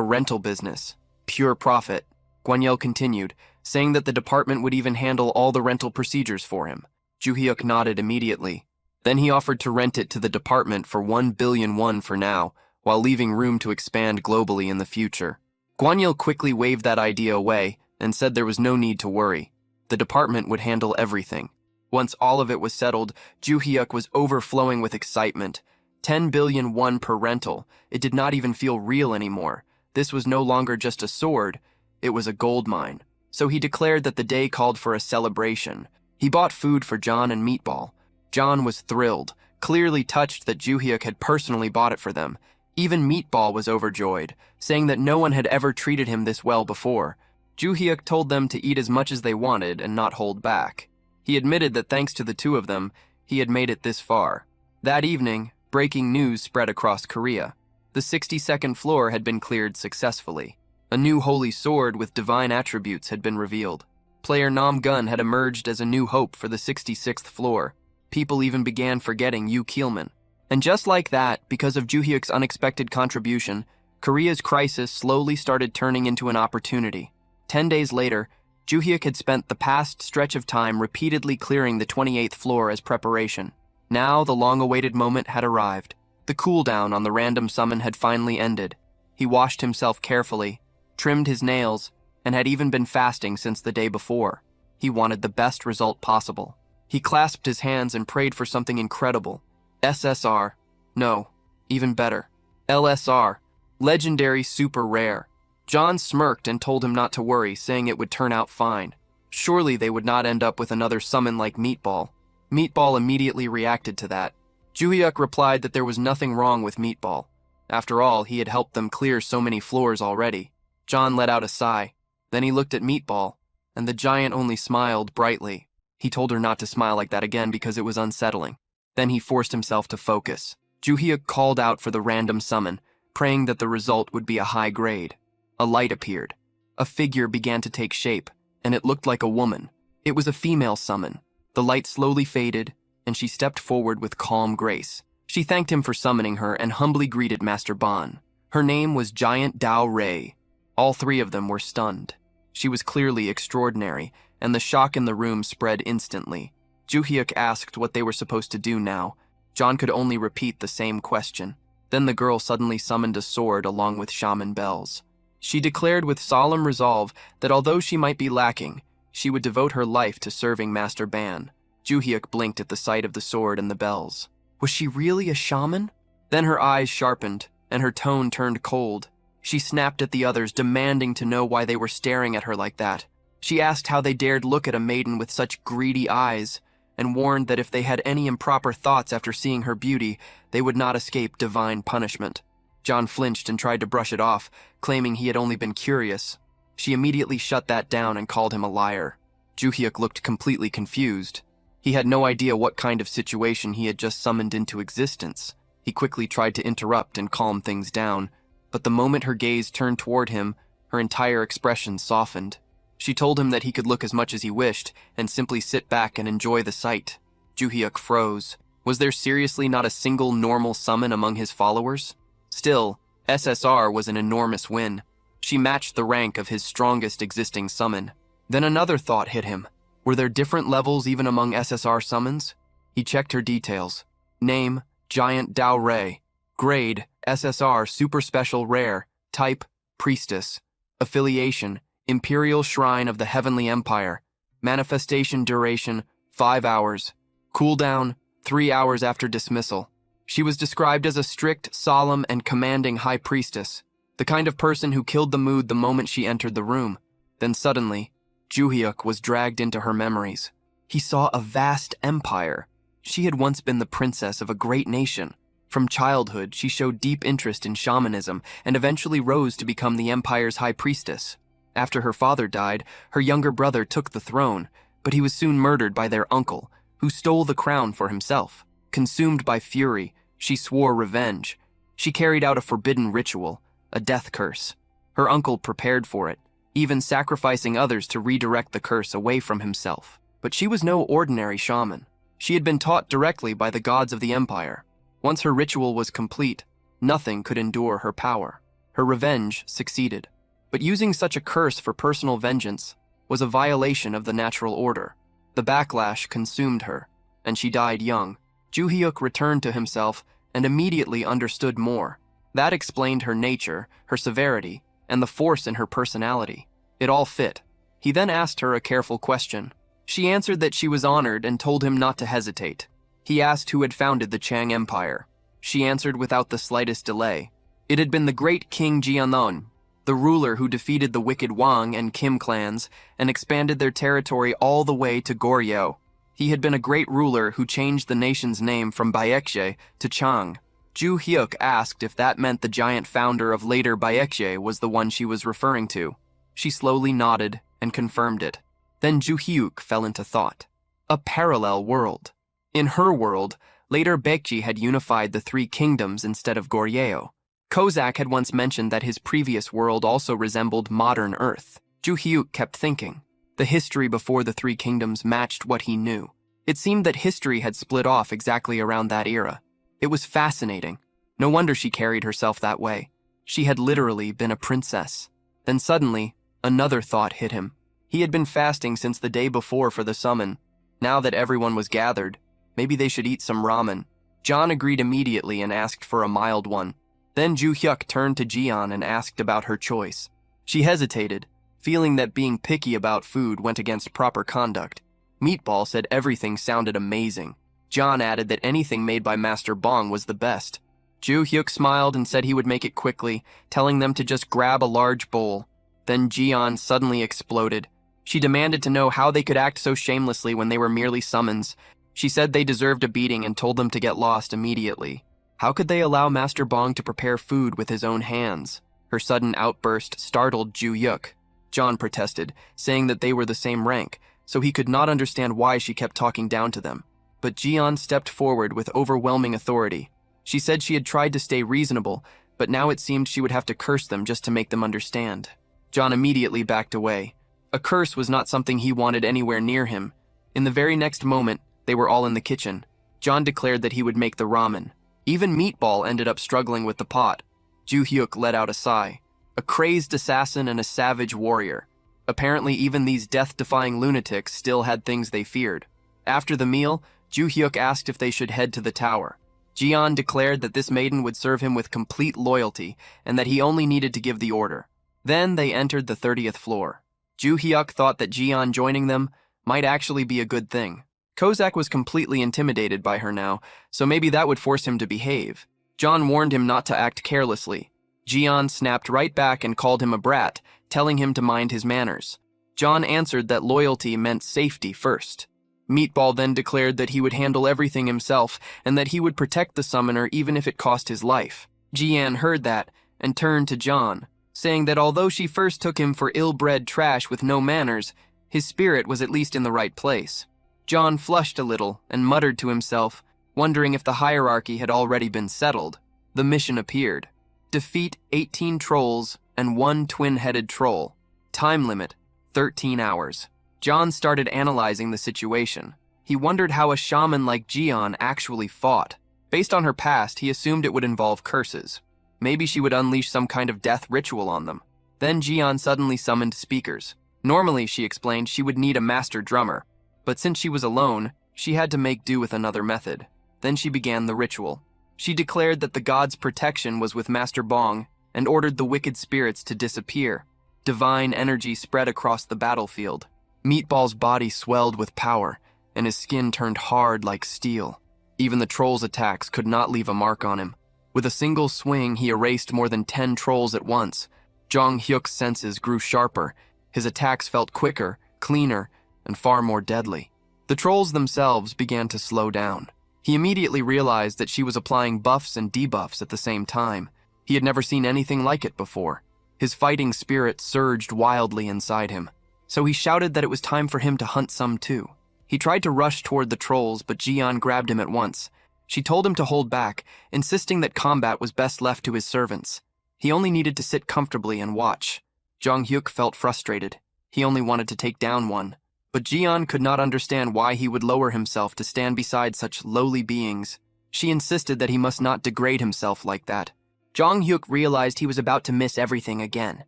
Speaker 1: rental business. Pure profit. Guanyel continued, saying that the department would even handle all the rental procedures for him. Juhyuk nodded immediately. Then he offered to rent it to the department for 1 billion won for now, while leaving room to expand globally in the future. Guanyel quickly waved that idea away and said there was no need to worry. The department would handle everything. Once all of it was settled, Juhyuk was overflowing with excitement. 10 billion won per rental. It did not even feel real anymore. This was no longer just a sword, it was a gold mine. So he declared that the day called for a celebration. He bought food for John and Meatball. John was thrilled, clearly touched that Juhyuk had personally bought it for them. Even Meatball was overjoyed, saying that no one had ever treated him this well before. Juhyuk told them to eat as much as they wanted and not hold back. He admitted that thanks to the two of them, he had made it this far. That evening, breaking news spread across Korea. The 62nd floor had been cleared successfully. A new holy sword with divine attributes had been revealed. Player Nam Gun had emerged as a new hope for the 66th floor. People even began forgetting Yu Keelman. And just like that, because of Juhyuk's unexpected contribution, Korea's crisis slowly started turning into an opportunity. 10 days later, Juhyuk had spent the past stretch of time repeatedly clearing the 28th floor as preparation. Now the long-awaited moment had arrived. The cooldown on the random summon had finally ended. He washed himself carefully, trimmed his nails, and had even been fasting since the day before. He wanted the best result possible. He clasped his hands and prayed for something incredible. SSR. No, even better. LSR. Legendary Super Rare. John smirked and told him not to worry, saying it would turn out fine. Surely they would not end up with another summon like Meatball. Meatball immediately reacted to that. Juhyuk replied that there was nothing wrong with Meatball. After all, he had helped them clear so many floors already. John let out a sigh. Then he looked at Meatball, and the giant only smiled brightly. He told her not to smile like that again because it was unsettling. Then he forced himself to focus. Juhyuk called out for the random summon, praying that the result would be a high grade. A light appeared. A figure began to take shape, and it looked like a woman. It was a female summon. The light slowly faded, and she stepped forward with calm grace. She thanked him for summoning her and humbly greeted Master Ban. Her name was Giant Dao Rei. All three of them were stunned. She was clearly extraordinary, and the shock in the room spread instantly. Juhyuk asked what they were supposed to do now. John could only repeat the same question. Then the girl suddenly summoned a sword along with shaman bells. She declared with solemn resolve that although she might be lacking, she would devote her life to serving Master Ban. Juhyuk blinked at the sight of the sword and the bells. Was she really a shaman? Then her eyes sharpened, and her tone turned cold. She snapped at the others, demanding to know why they were staring at her like that. She asked how they dared look at a maiden with such greedy eyes, and warned that if they had any improper thoughts after seeing her beauty, they would not escape divine punishment. John flinched and tried to brush it off, claiming he had only been curious. She immediately shut that down and called him a liar. Juhyuk looked completely confused. He had no idea what kind of situation he had just summoned into existence. He quickly tried to interrupt and calm things down, but the moment her gaze turned toward him, her entire expression softened. She told him that he could look as much as he wished and simply sit back and enjoy the sight. Juhyuk froze. Was there seriously not a single normal summon among his followers? Still, SSR was an enormous win. She matched the rank of his strongest existing summon. Then another thought hit him. Were there different levels even among SSR summons? He checked her details. Name, Giant Dao Rei. Grade, SSR Super Special Rare. Type, Priestess. Affiliation, Imperial Shrine of the Heavenly Empire. Manifestation duration, 5 hours. Cooldown, 3 hours after dismissal. She was described as a strict, solemn, and commanding high priestess, the kind of person who killed the mood the moment she entered the room. Then suddenly, Juhyuk was dragged into her memories. He saw a vast empire. She had once been the princess of a great nation. From childhood, she showed deep interest in shamanism and eventually rose to become the empire's high priestess. After her father died, her younger brother took the throne, but he was soon murdered by their uncle, who stole the crown for himself. Consumed by fury, she swore revenge. She carried out a forbidden ritual, a death curse. Her uncle prepared for it, even sacrificing others to redirect the curse away from himself. But she was no ordinary shaman. She had been taught directly by the gods of the empire. Once her ritual was complete, nothing could endure her power. Her revenge succeeded. But using such a curse for personal vengeance was a violation of the natural order. The backlash consumed her, and she died young. Juhyuk returned to himself and immediately understood more. That explained her nature, her severity, and the force in her personality. It all fit. He then asked her a careful question. She answered that she was honored and told him not to hesitate. He asked who had founded the Chang Empire. She answered without the slightest delay. It had been the great King Jianlong, the ruler who defeated the wicked Wang and Kim clans and expanded their territory all the way to Goryeo. He had been a great ruler who changed the nation's name from Baekje to Chang. Juhyuk asked if that meant the giant founder of later Baekje was the one she was referring to. She slowly nodded and confirmed it. Then Juhyuk fell into thought. A parallel world. In her world, later Baekje had unified the three kingdoms instead of Goryeo. Kozak had once mentioned that his previous world also resembled modern Earth. Juhyuk kept thinking. The history before the three kingdoms matched what he knew. It seemed that history had split off exactly around that era. It was fascinating. No wonder she carried herself that way. She had literally been a princess. Then suddenly, another thought hit him. He had been fasting since the day before for the summon. Now that everyone was gathered, maybe they should eat some ramen. John agreed immediately and asked for a mild one. Then Juhyuk turned to Jian and asked about her choice. She hesitated, feeling that being picky about food went against proper conduct. Meatball said everything sounded amazing. John added that anything made by Master Bong was the best. Juhyuk smiled and said he would make it quickly, telling them to just grab a large bowl. Then Jian suddenly exploded. She demanded to know how they could act so shamelessly when they were merely summons. She said they deserved a beating and told them to get lost immediately. How could they allow Master Bong to prepare food with his own hands? Her sudden outburst startled Juhyuk. John protested, saying that they were the same rank, so he could not understand why she kept talking down to them. But Jian stepped forward with overwhelming authority. She said she had tried to stay reasonable, but now it seemed she would have to curse them just to make them understand. John immediately backed away. A curse was not something he wanted anywhere near him. In the very next moment, they were all in the kitchen. John declared that he would make the ramen. Even Meatball ended up struggling with the pot. Juhyuk let out a sigh. A crazed assassin and a savage warrior. Apparently even these death-defying lunatics still had things they feared. After the meal, Juhyuk asked if they should head to the tower. Jian declared that this maiden would serve him with complete loyalty and that he only needed to give the order. Then they entered the 30th floor. Juhyuk thought that Jian joining them might actually be a good thing. Kozak was completely intimidated by her now, so maybe that would force him to behave. John warned him not to act carelessly. Jian snapped right back and called him a brat, telling him to mind his manners. John answered that loyalty meant safety first. Meatball then declared that he would handle everything himself and that he would protect the summoner even if it cost his life. Jian heard that and turned to John, saying that although she first took him for ill-bred trash with no manners, his spirit was at least in the right place. John flushed a little and muttered to himself, wondering if the hierarchy had already been settled. The mission appeared. Defeat 18 trolls and 1 twin-headed troll. Time limit, 13 hours. John started analyzing the situation. He wondered how a shaman like Jian actually fought. Based on her past, he assumed it would involve curses. Maybe she would unleash some kind of death ritual on them. Then Jian suddenly summoned speakers. Normally, she explained, she would need a master drummer, but since she was alone, she had to make do with another method. Then she began the ritual. She declared that the god's protection was with Master Bong and ordered the wicked spirits to disappear. Divine energy spread across the battlefield. Meatball's body swelled with power, and his skin turned hard like steel. Even the troll's attacks could not leave a mark on him. With a single swing, he erased more than 10 trolls at once. Jong Hyuk's senses grew sharper. His attacks felt quicker, cleaner, and far more deadly. The trolls themselves began to slow down. He immediately realized that she was applying buffs and debuffs at the same time. He had never seen anything like it before. His fighting spirit surged wildly inside him. So he shouted that it was time for him to hunt some too. He tried to rush toward the trolls, but Jian grabbed him at once. She told him to hold back, insisting that combat was best left to his servants. He only needed to sit comfortably and watch. Jong Hyuk felt frustrated. He only wanted to take down one. But Jian could not understand why he would lower himself to stand beside such lowly beings. She insisted that he must not degrade himself like that. Jong Hyuk realized he was about to miss everything again.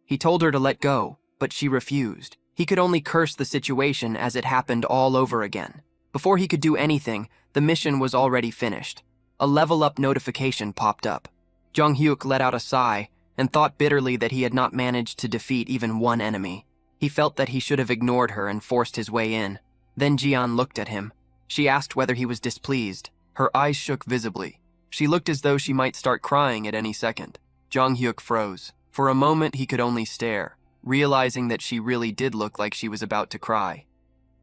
Speaker 1: He told her to let go, but she refused. He could only curse the situation as it happened all over again. Before he could do anything, the mission was already finished. A level-up notification popped up. Jong Hyuk let out a sigh and thought bitterly that he had not managed to defeat even one enemy. He felt that he should have ignored her and forced his way in. Then Jian looked at him. She asked whether he was displeased. Her eyes shook visibly. She looked as though she might start crying at any second. Jong Hyuk froze. For a moment, he could only stare, realizing that she really did look like she was about to cry.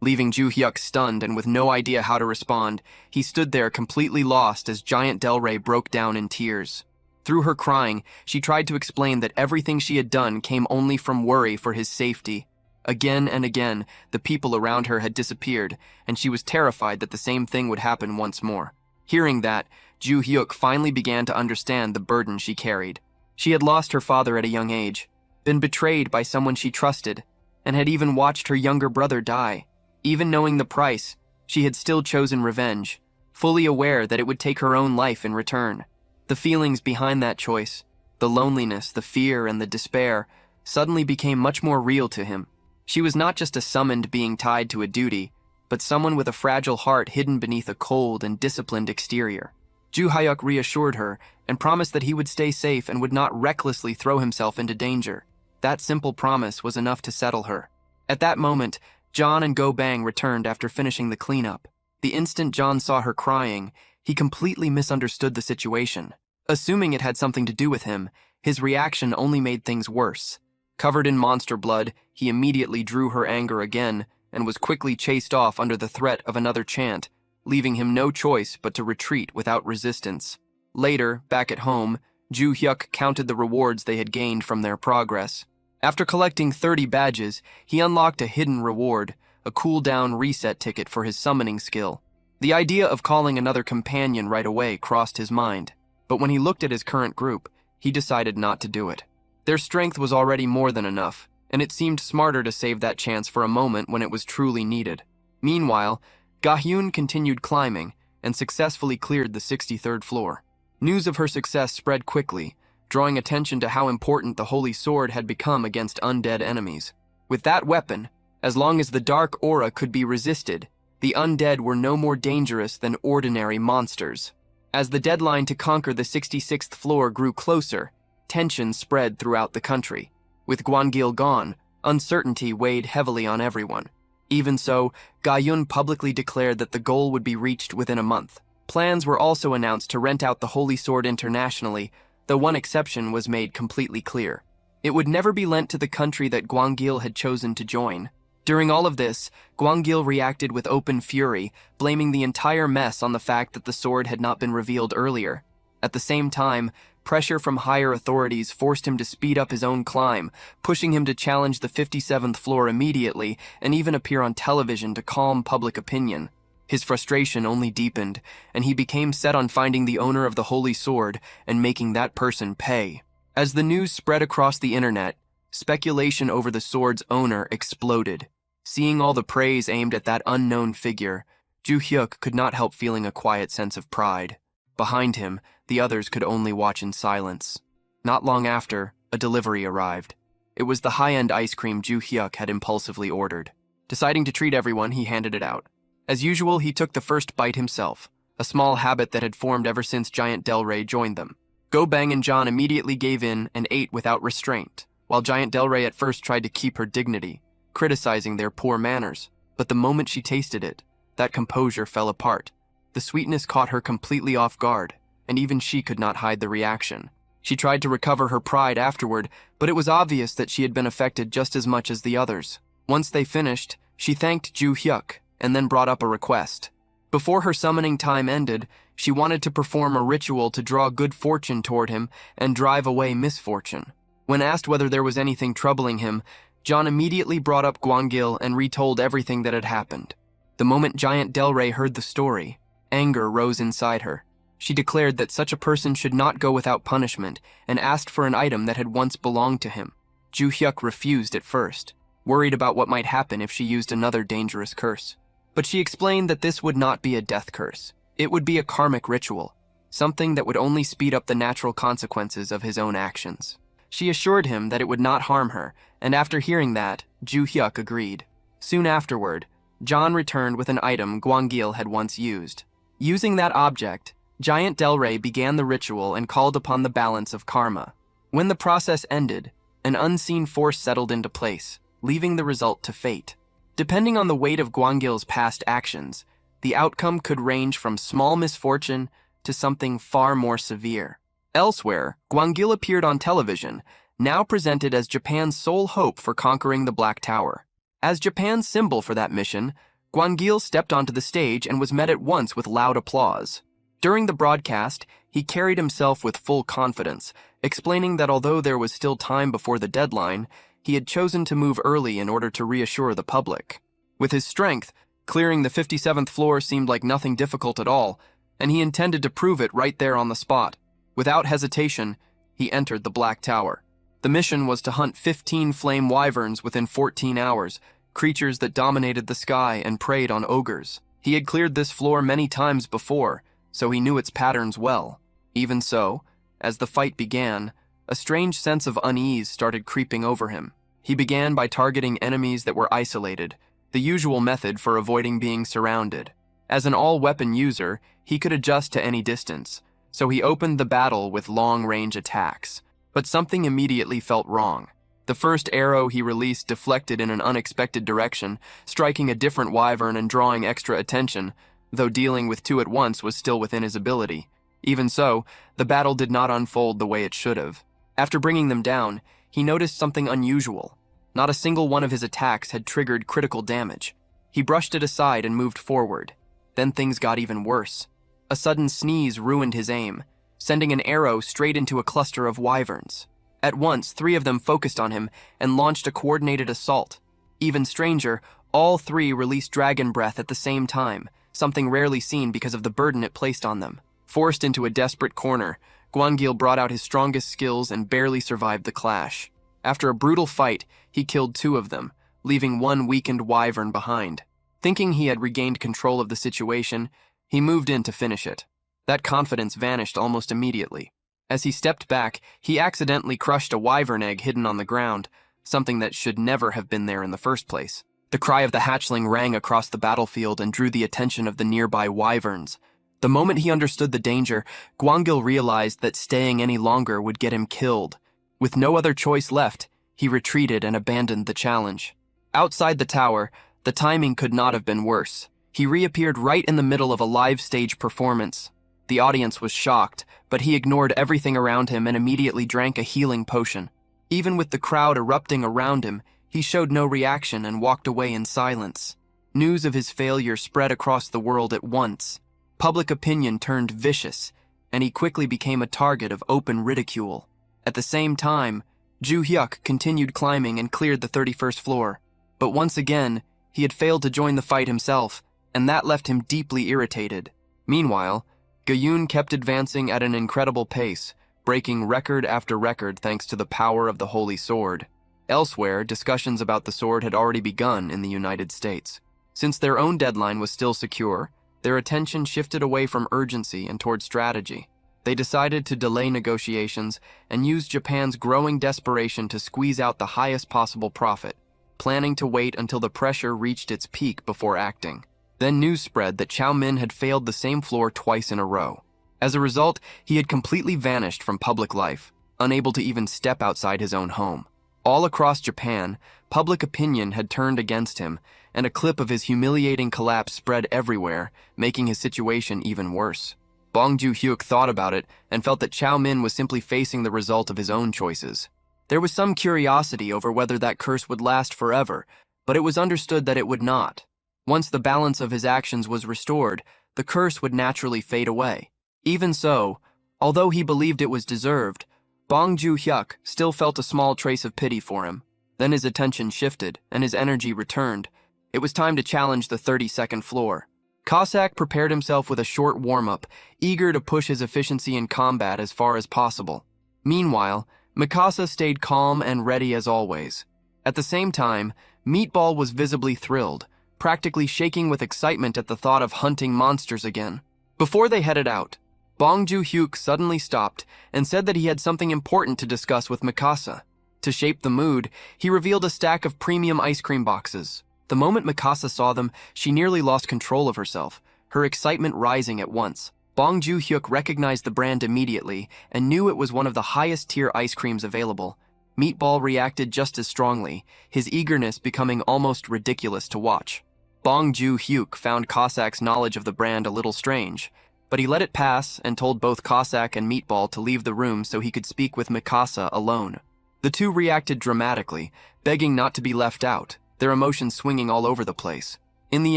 Speaker 1: Leaving Ju Hyuk stunned and with no idea how to respond, he stood there completely lost as Giant Delray broke down in tears. Through her crying, she tried to explain that everything she had done came only from worry for his safety. Again and again, the people around her had disappeared, and she was terrified that the same thing would happen once more. Hearing that, Ju Hyuk finally began to understand the burden she carried. She had lost her father at a young age, been betrayed by someone she trusted, and had even watched her younger brother die. Even knowing the price, she had still chosen revenge, fully aware that it would take her own life in return. The feelings behind that choice, the loneliness, the fear, and the despair, suddenly became much more real to him. She was not just a summoned being tied to a duty, but someone with a fragile heart hidden beneath a cold and disciplined exterior. Ju Hyuk reassured her and promised that he would stay safe and would not recklessly throw himself into danger. That simple promise was enough to settle her. At that moment, John and Go Bang returned after finishing the cleanup. The instant John saw her crying, he completely misunderstood the situation. Assuming it had something to do with him, his reaction only made things worse. Covered in monster blood, he immediately drew her anger again and was quickly chased off under the threat of another chant, leaving him no choice but to retreat without resistance. Later, back at home, Ju Hyuk counted the rewards they had gained from their progress. After collecting 30 badges, he unlocked a hidden reward, a cooldown reset ticket for his summoning skill. The idea of calling another companion right away crossed his mind, but when he looked at his current group, he decided not to do it. Their strength was already more than enough, and it seemed smarter to save that chance for a moment when it was truly needed. Meanwhile, Ga-hyun continued climbing and successfully cleared the 63rd floor. News of her success spread quickly, drawing attention to how important the Holy Sword had become against undead enemies. With that weapon, as long as the dark aura could be resisted, the undead were no more dangerous than ordinary monsters. As the deadline to conquer the 66th floor grew closer, tension spread throughout the country. With Gwangil gone, uncertainty weighed heavily on everyone. Even so, Ga-hyun publicly declared that the goal would be reached within a month. Plans were also announced to rent out the Holy Sword internationally, though one exception was made completely clear. It would never be lent to the country that Gwangil had chosen to join. During all of this, Gwangil reacted with open fury, blaming the entire mess on the fact that the sword had not been revealed earlier. At the same time, pressure from higher authorities forced him to speed up his own climb, pushing him to challenge the 57th floor immediately and even appear on television to calm public opinion. His frustration only deepened, and he became set on finding the owner of the Holy Sword and making that person pay. As the news spread across the internet, speculation over the sword's owner exploded. Seeing all the praise aimed at that unknown figure, Ju Hyuk could not help feeling a quiet sense of pride. Behind him, the others could only watch in silence. Not long after, a delivery arrived. It was the high-end ice cream Ju Hyuk had impulsively ordered. Deciding to treat everyone, he handed it out. As usual, he took the first bite himself, a small habit that had formed ever since Giant Del Rey joined them. Go Bang and John immediately gave in and ate without restraint, while Giant Del Rey at first tried to keep her dignity, criticizing their poor manners. But the moment she tasted it, that composure fell apart. The sweetness caught her completely off guard, and even she could not hide the reaction. She tried to recover her pride afterward, but it was obvious that she had been affected just as much as the others. Once they finished, she thanked Ju Hyuk and then brought up a request. Before her summoning time ended, she wanted to perform a ritual to draw good fortune toward him and drive away misfortune. When asked whether there was anything troubling him, John immediately brought up Gwangil and retold everything that had happened. The moment Giant Del Rey heard the story, anger rose inside her. She declared that such a person should not go without punishment and asked for an item that had once belonged to him. Ju Hyuk refused at first, worried about what might happen if she used another dangerous curse. But she explained that this would not be a death curse. It would be a karmic ritual, something that would only speed up the natural consequences of his own actions. She assured him that it would not harm her, and after hearing that, Ju Hyuk agreed. Soon afterward, John returned with an item Gwangil had once used. Using that object, Giant Del Rey began the ritual and called upon the balance of karma. When the process ended, an unseen force settled into place, leaving the result to fate. Depending on the weight of Gwangil's past actions, the outcome could range from small misfortune to something far more severe. Elsewhere, Gwangil appeared on television, now presented as Japan's sole hope for conquering the Black Tower. As Japan's symbol for that mission, Gwangil stepped onto the stage and was met at once with loud applause. During the broadcast, he carried himself with full confidence, explaining that although there was still time before the deadline, he had chosen to move early in order to reassure the public. With his strength, clearing the 57th floor seemed like nothing difficult at all, and he intended to prove it right there on the spot. Without hesitation, he entered the Black Tower. The mission was to hunt 15 flame wyverns within 14 hours, creatures that dominated the sky and preyed on ogres. He had cleared this floor many times before, so he knew its patterns well. Even so, as the fight began, a strange sense of unease started creeping over him. He began by targeting enemies that were isolated, the usual method for avoiding being surrounded. As an all-weapon user, he could adjust to any distance, so he opened the battle with long-range attacks. But something immediately felt wrong. The first arrow he released deflected in an unexpected direction, striking a different wyvern and drawing extra attention, though dealing with two at once was still within his ability. Even so, the battle did not unfold the way it should have. After bringing them down, he noticed something unusual. Not a single one of his attacks had triggered critical damage. He brushed it aside and moved forward. Then things got even worse. A sudden sneeze ruined his aim, sending an arrow straight into a cluster of wyverns. At once, 3 of them focused on him and launched a coordinated assault. Even stranger, all 3 released dragon breath at the same time, something rarely seen because of the burden it placed on them. Forced into a desperate corner, Gwangil brought out his strongest skills and barely survived the clash. After a brutal fight, he killed 2 of them, leaving 1 weakened wyvern behind. Thinking he had regained control of the situation, he moved in to finish it. That confidence vanished almost immediately. As he stepped back, he accidentally crushed a wyvern egg hidden on the ground, something that should never have been there in the first place. The cry of the hatchling rang across the battlefield and drew the attention of the nearby wyverns. The moment he understood the danger, Gwangil realized that staying any longer would get him killed. With no other choice left, he retreated and abandoned the challenge. Outside the tower, the timing could not have been worse. He reappeared right in the middle of a live stage performance. The audience was shocked, but he ignored everything around him and immediately drank a healing potion. Even with the crowd erupting around him, he showed no reaction and walked away in silence. News of his failure spread across the world at once. Public opinion turned vicious, and he quickly became a target of open ridicule. At the same time, Ju Hyuk continued climbing and cleared the 31st floor. But once again, he had failed to join the fight himself, and that left him deeply irritated. Meanwhile, Gayun kept advancing at an incredible pace, breaking record after record thanks to the power of the Holy Sword. Elsewhere, discussions about the sword had already begun in the United States. Since their own deadline was still secure, their attention shifted away from urgency and toward strategy. They decided to delay negotiations and use Japan's growing desperation to squeeze out the highest possible profit, planning to wait until the pressure reached its peak before acting. Then news spread that Chow Min had failed the same floor twice in a row. As a result, he had completely vanished from public life, unable to even step outside his own home. All across Japan, public opinion had turned against him, and a clip of his humiliating collapse spread everywhere, making his situation even worse. Bong Ju-hyuk thought about it and felt that Chow Min was simply facing the result of his own choices. There was some curiosity over whether that curse would last forever, but it was understood that it would not. Once the balance of his actions was restored, the curse would naturally fade away. Even so, although he believed it was deserved, Bong Ju-hyuk still felt a small trace of pity for him. Then his attention shifted, and his energy returned. It was time to challenge the 32nd floor. Cossack prepared himself with a short warm-up, eager to push his efficiency in combat as far as possible. Meanwhile, Mikasa stayed calm and ready as always. At the same time, Meatball was visibly thrilled, practically shaking with excitement at the thought of hunting monsters again. Before they headed out, Bong Ju-hyuk suddenly stopped and said that he had something important to discuss with Mikasa. To shape the mood, he revealed a stack of premium ice cream boxes. The moment Mikasa saw them, she nearly lost control of herself, her excitement rising at once. Bong Ju-hyuk recognized the brand immediately and knew it was one of the highest-tier ice creams available. Meatball reacted just as strongly, his eagerness becoming almost ridiculous to watch. Bong Ju-hyuk found Cossack's knowledge of the brand a little strange, but he let it pass and told both Cossack and Meatball to leave the room so he could speak with Mikasa alone. The two reacted dramatically, begging not to be left out, their emotions swinging all over the place. In the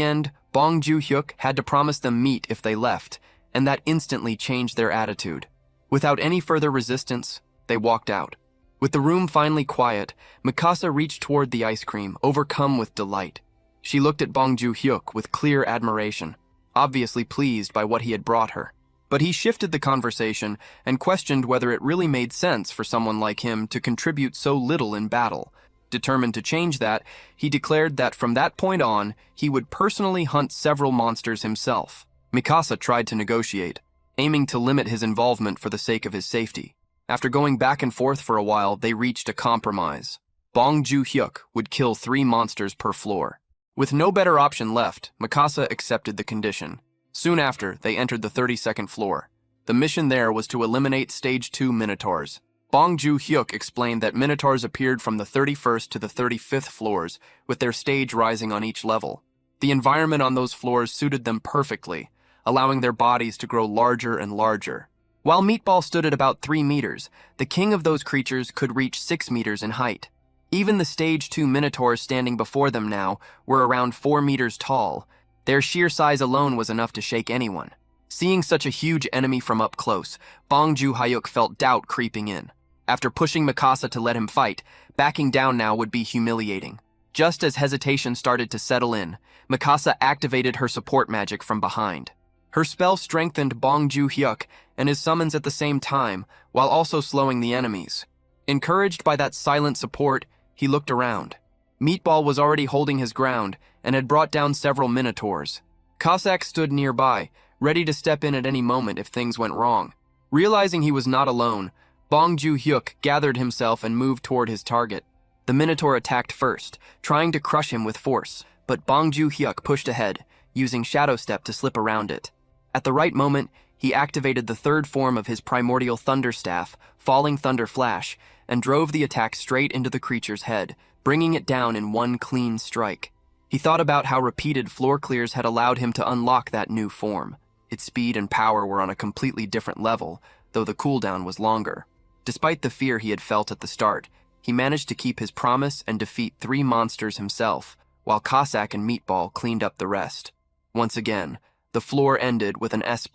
Speaker 1: end, Bong Ju-hyuk had to promise them meat if they left, and that instantly changed their attitude. Without any further resistance, they walked out. With the room finally quiet, Mikasa reached toward the ice cream, overcome with delight. She looked at Bong Ju-hyuk with clear admiration, obviously pleased by what he had brought her. But he shifted the conversation and questioned whether it really made sense for someone like him to contribute so little in battle. Determined to change that, he declared that from that point on, he would personally hunt several monsters himself. Mikasa tried to negotiate, aiming to limit his involvement for the sake of his safety. After going back and forth for a while, they reached a compromise. Bong Ju-hyuk would kill 3 monsters per floor. With no better option left, Mikasa accepted the condition. Soon after, they entered the 32nd floor. The mission there was to eliminate Stage 2 Minotaurs. Bong Ju-hyuk explained that Minotaurs appeared from the 31st to the 35th floors, with their stage rising on each level. The environment on those floors suited them perfectly, allowing their bodies to grow larger and larger. While Meatball stood at about 3 meters, the king of those creatures could reach 6 meters in height. Even the Stage 2 Minotaurs standing before them now were around 4 meters tall. Their sheer size alone was enough to shake anyone. Seeing such a huge enemy from up close, Bong Ju-hyuk felt doubt creeping in. After pushing Mikasa to let him fight, backing down now would be humiliating. Just as hesitation started to settle in, Mikasa activated her support magic from behind. Her spell strengthened Bong Ju-hyuk and his summons at the same time, while also slowing the enemies. Encouraged by that silent support, he looked around. Meatball was already holding his ground and had brought down several Minotaurs. Cossack stood nearby, ready to step in at any moment if things went wrong. Realizing he was not alone, Bong Ju-hyuk gathered himself and moved toward his target. The Minotaur attacked first, trying to crush him with force, but Bong Ju-hyuk pushed ahead, using Shadow Step to slip around it. At the right moment, he activated the third form of his primordial Thunder Staff, Falling Thunder Flash, and drove the attack straight into the creature's head, bringing it down in one clean strike. He thought about how repeated floor clears had allowed him to unlock that new form. Its speed and power were on a completely different level, though the cooldown was longer. Despite the fear he had felt at the start, he managed to keep his promise and defeat 3 monsters himself, while Cossack and Meatball cleaned up the rest. Once again, the floor ended with an S++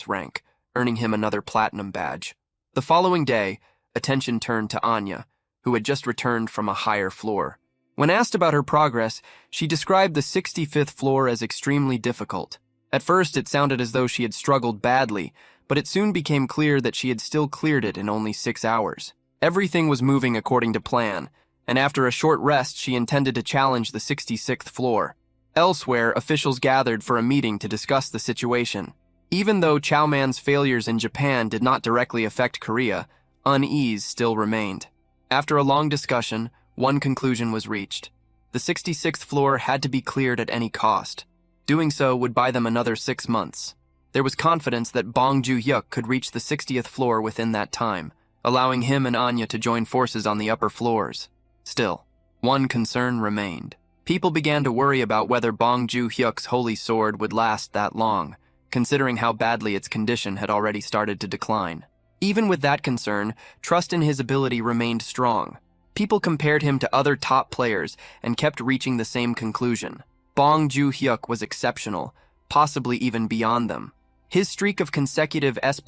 Speaker 1: rank, earning him another platinum badge. The following day, attention turned to Anya, who had just returned from a higher floor. When asked about her progress, she described the 65th floor as extremely difficult. At first, it sounded as though she had struggled badly, but it soon became clear that she had still cleared it in only 6 hours. Everything was moving according to plan, and after a short rest, she intended to challenge the 66th floor. Elsewhere, officials gathered for a meeting to discuss the situation. Even though Chow Man's failures in Japan did not directly affect Korea, unease still remained. After a long discussion, one conclusion was reached. The 66th floor had to be cleared at any cost. Doing so would buy them another 6 months. There was confidence that Bong Joo-hyuk could reach the 60th floor within that time, allowing him and Anya to join forces on the upper floors. Still, one concern remained. People began to worry about whether Bong Joo-hyuk's holy sword would last that long, considering how badly its condition had already started to decline. Even with that concern, trust in his ability remained strong. People compared him to other top players and kept reaching the same conclusion. Bong Joo-hyuk was exceptional, possibly even beyond them. His streak of consecutive S++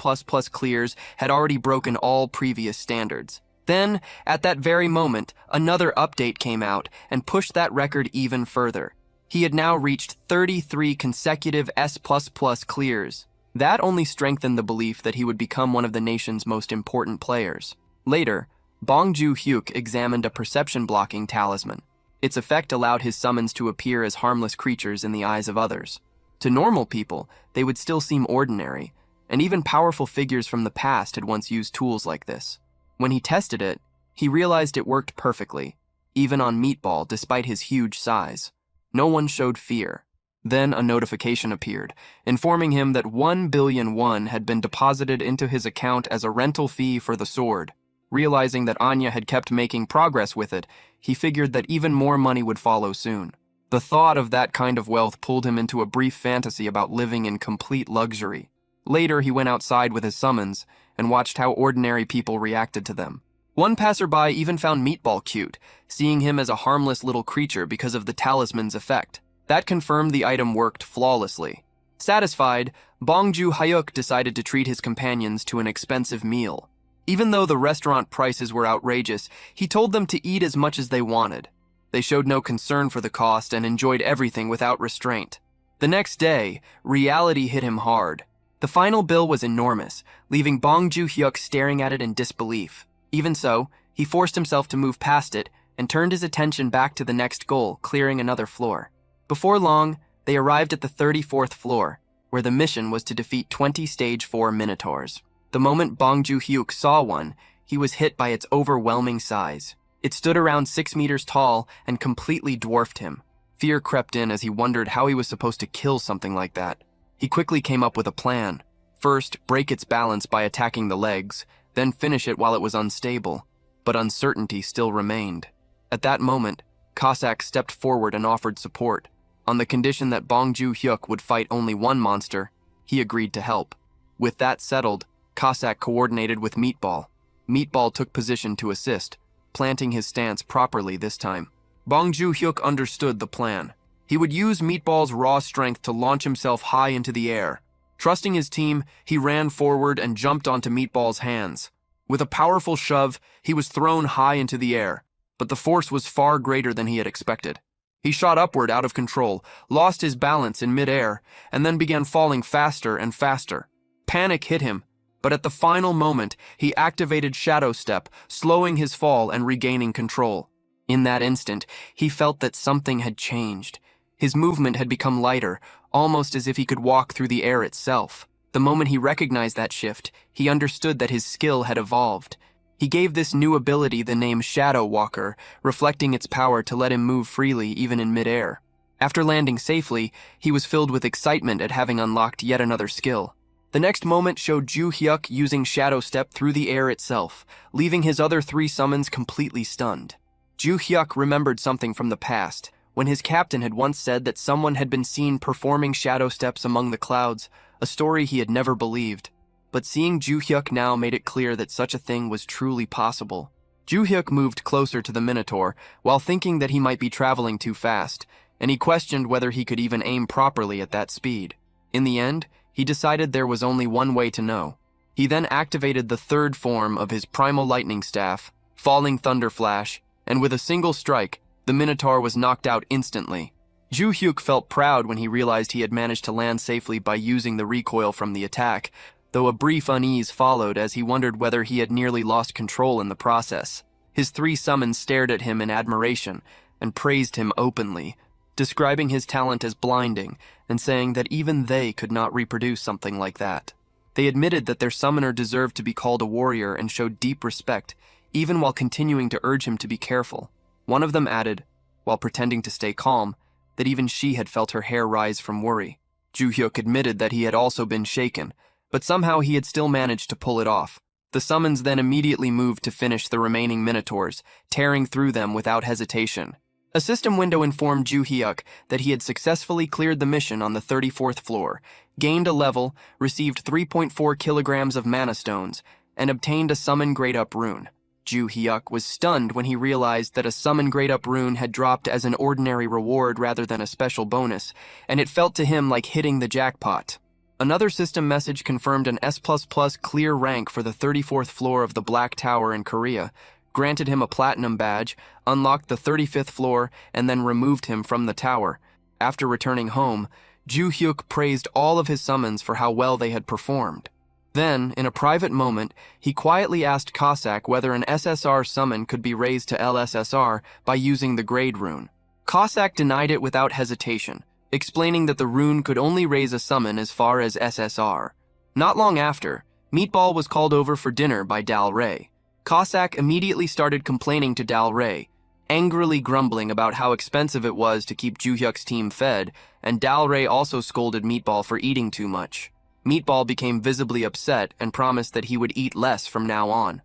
Speaker 1: clears had already broken all previous standards. Then, at that very moment, another update came out and pushed that record even further. He had now reached 33 consecutive S++ clears. That only strengthened the belief that he would become one of the nation's most important players. Later, Bong Joo-hyuk examined a perception-blocking talisman. Its effect allowed his summons to appear as harmless creatures in the eyes of others. To normal people, they would still seem ordinary, and even powerful figures from the past had once used tools like this. When he tested it, he realized it worked perfectly, even on Meatball despite his huge size. No one showed fear. Then a notification appeared, informing him that 1 billion won had been deposited into his account as a rental fee for the sword. Realizing that Anya had kept making progress with it, he figured that even more money would follow soon. The thought of that kind of wealth pulled him into a brief fantasy about living in complete luxury. Later, he went outside with his summons and watched how ordinary people reacted to them. One passerby even found Meatball cute, seeing him as a harmless little creature because of the talisman's effect. That confirmed the item worked flawlessly. Satisfied, Bong Joo-hyuk decided to treat his companions to an expensive meal. Even though the restaurant prices were outrageous, he told them to eat as much as they wanted. They showed no concern for the cost and enjoyed everything without restraint. The next day, reality hit him hard. The final bill was enormous, leaving Bong Joo-hyuk staring at it in disbelief. Even so, he forced himself to move past it and turned his attention back to the next goal, clearing another floor. Before long, they arrived at the 34th floor, where the mission was to defeat 20 Stage 4 Minotaurs. The moment Bong Joo-hyuk saw one, he was hit by its overwhelming size. It stood around 6 meters tall and completely dwarfed him. Fear crept in as he wondered how he was supposed to kill something like that. He quickly came up with a plan. First, break its balance by attacking the legs, then finish it while it was unstable. But uncertainty still remained. At that moment, Cossack stepped forward and offered support. On the condition that Bong Joo-hyuk would fight only one monster, he agreed to help. With that settled, Cossack coordinated with Meatball. Meatball took position to assist, planting his stance properly this time. Bong Joo-hyuk understood the plan. He would use Meatball's raw strength to launch himself high into the air. Trusting his team, he ran forward and jumped onto Meatball's hands. With a powerful shove, he was thrown high into the air, but the force was far greater than he had expected. He shot upward out of control, lost his balance in midair, and then began falling faster and faster. Panic hit him, but at the final moment, he activated Shadow Step, slowing his fall and regaining control. In that instant, he felt that something had changed. His movement had become lighter, almost as if he could walk through the air itself. The moment he recognized that shift, he understood that his skill had evolved. He gave this new ability the name Shadow Walker, reflecting its power to let him move freely even in midair. After landing safely, he was filled with excitement at having unlocked yet another skill. The next moment showed Joo-hyuk using Shadow Step through the air itself, leaving his other 3 summons completely stunned. Joo-hyuk remembered something from the past, when his captain had once said that someone had been seen performing shadow steps among the clouds, a story he had never believed. But seeing Joo-hyuk now made it clear that such a thing was truly possible. Joo-hyuk moved closer to the Minotaur, while thinking that he might be traveling too fast, and he questioned whether he could even aim properly at that speed. In the end, he decided there was only one way to know. He then activated the third form of his primal lightning staff, Falling Thunder Flash, and with a single strike, the Minotaur was knocked out instantly. Ju Hyuk felt proud when he realized he had managed to land safely by using the recoil from the attack, though a brief unease followed as he wondered whether he had nearly lost control in the process. His three summons stared at him in admiration and praised him openly, describing his talent as blinding and saying that even they could not reproduce something like that. They admitted that their summoner deserved to be called a warrior and showed deep respect, even while continuing to urge him to be careful. One of them added, while pretending to stay calm, that even she had felt her hair rise from worry. Ju Hyuk admitted that he had also been shaken, but somehow he had still managed to pull it off. The summons then immediately moved to finish the remaining Minotaurs, tearing through them without hesitation. A system window informed Ju Hyuk that he had successfully cleared the mission on the 34th floor, gained a level, received 3.4 kilograms of mana stones, and obtained a summon grade-up rune. Ju Hyuk was stunned when he realized that a summon grade-up rune had dropped as an ordinary reward rather than a special bonus, and it felt to him like hitting the jackpot. Another system message confirmed an S++ clear rank for the 34th floor of the Black Tower in Korea, granted him a platinum badge, unlocked the 35th floor, and then removed him from the tower. After returning home, Ju Hyuk praised all of his summons for how well they had performed. Then, in a private moment, he quietly asked Cossack whether an SSR summon could be raised to LSSR by using the grade rune. Cossack denied it without hesitation, explaining that the rune could only raise a summon as far as SSR. Not long after, Meatball was called over for dinner by Dal Rey. Cossack immediately started complaining to Dal Rey, angrily grumbling about how expensive it was to keep Ju Hyuk's team fed, and Dal Rey also scolded Meatball for eating too much. Meatball became visibly upset and promised that he would eat less from now on.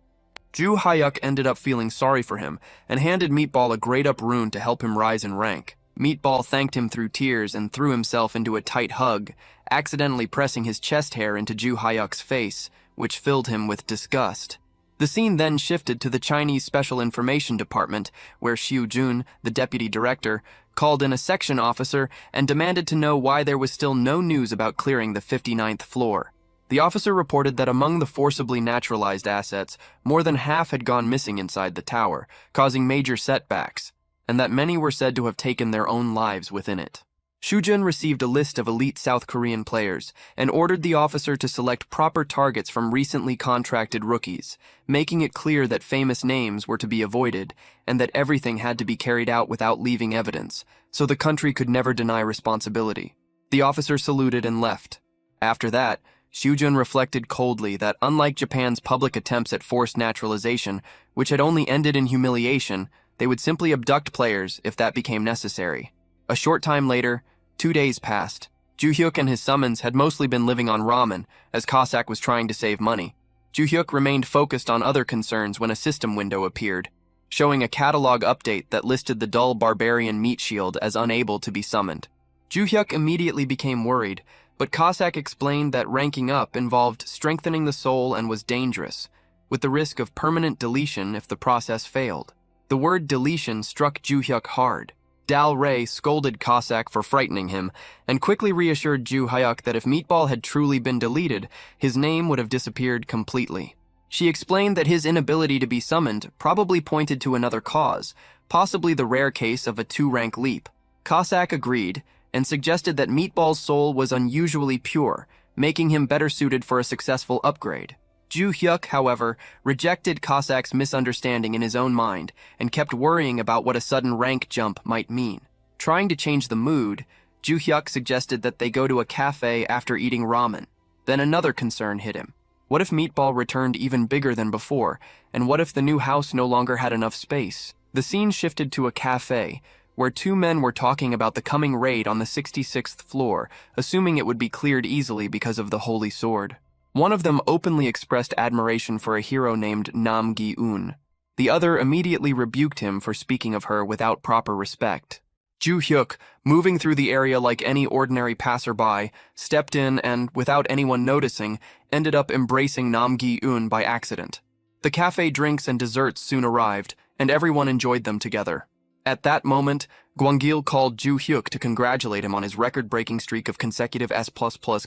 Speaker 1: Ju Hyuk ended up feeling sorry for him and handed Meatball a grade-up rune to help him rise in rank. Meatball thanked him through tears and threw himself into a tight hug, accidentally pressing his chest hair into Ju Hyuk's face, which filled him with disgust. The scene then shifted to the Chinese Special Information Department, where Xiu Jun, the deputy director, called in a section officer and demanded to know why there was still no news about clearing the 59th floor. The officer reported that among the forcibly naturalized assets, more than half had gone missing inside the tower, causing major setbacks, and that many were said to have taken their own lives within it. Shujun received a list of elite South Korean players and ordered the officer to select proper targets from recently contracted rookies, making it clear that famous names were to be avoided and that everything had to be carried out without leaving evidence, so the country could never deny responsibility. The officer saluted and left. After that, Shujun reflected coldly that unlike Japan's public attempts at forced naturalization, which had only ended in humiliation, they would simply abduct players if that became necessary. A short time later, 2 days passed. Ju Hyuk and his summons had mostly been living on ramen, as Cossack was trying to save money. Ju Hyuk remained focused on other concerns when a system window appeared, showing a catalog update that listed the dull barbarian meat shield as unable to be summoned. Ju Hyuk immediately became worried, but Cossack explained that ranking up involved strengthening the soul and was dangerous, with the risk of permanent deletion if the process failed. The word deletion struck Ju Hyuk hard. Dal Rey scolded Cossack for frightening him, and quickly reassured Ju Hyuk that if Meatball had truly been deleted, his name would have disappeared completely. She explained that his inability to be summoned probably pointed to another cause, possibly the rare case of a 2-rank leap. Cossack agreed, and suggested that Meatball's soul was unusually pure, making him better suited for a successful upgrade. Ju Hyuk, however, rejected Cossack's misunderstanding in his own mind and kept worrying about what a sudden rank jump might mean. Trying to change the mood, Ju Hyuk suggested that they go to a cafe after eating ramen. Then another concern hit him. What if Meatball returned even bigger than before, and what if the new house no longer had enough space? The scene shifted to a cafe, where 2 men were talking about the coming raid on the 66th floor, assuming it would be cleared easily because of the Holy Sword. One of them openly expressed admiration for a hero named Nam Gi-eun. The other immediately rebuked him for speaking of her without proper respect. Ju Hyuk, moving through the area like any ordinary passerby, stepped in and, without anyone noticing, ended up embracing Nam Gi-eun by accident. The cafe drinks and desserts soon arrived, and everyone enjoyed them together. At that moment, Gwangil called Ju Hyuk to congratulate him on his record-breaking streak of consecutive S++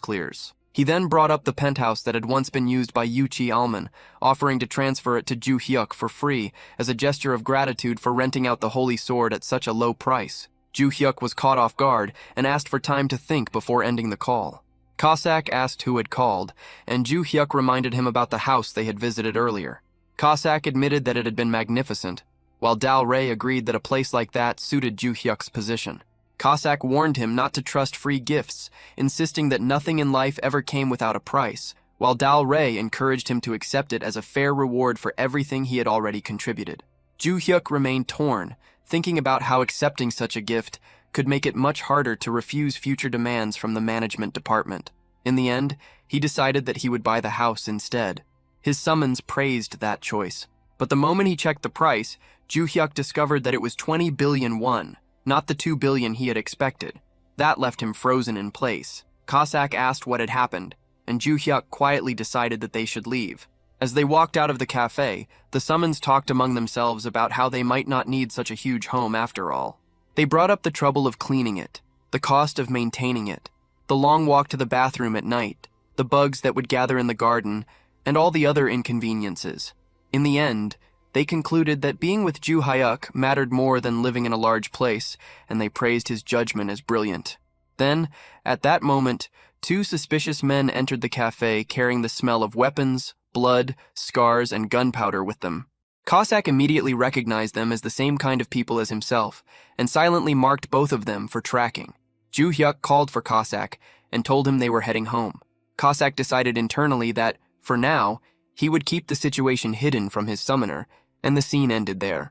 Speaker 1: clears. He then brought up the penthouse that had once been used by Yuchi Alman, offering to transfer it to Ju Hyuk for free as a gesture of gratitude for renting out the holy sword at such a low price. Ju Hyuk was caught off guard and asked for time to think before ending the call. Cossack asked who had called, and Ju Hyuk reminded him about the house they had visited earlier. Cossack admitted that it had been magnificent, while Dal Rey agreed that a place like that suited Ju Hyuk's position. Cossack warned him not to trust free gifts, insisting that nothing in life ever came without a price, while Dal Rey encouraged him to accept it as a fair reward for everything he had already contributed. Ju Hyuk remained torn, thinking about how accepting such a gift could make it much harder to refuse future demands from the management department. In the end, he decided that he would buy the house instead. His summons praised that choice, but the moment he checked the price, Ju Hyuk discovered that it was 20 billion won, not the 2 billion he had expected. That left him frozen in place. Cossack asked what had happened, and Ju Hyuk quietly decided that they should leave. As they walked out of the cafe, the summons talked among themselves about how they might not need such a huge home after all. They brought up the trouble of cleaning it, the cost of maintaining it, the long walk to the bathroom at night, the bugs that would gather in the garden, and all the other inconveniences. In the end, they concluded that being with Ju Hyuk mattered more than living in a large place, and they praised his judgment as brilliant. Then, at that moment, 2 suspicious men entered the cafe carrying the smell of weapons, blood, scars, and gunpowder with them. Cossack immediately recognized them as the same kind of people as himself, and silently marked both of them for tracking. Ju Hyuk called for Cossack and told him they were heading home. Cossack decided internally that, for now, he would keep the situation hidden from his summoner, and the scene ended there.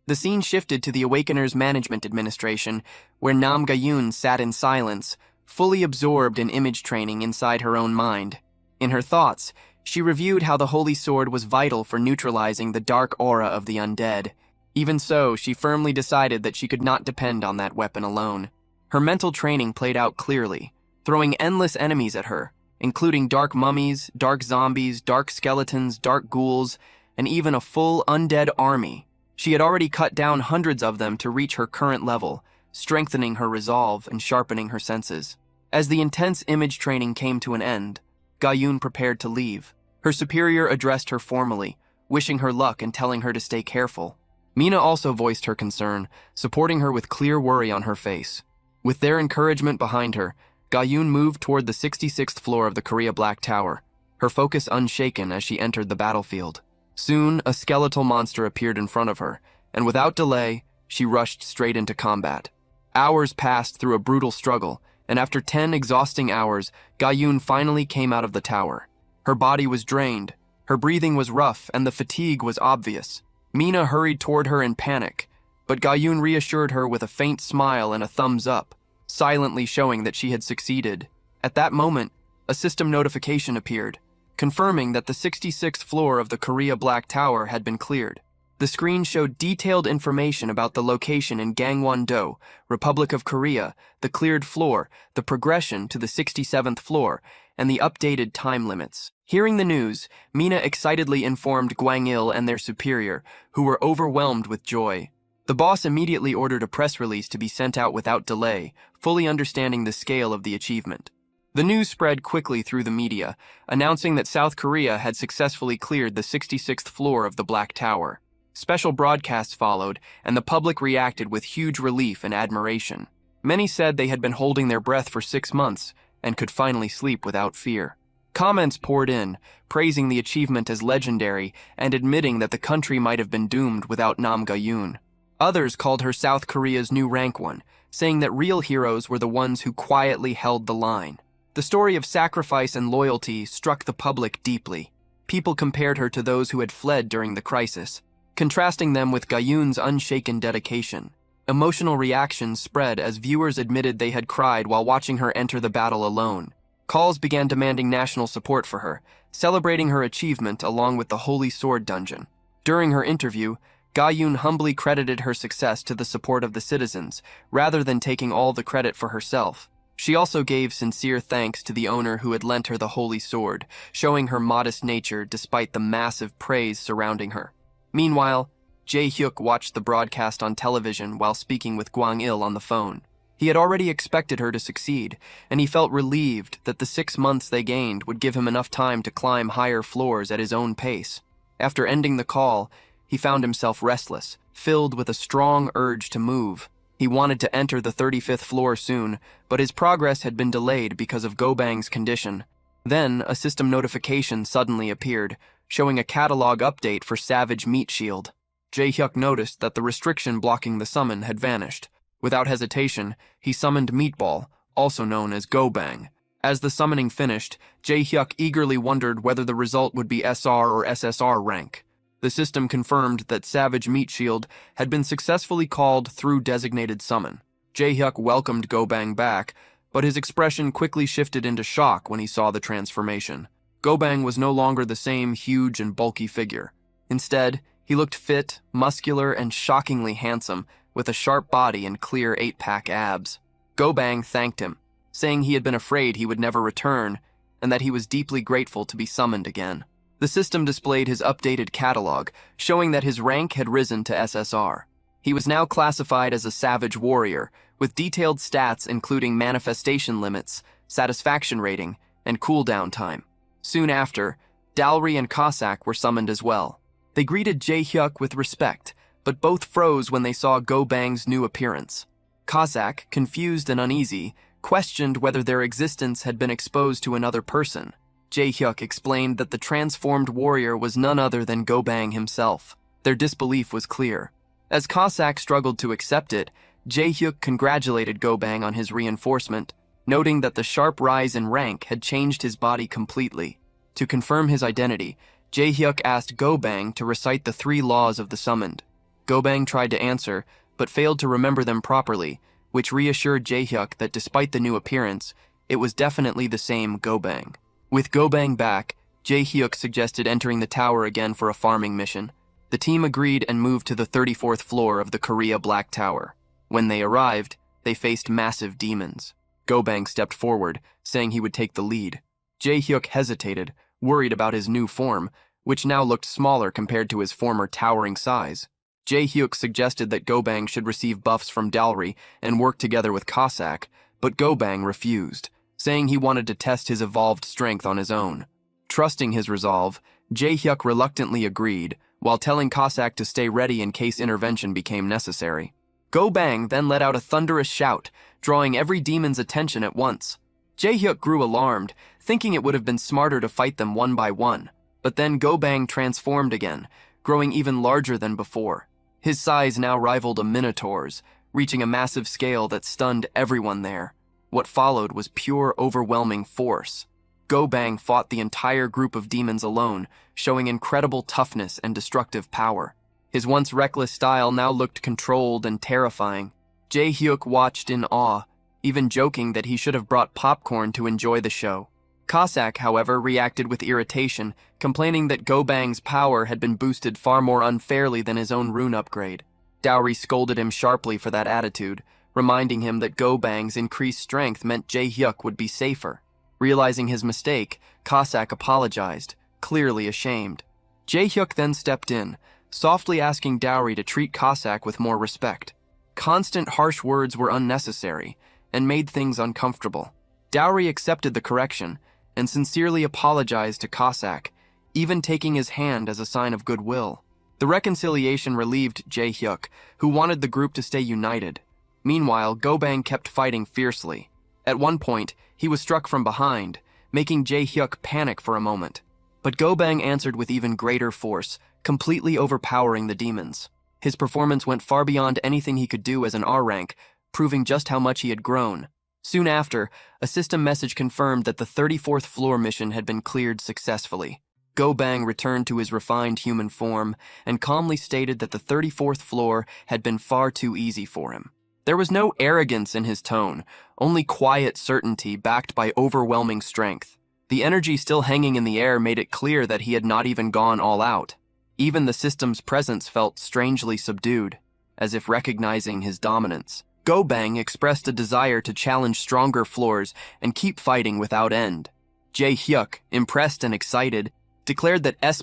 Speaker 1: The scene shifted to the Awakener's management administration, where Nam Gayun sat in silence, fully absorbed in image training inside her own mind. In her thoughts, she reviewed how the Holy Sword was vital for neutralizing the dark aura of the undead. Even so, she firmly decided that she could not depend on that weapon alone. Her mental training played out clearly, throwing endless enemies at her, including dark mummies, dark zombies, dark skeletons, dark ghouls, and even a full undead army. She had already cut down hundreds of them to reach her current level, strengthening her resolve and sharpening her senses. As the intense image training came to an end, Gayun prepared to leave. Her superior addressed her formally, wishing her luck and telling her to stay careful. Mina also voiced her concern, supporting her with clear worry on her face. With their encouragement behind her, Gayun moved toward the 66th floor of the Korea Black Tower, her focus unshaken as she entered the battlefield. Soon, a skeletal monster appeared in front of her, and without delay, she rushed straight into combat. Hours passed through a brutal struggle, and after 10 exhausting hours, Gayun finally came out of the tower. Her body was drained, her breathing was rough, and the fatigue was obvious. Mina hurried toward her in panic, but Gayun reassured her with a faint smile and a thumbs up, silently showing that she had succeeded. At that moment, a system notification appeared, confirming that the 66th floor of the Korea Black Tower had been cleared. The screen showed detailed information about the location in Gangwon-do, Republic of Korea, the cleared floor, the progression to the 67th floor, and the updated time limits. Hearing the news, Mina excitedly informed Gwang-il and their superior, who were overwhelmed with joy. The boss immediately ordered a press release to be sent out without delay, fully understanding the scale of the achievement. The news spread quickly through the media, announcing that South Korea had successfully cleared the 66th floor of the Black Tower. Special broadcasts followed, and the public reacted with huge relief and admiration. Many said they had been holding their breath for 6 months and could finally sleep without fear. Comments poured in, praising the achievement as legendary and admitting that the country might have been doomed without Nam Gayun. Others called her South Korea's new rank one, saying that real heroes were the ones who quietly held the line. The story of sacrifice and loyalty struck the public deeply. People compared her to those who had fled during the crisis, contrasting them with Gayun's unshaken dedication. Emotional reactions spread as viewers admitted they had cried while watching her enter the battle alone. Calls began demanding national support for her, celebrating her achievement along with the Holy Sword Dungeon. During her interview, Gayun humbly credited her success to the support of the citizens, rather than taking all the credit for herself. She also gave sincere thanks to the owner who had lent her the Holy Sword, showing her modest nature despite the massive praise surrounding her. Meanwhile, Jae-hyuk watched the broadcast on television while speaking with Gwang-il on the phone. He had already expected her to succeed, and he felt relieved that the 6 months they gained would give him enough time to climb higher floors at his own pace. After ending the call, he found himself restless, filled with a strong urge to move. He wanted to enter the 35th floor soon, but his progress had been delayed because of Gobang's condition. Then, a system notification suddenly appeared, showing a catalog update for Savage Meat Shield. Jae-hyuk noticed that the restriction blocking the summon had vanished. Without hesitation, he summoned Meatball, also known as Gobang. As the summoning finished, Jae-hyuk eagerly wondered whether the result would be SR or SSR rank. The system confirmed that Savage Meat Shield had been successfully called through designated summon. Jae-hyuk welcomed Gobang back, but his expression quickly shifted into shock when he saw the transformation. Gobang was no longer the same huge and bulky figure. Instead, he looked fit, muscular, and shockingly handsome, with a sharp body and clear 8-pack abs. Gobang thanked him, saying he had been afraid he would never return, and that he was deeply grateful to be summoned again. The system displayed his updated catalog, showing that his rank had risen to SSR. He was now classified as a savage warrior, with detailed stats including manifestation limits, satisfaction rating, and cooldown time. Soon after, Dalry and Cossack were summoned as well. They greeted Jae-hyuk with respect, but both froze when they saw Gobang's new appearance. Cossack, confused and uneasy, questioned whether their existence had been exposed to another person. Jae-hyuk explained that the transformed warrior was none other than Gobang himself. Their disbelief was clear. As Cossack struggled to accept it, Jae-hyuk congratulated Gobang on his reinforcement, noting that the sharp rise in rank had changed his body completely. To confirm his identity, Jae-hyuk asked Gobang to recite the 3 laws of the summoned. Gobang tried to answer, but failed to remember them properly, which reassured Jae-hyuk that despite the new appearance, it was definitely the same Gobang. With Gobang back, Jae-hyuk suggested entering the tower again for a farming mission. The team agreed and moved to the 34th floor of the Korea Black Tower. When they arrived, they faced massive demons. Gobang stepped forward, saying he would take the lead. Jae-hyuk hesitated, worried about his new form, which now looked smaller compared to his former towering size. Jae-hyuk suggested that Gobang should receive buffs from Dalry and work together with Cossack, but Gobang refused, saying he wanted to test his evolved strength on his own. Trusting his resolve, Jae-hyuk reluctantly agreed, while telling Cossack to stay ready in case intervention became necessary. Gobang then let out a thunderous shout, drawing every demon's attention at once. Jae-hyuk grew alarmed, thinking it would have been smarter to fight them one by one, but then Gobang transformed again, growing even larger than before. His size now rivaled a minotaur's, reaching a massive scale that stunned everyone there. What followed was pure, overwhelming force. Gobang fought the entire group of demons alone, showing incredible toughness and destructive power. His once reckless style now looked controlled and terrifying. Jae-hyuk watched in awe, even joking that he should have brought popcorn to enjoy the show. Cossack, however, reacted with irritation, complaining that Gobang's power had been boosted far more unfairly than his own rune upgrade. Dowry scolded him sharply for that attitude, reminding him that Gobang's increased strength meant Jae-hyuk would be safer. Realizing his mistake, Cossack apologized, clearly ashamed. Jae-hyuk then stepped in, softly asking Dowry to treat Cossack with more respect. Constant harsh words were unnecessary, and made things uncomfortable. Dowry accepted the correction, and sincerely apologized to Cossack, even taking his hand as a sign of goodwill. The reconciliation relieved Jae-hyuk, who wanted the group to stay united. Meanwhile, Gobang kept fighting fiercely. At one point, he was struck from behind, making Jae-hyuk panic for a moment. But Gobang answered with even greater force, completely overpowering the demons. His performance went far beyond anything he could do as an R rank, proving just how much he had grown. Soon after, a system message confirmed that the 34th floor mission had been cleared successfully. Gobang returned to his refined human form and calmly stated that the 34th floor had been far too easy for him. There was no arrogance in his tone, only quiet certainty backed by overwhelming strength. The energy still hanging in the air made it clear that he had not even gone all out. Even the system's presence felt strangely subdued, as if recognizing his dominance. Gobang expressed a desire to challenge stronger floors and keep fighting without end. Jae-hyuk, impressed and excited, declared that S++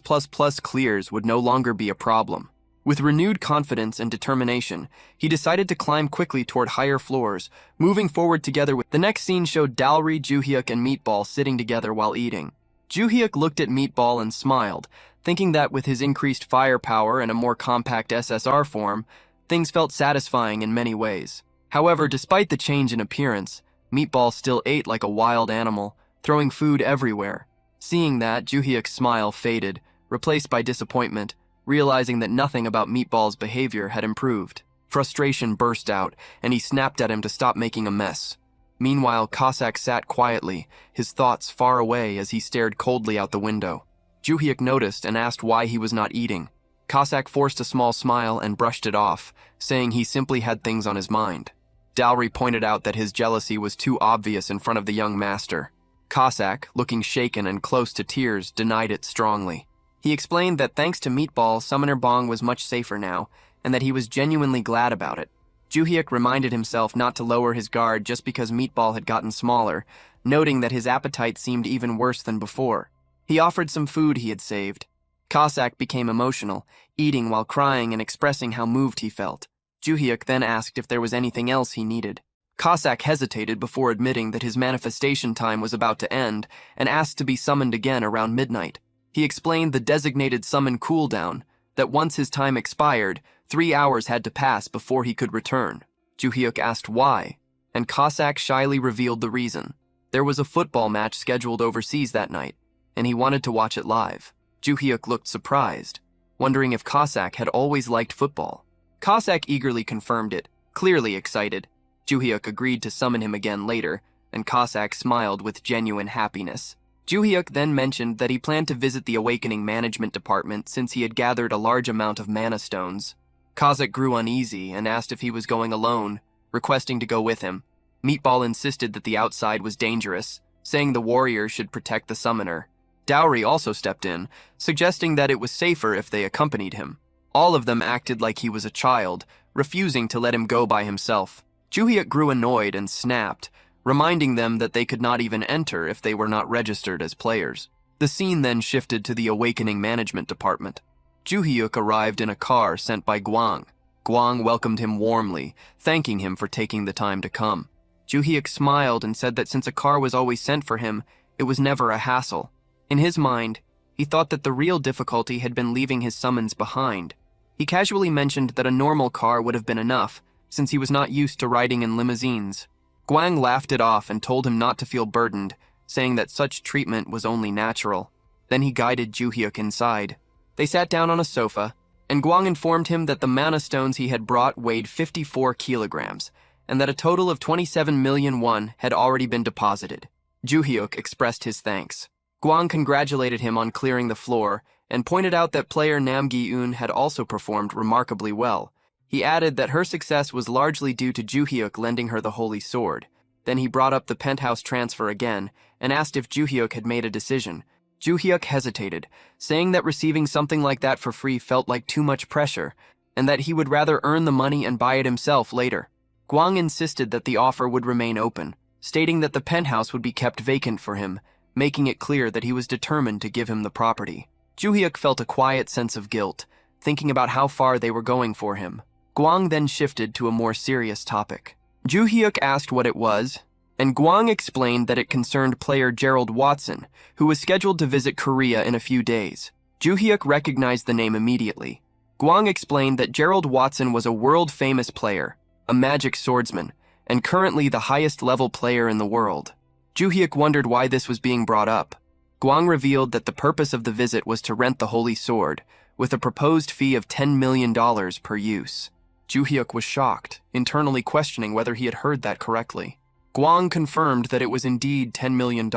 Speaker 1: clears would no longer be a problem. With renewed confidence and determination, he decided to climb quickly toward higher floors, moving forward together with... The next scene showed Dalry, Juhyuk, and Meatball sitting together while eating. Juhyuk looked at Meatball and smiled, thinking that with his increased firepower and a more compact SSR form, things felt satisfying in many ways. However, despite the change in appearance, Meatball still ate like a wild animal, throwing food everywhere. Seeing that, Juhyuk's smile faded, replaced by disappointment, realizing that nothing about Meatball's behavior had improved. Frustration burst out, and he snapped at him to stop making a mess. Meanwhile, Cossack sat quietly, his thoughts far away as he stared coldly out the window. Juhyuk noticed and asked why he was not eating. Cossack forced a small smile and brushed it off, saying he simply had things on his mind. Dalry pointed out that his jealousy was too obvious in front of the young master. Cossack, looking shaken and close to tears, denied it strongly. He explained that thanks to Meatball, Summoner Bong was much safer now, and that he was genuinely glad about it. Juhyuk reminded himself not to lower his guard just because Meatball had gotten smaller, noting that his appetite seemed even worse than before. He offered some food he had saved. Cossack became emotional, eating while crying and expressing how moved he felt. Juhyuk then asked if there was anything else he needed. Cossack hesitated before admitting that his manifestation time was about to end and asked to be summoned again around midnight. He explained the designated summon cooldown, that once his time expired, 3 hours had to pass before he could return. Juhyuk asked why, and Cossack shyly revealed the reason. There was a football match scheduled overseas that night, and he wanted to watch it live. Juhyuk looked surprised, wondering if Cossack had always liked football. Cossack eagerly confirmed it, clearly excited. Juhyuk agreed to summon him again later, and Cossack smiled with genuine happiness. Juhyuk then mentioned that he planned to visit the Awakening Management Department since he had gathered a large amount of mana stones. Cossack grew uneasy and asked if he was going alone, requesting to go with him. Meatball insisted that the outside was dangerous, saying the warrior should protect the summoner. Dowry also stepped in, suggesting that it was safer if they accompanied him. All of them acted like he was a child, refusing to let him go by himself. Juhyuk grew annoyed and snapped, reminding them that they could not even enter if they were not registered as players. The scene then shifted to the Awakening Management Department. Juhyuk arrived in a car sent by Guang. Guang welcomed him warmly, thanking him for taking the time to come. Juhyuk smiled and said that since a car was always sent for him, it was never a hassle. In his mind, he thought that the real difficulty had been leaving his summons behind. He casually mentioned that a normal car would have been enough, since he was not used to riding in limousines. Guang laughed it off and told him not to feel burdened, saying that such treatment was only natural. Then he guided Juhyuk inside. They sat down on a sofa, and Guang informed him that the mana stones he had brought weighed 54 kilograms, and that a total of 27 million won had already been deposited. Juhyuk expressed his thanks. Guang congratulated him on clearing the floor, and pointed out that player Nam Gi-eun had also performed remarkably well. He added that her success was largely due to Juhyuk lending her the holy sword. Then he brought up the penthouse transfer again, and asked if Juhyuk had made a decision. Juhyuk hesitated, saying that receiving something like that for free felt like too much pressure, and that he would rather earn the money and buy it himself later. Guang insisted that the offer would remain open, stating that the penthouse would be kept vacant for him, making it clear that he was determined to give him the property. Juhyuk felt a quiet sense of guilt, thinking about how far they were going for him. Guang then shifted to a more serious topic. Juhyuk asked what it was, and Guang explained that it concerned player Gerald Watson, who was scheduled to visit Korea in a few days. Juhyuk recognized the name immediately. Guang explained that Gerald Watson was a world-famous player, a magic swordsman, and currently the highest-level player in the world. Juhyuk wondered why this was being brought up. Guang revealed that the purpose of the visit was to rent the holy sword, with a proposed fee of $10 million per use. Juhyuk was shocked, internally questioning whether he had heard that correctly. Guang confirmed that it was indeed $10 million,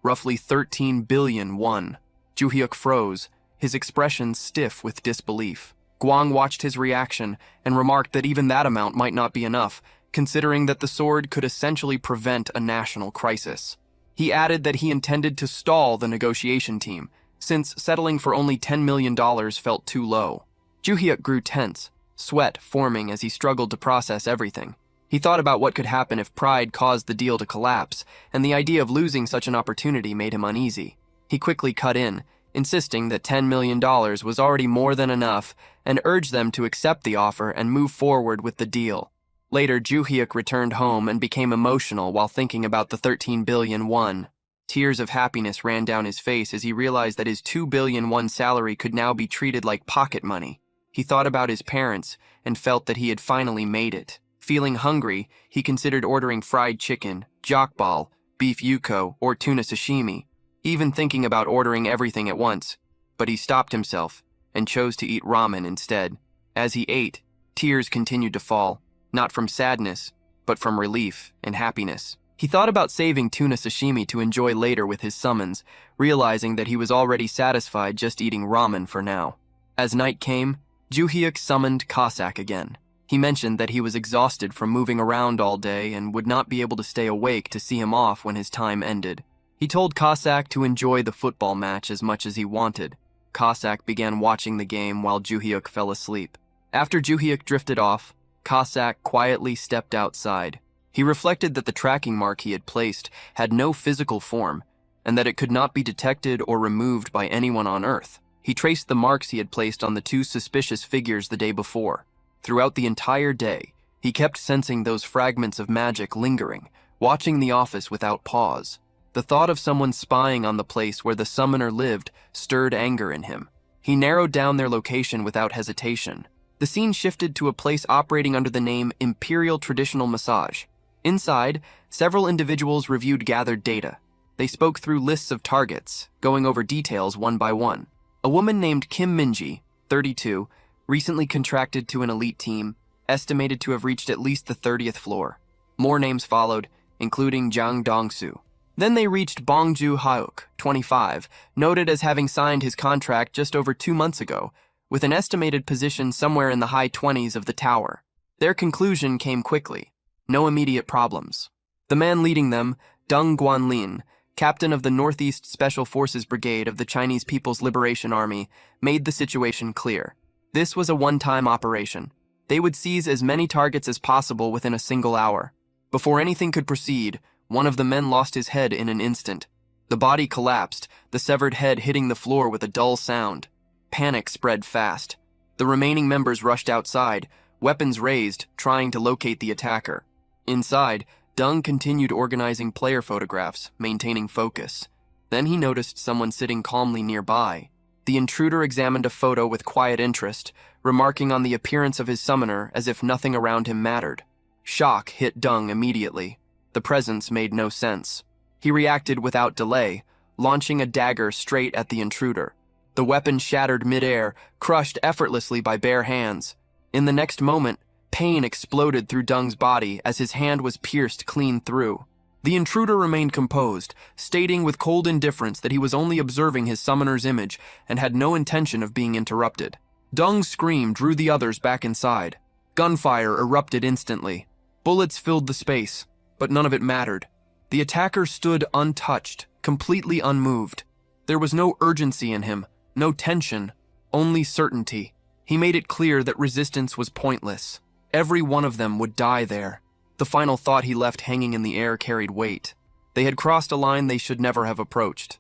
Speaker 1: roughly 13 billion won. Juhyuk froze, his expression stiff with disbelief. Guang watched his reaction and remarked that even that amount might not be enough, considering that the sword could essentially prevent a national crisis. He added that he intended to stall the negotiation team, since settling for only $10 million felt too low. Juhyuk grew tense, sweat forming as he struggled to process everything. He thought about what could happen if pride caused the deal to collapse, and the idea of losing such an opportunity made him uneasy. He quickly cut in, insisting that $10 million was already more than enough and urged them to accept the offer and move forward with the deal. Later, Joo-hyuk returned home and became emotional while thinking about the 13 billion won. Tears of happiness ran down his face as he realized that his 2 billion won salary could now be treated like pocket money. He thought about his parents and felt that he had finally made it. Feeling hungry, he considered ordering fried chicken, jokbal, beef yuko, or tuna sashimi, even thinking about ordering everything at once. But he stopped himself and chose to eat ramen instead. As he ate, tears continued to fall, not from sadness, but from relief and happiness. He thought about saving tuna sashimi to enjoy later with his summons, realizing that he was already satisfied just eating ramen for now. As night came, Joo-hyuk summoned Cossack again. He mentioned that he was exhausted from moving around all day and would not be able to stay awake to see him off when his time ended. He told Cossack to enjoy the football match as much as he wanted. Cossack began watching the game while Joo-hyuk fell asleep. After Joo-hyuk drifted off, Cossack quietly stepped outside. He reflected that the tracking mark he had placed had no physical form, and that it could not be detected or removed by anyone on Earth. He traced the marks he had placed on the two suspicious figures the day before. Throughout the entire day, he kept sensing those fragments of magic lingering, watching the office without pause. The thought of someone spying on the place where the summoner lived stirred anger in him. He narrowed down their location without hesitation. The scene shifted to a place operating under the name Imperial Traditional Massage. Inside, several individuals reviewed gathered data. They spoke through lists of targets, going over details one by one. A woman named Kim Minji, 32, recently contracted to an elite team, estimated to have reached at least the 30th floor. More names followed, including Jang Dong-soo. Then they reached Bongju Hauk, 25, noted as having signed his contract just over 2 months ago, with an estimated position somewhere in the high 20s of the tower. Their conclusion came quickly. No immediate problems. The man leading them, Deng Guanlin, captain of the Northeast Special Forces Brigade of the Chinese People's Liberation Army, made the situation clear. This was a one-time operation. They would seize as many targets as possible within a single hour. Before anything could proceed, one of the men lost his head in an instant. The body collapsed, the severed head hitting the floor with a dull sound. Panic spread fast. The remaining members rushed outside, weapons raised, trying to locate the attacker. Inside, Deng continued organizing player photographs, maintaining focus. Then he noticed someone sitting calmly nearby. The intruder examined a photo with quiet interest, remarking on the appearance of his summoner as if nothing around him mattered. Shock hit Deng immediately. The presence made no sense. He reacted without delay, launching a dagger straight at the intruder. The weapon shattered midair, crushed effortlessly by bare hands. In the next moment, pain exploded through Deng's body as his hand was pierced clean through. The intruder remained composed, stating with cold indifference that he was only observing his summoner's image and had no intention of being interrupted. Deng's scream drew the others back inside. Gunfire erupted instantly. Bullets filled the space, but none of it mattered. The attacker stood untouched, completely unmoved. There was no urgency in him, no tension, only certainty. He made it clear that resistance was pointless. Every one of them would die there. The final thought he left hanging in the air carried weight. They had crossed a line they should never have approached.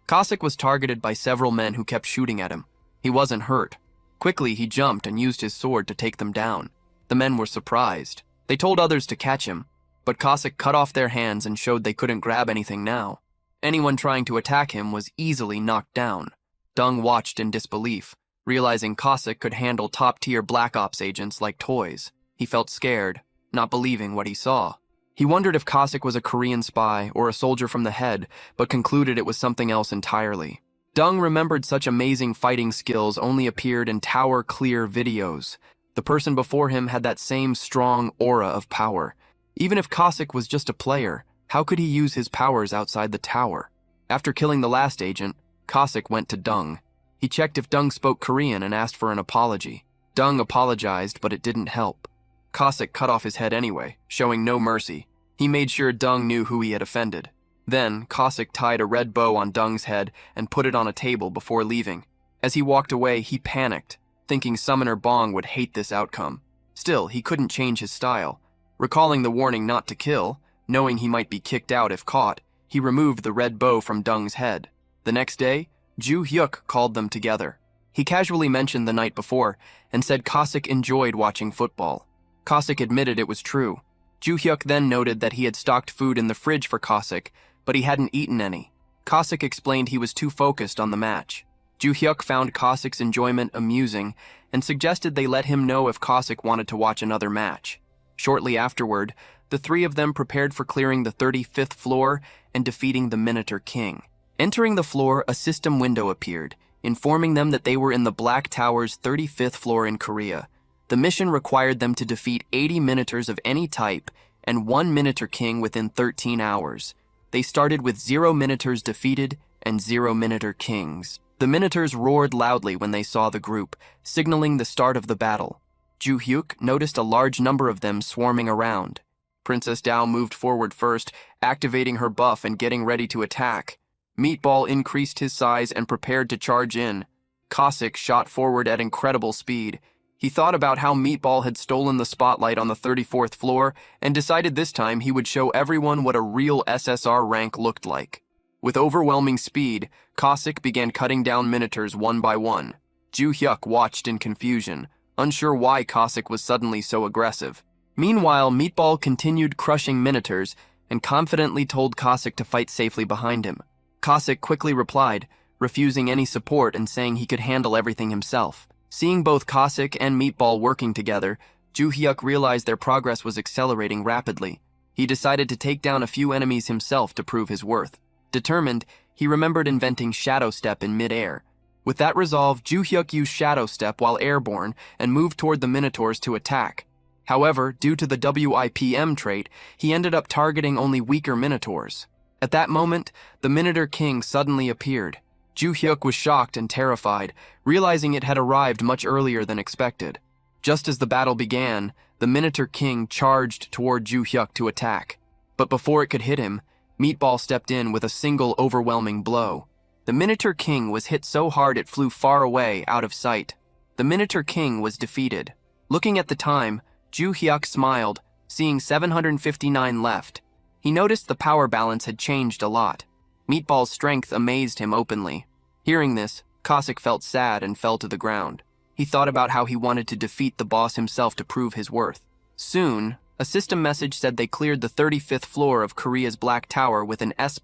Speaker 1: Cossack was targeted by several men who kept shooting at him. He wasn't hurt. Quickly, he jumped and used his sword to take them down. The men were surprised. They told others to catch him, but Cossack cut off their hands and showed they couldn't grab anything now. Anyone trying to attack him was easily knocked down. Deng watched in disbelief, realizing Cossack could handle top-tier Black Ops agents like toys. He felt scared, not believing what he saw. He wondered if Cossack was a Korean spy or a soldier from the head, but concluded it was something else entirely. Deng remembered such amazing fighting skills only appeared in tower-clear videos. The person before him had that same strong aura of power. Even if Cossack was just a player, how could he use his powers outside the tower? After killing the last agent, Cossack went to Deng. He checked if Deng spoke Korean and asked for an apology. Deng apologized, but it didn't help. Cossack cut off his head anyway, showing no mercy. He made sure Deng knew who he had offended. Then, Cossack tied a red bow on Deng's head and put it on a table before leaving. As he walked away, he panicked, thinking Summoner Bong would hate this outcome. Still, he couldn't change his style. Recalling the warning not to kill, knowing he might be kicked out if caught, he removed the red bow from Deng's head. The next day, Ju Hyuk called them together. He casually mentioned the night before and said Cossack enjoyed watching football. Cossack admitted it was true. Ju Hyuk then noted that he had stocked food in the fridge for Cossack, but he hadn't eaten any. Cossack explained he was too focused on the match. Ju Hyuk found Cossack's enjoyment amusing and suggested they let him know if Cossack wanted to watch another match. Shortly afterward, the three of them prepared for clearing the 35th floor and defeating the Minotaur King. Entering the floor, a system window appeared, informing them that they were in the Black Tower's 35th floor in Korea. The mission required them to defeat 80 Minotaurs of any type and 1 Minotaur King within 13 hours. They started with 0 Minotaurs defeated and 0 Minotaur Kings. The Minotaurs roared loudly when they saw the group, signaling the start of the battle. Ju Hyuk noticed a large number of them swarming around. Princess Dao moved forward first, activating her buff and getting ready to attack. Meatball increased his size and prepared to charge in. Cossack shot forward at incredible speed. He thought about how Meatball had stolen the spotlight on the 34th floor and decided this time he would show everyone what a real SSR rank looked like. With overwhelming speed, Cossack began cutting down Minotaurs one by one. Ju Hyuk watched in confusion, unsure why Cossack was suddenly so aggressive. Meanwhile, Meatball continued crushing Minotaurs and confidently told Cossack to fight safely behind him. Cossack quickly replied, refusing any support and saying he could handle everything himself. Seeing both Cossack and Meatball working together, Ju Hyuk realized their progress was accelerating rapidly. He decided to take down a few enemies himself to prove his worth. Determined, he remembered inventing Shadow Step in mid-air. With that resolve, Ju Hyuk used Shadow Step while airborne and moved toward the Minotaurs to attack. However, due to the WIPM trait, he ended up targeting only weaker Minotaurs. At that moment, the Minotaur King suddenly appeared. Ju Hyuk was shocked and terrified, realizing it had arrived much earlier than expected. Just as the battle began, the Minotaur King charged toward Ju Hyuk to attack. But before it could hit him, Meatball stepped in with a single overwhelming blow. The Minotaur King was hit so hard it flew far away, out of sight. The Minotaur King was defeated. Looking at the time, Ju Hyuk smiled, seeing 759 left. He noticed the power balance had changed a lot. Meatball's strength amazed him openly. Hearing this, Cossack felt sad and fell to the ground. He thought about how he wanted to defeat the boss himself to prove his worth. Soon, a system message said they cleared the 35th floor of Korea's Black Tower with an S++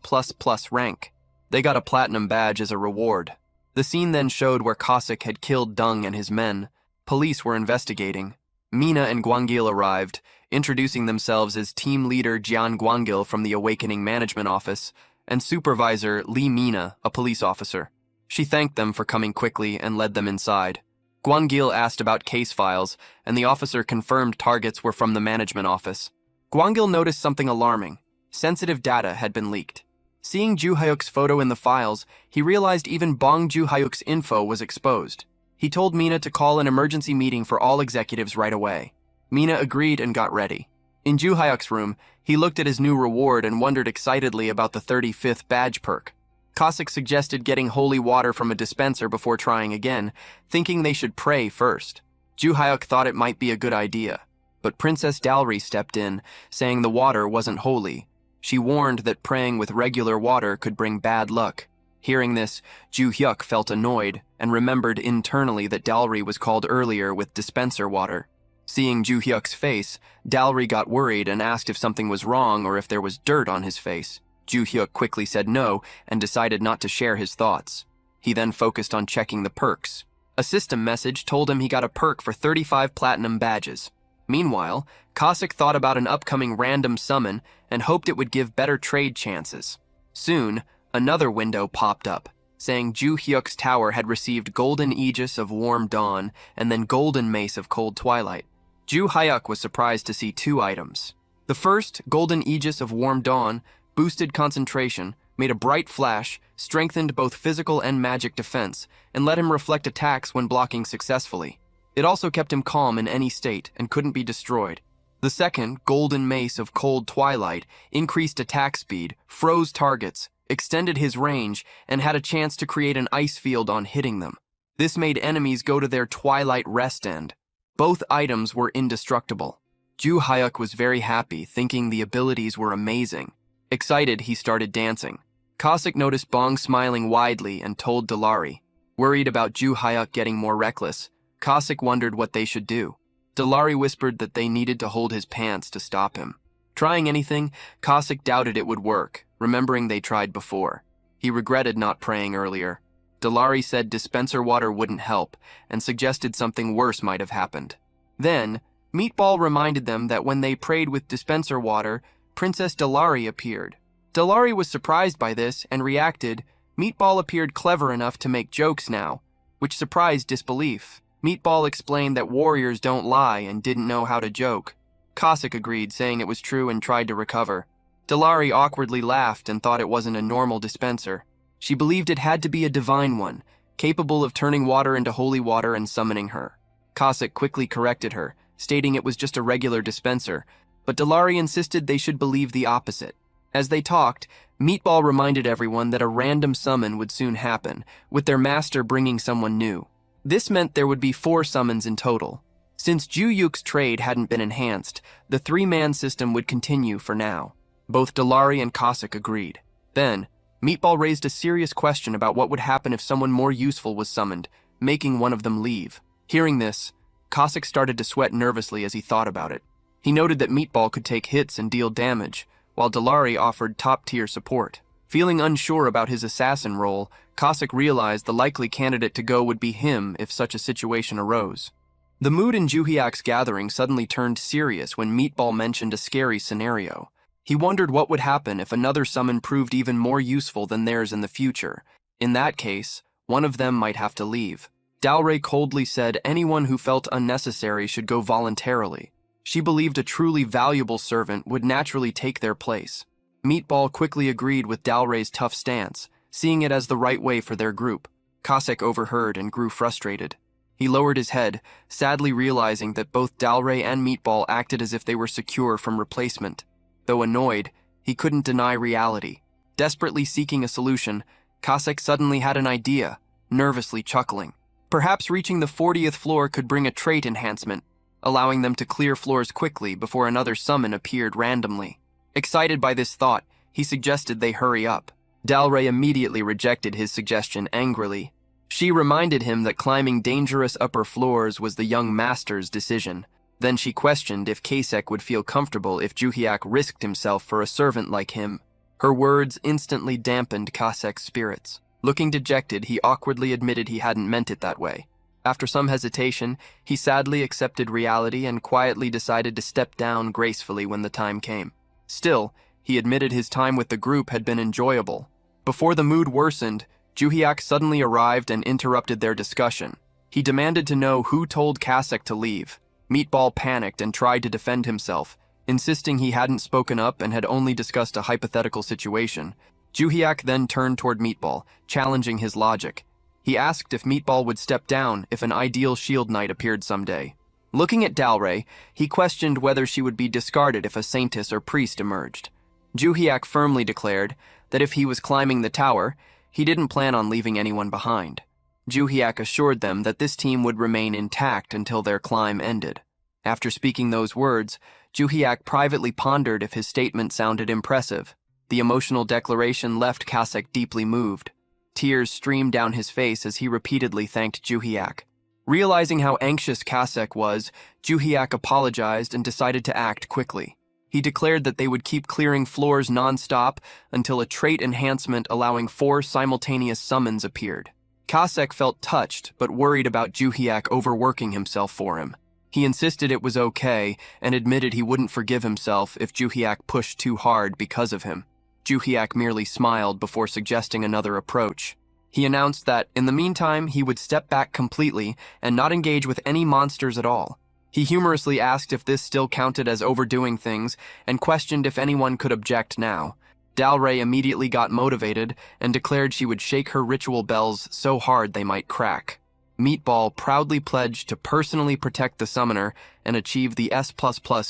Speaker 1: rank. They got a platinum badge as a reward. The scene then showed where Cossack had killed Dung and his men. Police were investigating. Mina and Gwangil arrived, introducing themselves as team leader Jian Gwangil from the Awakening Management Office and supervisor Lee Mina, a police officer. She thanked them for coming quickly and led them inside. Gwangil asked about case files, and the officer confirmed targets were from the management office. Gwangil noticed something alarming. Sensitive data had been leaked. Seeing Ju Hyuk's photo in the files, he realized even Bong Ju Hyuk's info was exposed. He told Mina to call an emergency meeting for all executives right away. Mina agreed and got ready. In Ju Hyuk's room, he looked at his new reward and wondered excitedly about the 35th badge perk. Cossack suggested getting holy water from a dispenser before trying again, thinking they should pray first. Ju Hyuk thought it might be a good idea, but Princess Dalry stepped in, saying the water wasn't holy. She warned that praying with regular water could bring bad luck. Hearing this, Ju Hyuk felt annoyed and remembered internally that Dalry was called earlier with dispenser water. Seeing Ju Hyuk's face, Dalry got worried and asked if something was wrong or if there was dirt on his face. Ju Hyuk quickly said no and decided not to share his thoughts. He then focused on checking the perks. A system message told him he got a perk for 35 platinum badges. Meanwhile, Cossack thought about an upcoming random summon and hoped it would give better trade chances. Soon, another window popped up, saying Ju Hyuk's tower had received Golden Aegis of Warm Dawn and then Golden Mace of Cold Twilight. Ju Hyuk was surprised to see two items. The first, Golden Aegis of Warm Dawn, boosted concentration, made a bright flash, strengthened both physical and magic defense, and let him reflect attacks when blocking successfully. It also kept him calm in any state and couldn't be destroyed. The second, Golden Mace of Cold Twilight, increased attack speed, froze targets, extended his range, and had a chance to create an ice field on hitting them. This made enemies go to their twilight rest end. Both items were indestructible. Ju Hyuk was very happy, thinking the abilities were amazing. Excited, he started dancing. Cossack noticed Bong smiling widely and told Dalari. Worried about Ju Hyuk getting more reckless, Cossack wondered what they should do. Dalari whispered that they needed to hold his pants to stop him. Trying anything, Cossack doubted it would work, remembering they tried before. He regretted not praying earlier. Dalari said dispenser water wouldn't help and suggested something worse might have happened. Then, Meatball reminded them that when they prayed with dispenser water, Princess Dalari appeared. Dalari was surprised by this and reacted, Meatball appeared clever enough to make jokes now, which surprised disbelief. Meatball explained that warriors don't lie and didn't know how to joke. Cossack agreed, saying it was true and tried to recover. Dalari awkwardly laughed and thought it wasn't a normal dispenser. She believed it had to be a divine one, capable of turning water into holy water and summoning her. Cossack quickly corrected her, stating it was just a regular dispenser, but Dalari insisted they should believe the opposite. As they talked, Meatball reminded everyone that a random summon would soon happen, with their master bringing someone new. This meant there would be 4 summons in total. Since Ju Yuk's trade hadn't been enhanced, the 3-man system would continue for now. Both Dalari and Cossack agreed. Then, Meatball raised a serious question about what would happen if someone more useful was summoned, making one of them leave. Hearing this, Cossack started to sweat nervously as he thought about it. He noted that Meatball could take hits and deal damage, while Dalari offered top-tier support. Feeling unsure about his assassin role, Cossack realized the likely candidate to go would be him if such a situation arose. The mood in Ju Hyuk's gathering suddenly turned serious when Meatball mentioned a scary scenario. He wondered what would happen if another summon proved even more useful than theirs in the future. In that case, one of them might have to leave. Dalray coldly said anyone who felt unnecessary should go voluntarily. She believed a truly valuable servant would naturally take their place. Meatball quickly agreed with Dalray's tough stance, seeing it as the right way for their group. Cossack overheard and grew frustrated. He lowered his head, sadly realizing that both Dalray and Meatball acted as if they were secure from replacement. Though annoyed, he couldn't deny reality. Desperately seeking a solution, Cossack suddenly had an idea, nervously chuckling. Perhaps reaching the 40th floor could bring a trait enhancement, allowing them to clear floors quickly before another summon appeared randomly. Excited by this thought, he suggested they hurry up. Dalray immediately rejected his suggestion angrily. She reminded him that climbing dangerous upper floors was the young master's decision. Then she questioned if Cossack would feel comfortable if Ju Hyuk risked himself for a servant like him. Her words instantly dampened Cossack's spirits. Looking dejected, he awkwardly admitted he hadn't meant it that way. After some hesitation, he sadly accepted reality and quietly decided to step down gracefully when the time came. Still, he admitted his time with the group had been enjoyable. Before the mood worsened, Ju Hyuk suddenly arrived and interrupted their discussion. He demanded to know who told Cossack to leave. Meatball panicked and tried to defend himself, insisting he hadn't spoken up and had only discussed a hypothetical situation. Ju Hyuk then turned toward Meatball, challenging his logic. He asked if Meatball would step down if an ideal shield knight appeared someday. Looking at Dalray, he questioned whether she would be discarded if a saintess or priest emerged. Ju Hyuk firmly declared that if he was climbing the tower, he didn't plan on leaving anyone behind. Ju Hyuk assured them that this team would remain intact until their climb ended. After speaking those words, Ju Hyuk privately pondered if his statement sounded impressive. The emotional declaration left Cossack deeply moved. Tears streamed down his face as he repeatedly thanked Ju Hyuk. Realizing how anxious Cossack was, Ju Hyuk apologized and decided to act quickly. He declared that they would keep clearing floors non-stop until a trait enhancement allowing 4 simultaneous summons appeared. Cossack felt touched but worried about Ju Hyuk overworking himself for him. He insisted it was okay and admitted he wouldn't forgive himself if Ju Hyuk pushed too hard because of him. Ju Hyuk merely smiled before suggesting another approach. He announced that, in the meantime, he would step back completely and not engage with any monsters at all. He humorously asked if this still counted as overdoing things and questioned if anyone could object now. Dalray immediately got motivated and declared she would shake her ritual bells so hard they might crack. Meatball proudly pledged to personally protect the summoner and achieve the S++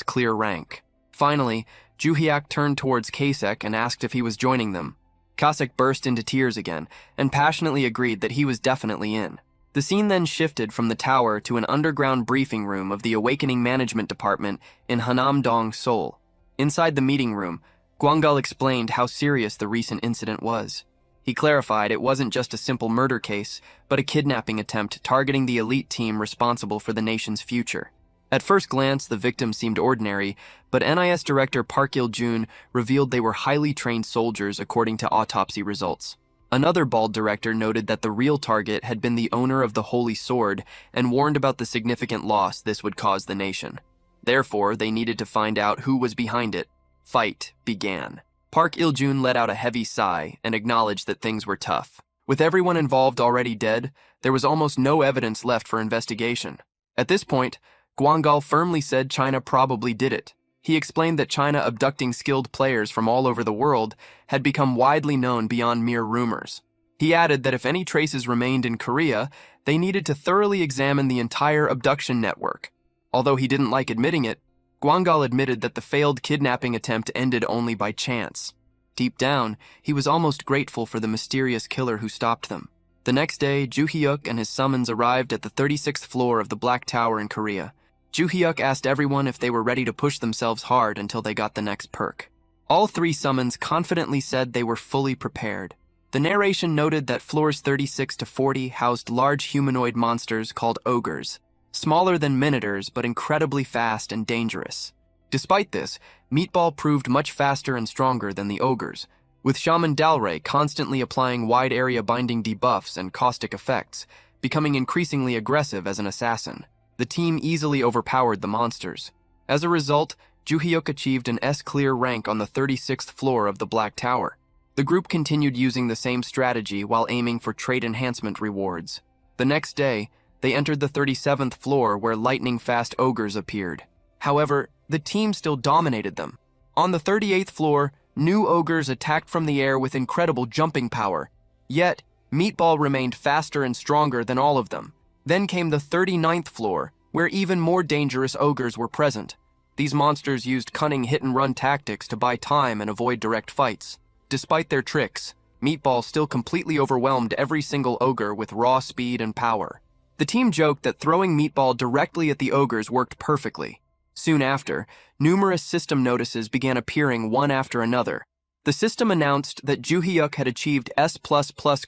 Speaker 1: clear rank. Finally, Ju Hyuk turned towards Cossack and asked if he was joining them. Cossack burst into tears again and passionately agreed that he was definitely in. The scene then shifted from the tower to an underground briefing room of the Awakening Management Department in Hanam-dong, Seoul. Inside the meeting room, Guanggal explained how serious the recent incident was. He clarified it wasn't just a simple murder case, but a kidnapping attempt targeting the elite team responsible for the nation's future. At first glance, the victim seemed ordinary, but NIS director Park Il-jun revealed they were highly trained soldiers according to autopsy results. Another bald director noted that the real target had been the owner of the Holy Sword and warned about the significant loss this would cause the nation. Therefore, they needed to find out who was behind it. Fight began. Park Il-jun let out a heavy sigh and acknowledged that things were tough. With everyone involved already dead, there was almost no evidence left for investigation. At this point, Guanggal firmly said China probably did it. He explained that China abducting skilled players from all over the world had become widely known beyond mere rumors. He added that if any traces remained in Korea, they needed to thoroughly examine the entire abduction network. Although he didn't like admitting it, Guanggal admitted that the failed kidnapping attempt ended only by chance. Deep down, he was almost grateful for the mysterious killer who stopped them. The next day, Ju Hyuk and his summons arrived at the 36th floor of the Black Tower in Korea. Ju Hyuk asked everyone if they were ready to push themselves hard until they got the next perk. All three summons confidently said they were fully prepared. The narration noted that floors 36 to 40 housed large humanoid monsters called ogres, smaller than minotaurs but incredibly fast and dangerous. Despite this, Meatball proved much faster and stronger than the ogres, with Shaman Dalray constantly applying wide-area binding debuffs and caustic effects, becoming increasingly aggressive as an assassin. The team easily overpowered the monsters. As a result, Ju Hyuk achieved an S-clear rank on the 36th floor of the Black Tower. The group continued using the same strategy while aiming for trait enhancement rewards. The next day, they entered the 37th floor where lightning-fast ogres appeared. However, the team still dominated them. On the 38th floor, new ogres attacked from the air with incredible jumping power. Yet, Meatball remained faster and stronger than all of them. Then came the 39th floor, where even more dangerous ogres were present. These monsters used cunning hit-and-run tactics to buy time and avoid direct fights. Despite their tricks, Meatball still completely overwhelmed every single ogre with raw speed and power. The team joked that throwing Meatball directly at the ogres worked perfectly. Soon after, numerous system notices began appearing one after another. The system announced that Ju Hyuk had achieved S++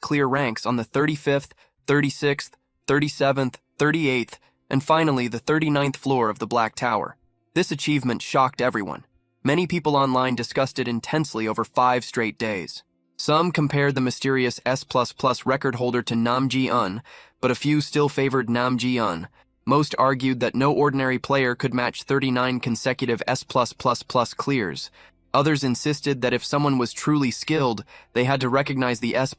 Speaker 1: clear ranks on the 35th, 36th, 37th, 38th, and finally the 39th floor of the Black Tower. This achievement shocked everyone. Many people online discussed it intensely over 5 straight days. Some compared the mysterious S++ record holder to Nam Ji-eun, but a few still favored Nam Ji-eun. Most argued that no ordinary player could match 39 consecutive S++ clears. Others insisted that if someone was truly skilled, they had to recognize the S++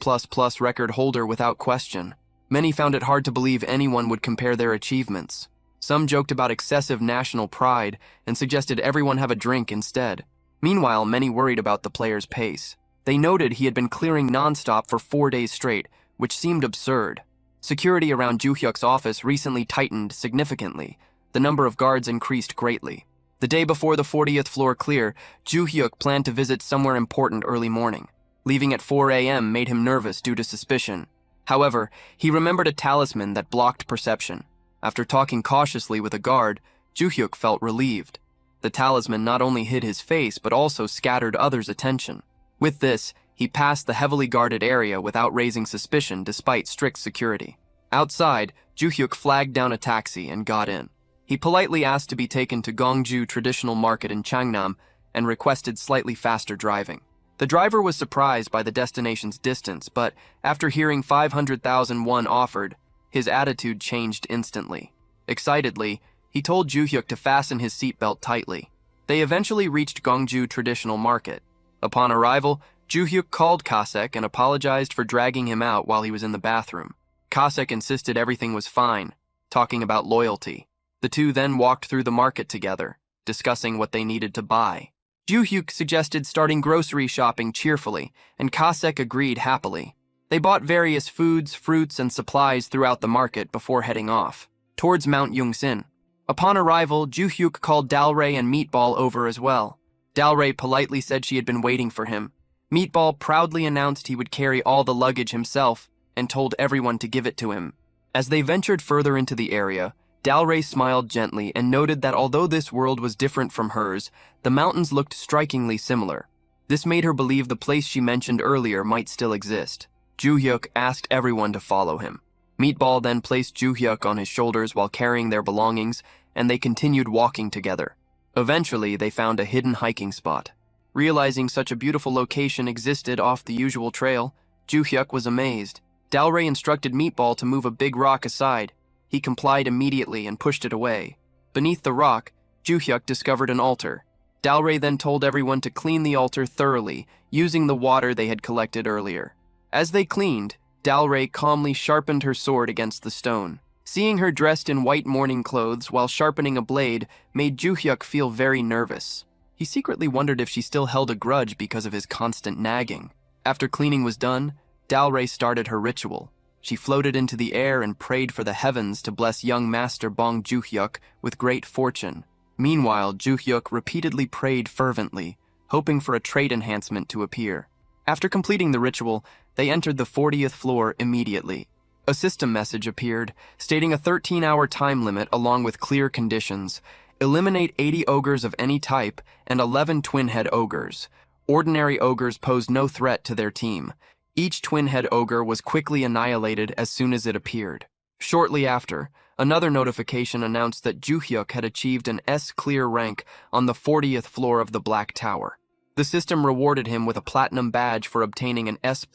Speaker 1: record holder without question. Many found it hard to believe anyone would compare their achievements. Some joked about excessive national pride and suggested everyone have a drink instead. Meanwhile, many worried about the player's pace. They noted he had been clearing non-stop for 4 days straight, which seemed absurd. Security around Ju Hyuk's office recently tightened significantly. The number of guards increased greatly. The day before the 40th floor clear, Ju Hyuk planned to visit somewhere important early morning. Leaving at 4 a.m. made him nervous due to suspicion. However, he remembered a talisman that blocked perception. After talking cautiously with a guard, Ju Hyuk felt relieved. The talisman not only hid his face but also scattered others' attention. With this, he passed the heavily guarded area without raising suspicion despite strict security. Outside, Ju Hyuk flagged down a taxi and got in. He politely asked to be taken to Gongju Traditional Market in Changnam and requested slightly faster driving. The driver was surprised by the destination's distance, but after hearing 500,000 won offered, his attitude changed instantly. Excitedly, he told Ju Hyuk to fasten his seatbelt tightly. They eventually reached Gongju Traditional Market. Upon arrival, Ju Hyuk called Kasek and apologized for dragging him out while he was in the bathroom. Kasek insisted everything was fine, talking about loyalty. The two then walked through the market together, discussing what they needed to buy. Ju Hyuk suggested starting grocery shopping cheerfully, and Kasek agreed happily. They bought various foods, fruits, and supplies throughout the market before heading off, towards Mount Yungsin. Upon arrival, Ju Hyuk called Dalray and Meatball over as well. Dalray politely said she had been waiting for him. Meatball proudly announced he would carry all the luggage himself and told everyone to give it to him. As they ventured further into the area, Dalray smiled gently and noted that although this world was different from hers, the mountains looked strikingly similar. This made her believe the place she mentioned earlier might still exist. Joo-hyuk asked everyone to follow him. Meatball then placed Joo-hyuk on his shoulders while carrying their belongings, and they continued walking together. Eventually, they found a hidden hiking spot. Realizing such a beautiful location existed off the usual trail, Joo-hyuk was amazed. Dalray instructed Meatball to move a big rock aside. He complied immediately and pushed it away. Beneath the rock, Joo-hyuk discovered an altar. Dalray then told everyone to clean the altar thoroughly, using the water they had collected earlier. As they cleaned, Dalray calmly sharpened her sword against the stone. Seeing her dressed in white mourning clothes while sharpening a blade made Joo-hyuk feel very nervous. He secretly wondered if she still held a grudge because of his constant nagging. After cleaning was done, Dalray started her ritual. She floated into the air and prayed for the heavens to bless young master Bong Joo-hyuk with great fortune. Meanwhile, Joo-hyuk repeatedly prayed fervently, hoping for a trait enhancement to appear. After completing the ritual, they entered the 40th floor immediately. A system message appeared, stating a 13-hour time limit along with clear conditions. Eliminate 80 ogres of any type and 11 twin-head ogres. Ordinary ogres posed no threat to their team. Each twin-head ogre was quickly annihilated as soon as it appeared. Shortly after, another notification announced that Joo-hyuk had achieved an S-clear rank on the 40th floor of the Black Tower. The system rewarded him with a platinum badge for obtaining an S++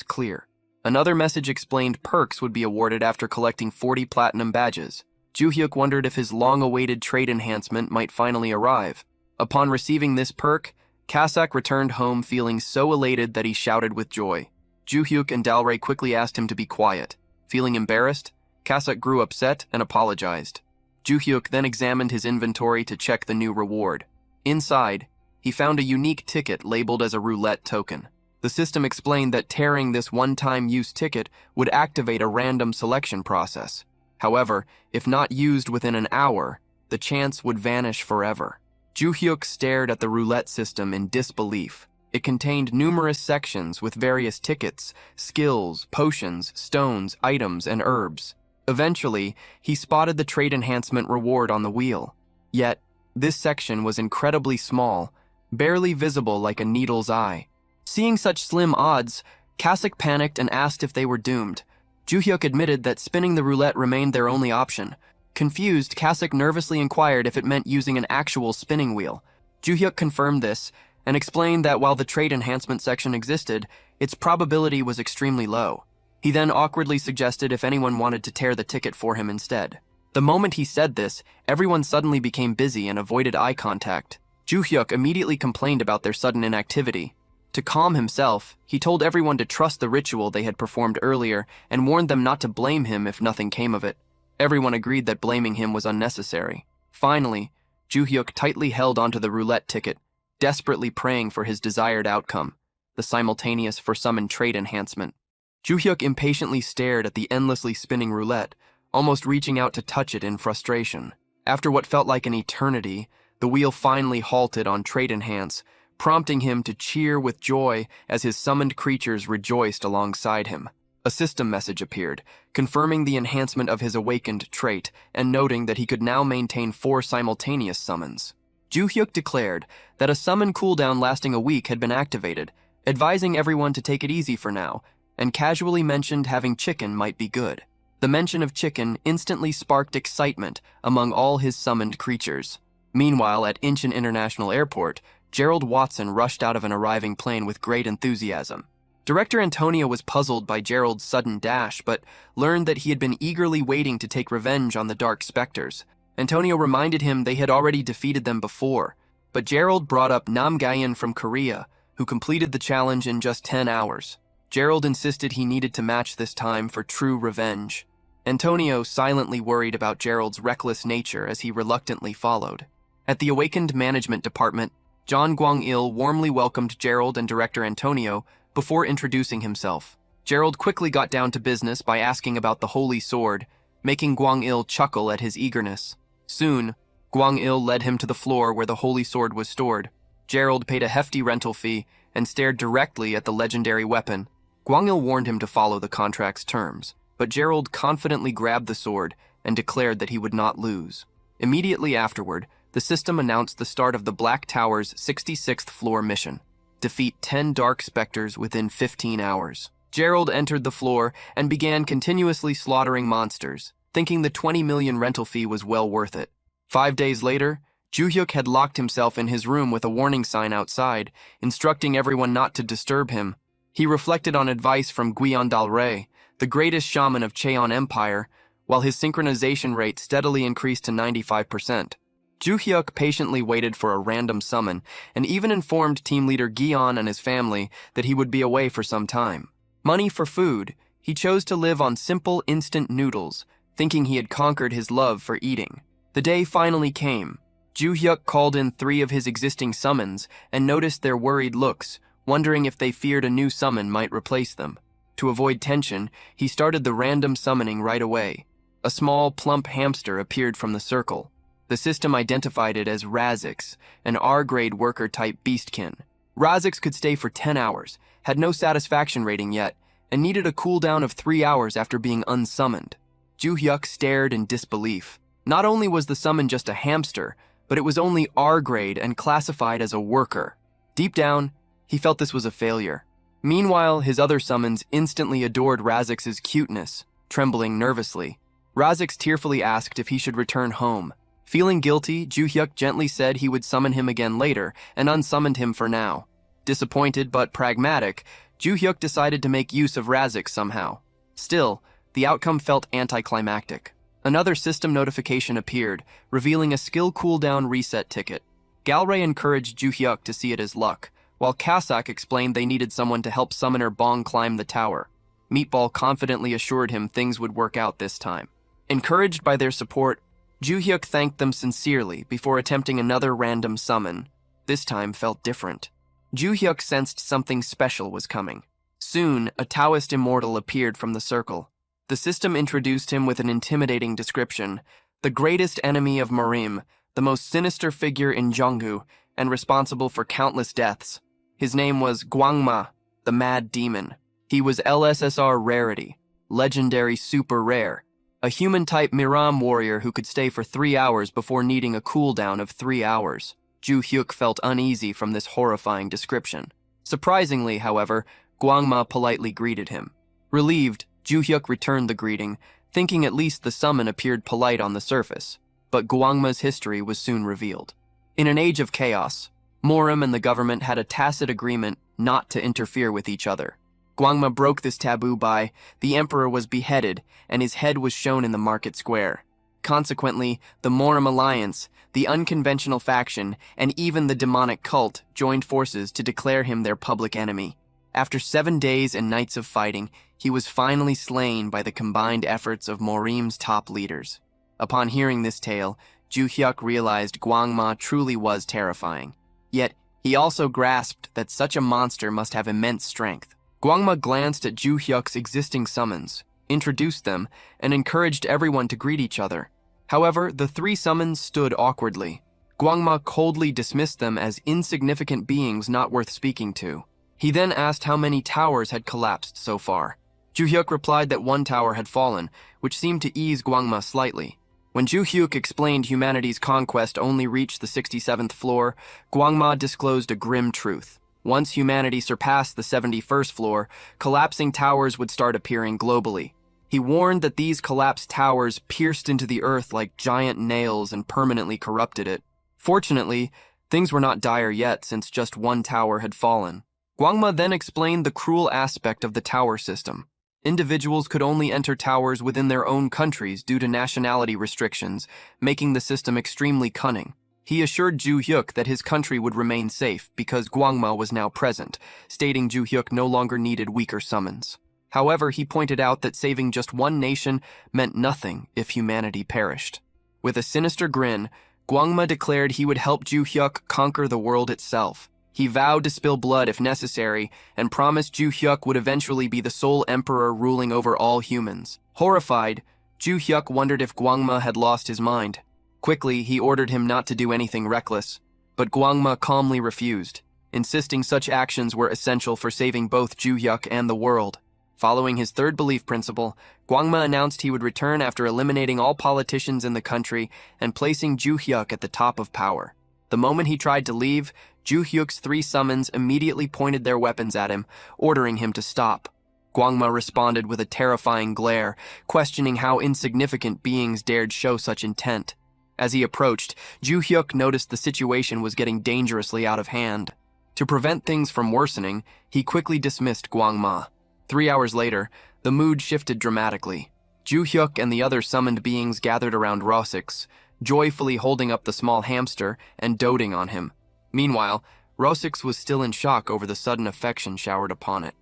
Speaker 1: clear. Another message explained perks would be awarded after collecting 40 platinum badges. Joo-hyuk wondered if his long-awaited trait enhancement might finally arrive. Upon receiving this perk, Kasak returned home feeling so elated that he shouted with joy. Joo-hyuk and Dalray quickly asked him to be quiet. Feeling embarrassed, Kasak grew upset and apologized. Joo-hyuk then examined his inventory to check the new reward. Inside, he found a unique ticket labeled as a roulette token. The system explained that tearing this one-time use ticket would activate a random selection process. However, if not used within an hour, the chance would vanish forever. Joo-hyuk stared at the roulette system in disbelief. It contained numerous sections with various tickets, skills, potions, stones, items, and herbs. Eventually, he spotted the trait enhancement reward on the wheel. Yet, this section was incredibly small, barely visible like a needle's eye. Seeing such slim odds, Kasak panicked and asked if they were doomed. Joo-hyuk admitted that spinning the roulette remained their only option. Confused, Kasak nervously inquired if it meant using an actual spinning wheel. Joo-hyuk confirmed this, and explained that while the trait enhancement section existed, its probability was extremely low. He then awkwardly suggested if anyone wanted to tear the ticket for him instead. The moment he said this, everyone suddenly became busy and avoided eye contact. Joo-hyuk immediately complained about their sudden inactivity. To calm himself, he told everyone to trust the ritual they had performed earlier and warned them not to blame him if nothing came of it. Everyone agreed that blaming him was unnecessary. Finally, Joo-hyuk tightly held onto the roulette ticket, desperately praying for his desired outcome, the simultaneous for-summon trait enhancement. Joo-hyuk impatiently stared at the endlessly spinning roulette, almost reaching out to touch it in frustration. After what felt like an eternity, the wheel finally halted on trait enhance, prompting him to cheer with joy as his summoned creatures rejoiced alongside him. A system message appeared, confirming the enhancement of his awakened trait and noting that he could now maintain 4 simultaneous summons. Joo-hyuk declared that a summon cooldown lasting a week had been activated, advising everyone to take it easy for now, and casually mentioned having chicken might be good. The mention of chicken instantly sparked excitement among all his summoned creatures. Meanwhile, at Incheon International Airport, Gerald Watson rushed out of an arriving plane with great enthusiasm. Director Antonio was puzzled by Gerald's sudden dash, but learned that he had been eagerly waiting to take revenge on the Dark Specters. Antonio reminded him they had already defeated them before, but Gerald brought up Nam Gayan from Korea, who completed the challenge in just 10 hours. Gerald insisted he needed to match this time for true revenge. Antonio silently worried about Gerald's reckless nature as he reluctantly followed. At the Awakened Management Department, John Gwang-il warmly welcomed Gerald and Director Antonio before introducing himself. Gerald quickly got down to business by asking about the Holy Sword, making Gwang-il chuckle at his eagerness. Soon, Gwang-il led him to the floor where the Holy Sword was stored. Gerald paid a hefty rental fee and stared directly at the legendary weapon. Gwang-il warned him to follow the contract's terms, but Gerald confidently grabbed the sword and declared that he would not lose. Immediately afterward, the system announced the start of the Black Tower's 66th floor mission. defeat 10 dark specters within 15 hours. Gerald entered the floor and began continuously slaughtering monsters, thinking the 20 million rental fee was well worth it. 5 days later, Ju-hyuk had locked himself in his room with a warning sign outside, instructing everyone not to disturb him. He reflected on advice from Guion-dal-Rei, the greatest shaman of Cheon Empire, while his synchronization rate steadily increased to 95%. Ju-hyuk patiently waited for a random summon and even informed team leader Guion and his family that he would be away for some time. Money for food, he chose to live on simple instant noodles, thinking he had conquered his love for eating. The day finally came. Ju-hyuk called in 3 of his existing summons and noticed their worried looks, wondering if they feared a new summon might replace them. To avoid tension, he started the random summoning right away. A small, plump hamster appeared from the circle. The system identified it as Razix, an R-grade worker-type beastkin. Razix could stay for 10 hours, had no satisfaction rating yet, and needed a cooldown of 3 hours after being unsummoned. Ju-hyuk stared in disbelief. Not only was the summon just a hamster, but it was only R-grade and classified as a worker. Deep down, he felt this was a failure. Meanwhile, his other summons instantly adored Razix's cuteness, trembling nervously. Razix tearfully asked if he should return home. Feeling guilty, Ju-hyuk gently said he would summon him again later and unsummoned him for now. Disappointed but pragmatic, Ju-hyuk decided to make use of Razix somehow. Still, the outcome felt anticlimactic. Another system notification appeared, revealing a skill cooldown reset ticket. Galray encouraged Ju-hyuk to see it as luck, while Kasak explained they needed someone to help summoner Bong climb the tower. Meatball confidently assured him things would work out this time. Encouraged by their support, Ju-hyuk thanked them sincerely before attempting another random summon. This time felt different. Ju-hyuk sensed something special was coming. Soon, a Taoist immortal appeared from the circle. The system introduced him with an intimidating description: the greatest enemy of Marim, the most sinister figure in Jonggu, and responsible for countless deaths. His name was Gwangma, the Mad Demon. He was LSSR rarity, legendary super rare, a human-type Miram warrior who could stay for 3 hours before needing a cooldown of 3 hours. Ju-hyuk felt uneasy from this horrifying description. Surprisingly, however, Gwangma politely greeted him. Relieved, Ju-hyuk returned the greeting, thinking at least the summon appeared polite on the surface, but Gwangma's history was soon revealed. In an age of chaos, Morim and the government had a tacit agreement not to interfere with each other. Gwangma broke this taboo by the emperor was beheaded and his head was shown in the market square. Consequently, the Morim alliance, the unconventional faction, and even the demonic cult joined forces to declare him their public enemy. After 7 days and nights of fighting, he was finally slain by the combined efforts of Morim's top leaders. Upon hearing this tale, Ju-hyuk realized Gwangma truly was terrifying. Yet, he also grasped that such a monster must have immense strength. Gwangma glanced at Ju-hyuk's existing summons, introduced them, and encouraged everyone to greet each other. However, the 3 summons stood awkwardly. Gwangma coldly dismissed them as insignificant beings not worth speaking to. He then asked how many towers had collapsed so far. Ju-hyuk replied that 1 tower had fallen, which seemed to ease Gwangma slightly. When Ju-hyuk explained humanity's conquest only reached the 67th floor, Gwangma disclosed a grim truth. Once humanity surpassed the 71st floor, collapsing towers would start appearing globally. He warned that these collapsed towers pierced into the earth like giant nails and permanently corrupted it. Fortunately, things were not dire yet since just 1 tower had fallen. Gwangma then explained the cruel aspect of the tower system. Individuals could only enter towers within their own countries due to nationality restrictions, making the system extremely cunning. He assured Ju-hyuk that his country would remain safe because Gwangma was now present, stating Ju-hyuk no longer needed weaker summons. However, he pointed out that saving just 1 nation meant nothing if humanity perished. With a sinister grin, Gwangma declared he would help Ju-hyuk conquer the world itself. He vowed to spill blood if necessary, and promised Ju-hyuk would eventually be the sole emperor ruling over all humans. Horrified, Ju-hyuk wondered if Gwangma had lost his mind. Quickly, he ordered him not to do anything reckless, but Gwangma calmly refused, insisting such actions were essential for saving both Ju-hyuk and the world. Following his 3rd belief principle, Gwangma announced he would return after eliminating all politicians in the country and placing Ju-hyuk at the top of power. The moment he tried to leave, Ju Hyuk's 3 summons immediately pointed their weapons at him, ordering him to stop. Gwangma responded with a terrifying glare, questioning how insignificant beings dared show such intent. As he approached, Ju Hyuk noticed the situation was getting dangerously out of hand. To prevent things from worsening, he quickly dismissed Gwangma. 3 hours later, the mood shifted dramatically. Ju Hyuk and the other summoned beings gathered around Rosix, joyfully holding up the small hamster and doting on him. Meanwhile, Rosix was still in shock over the sudden affection showered upon it.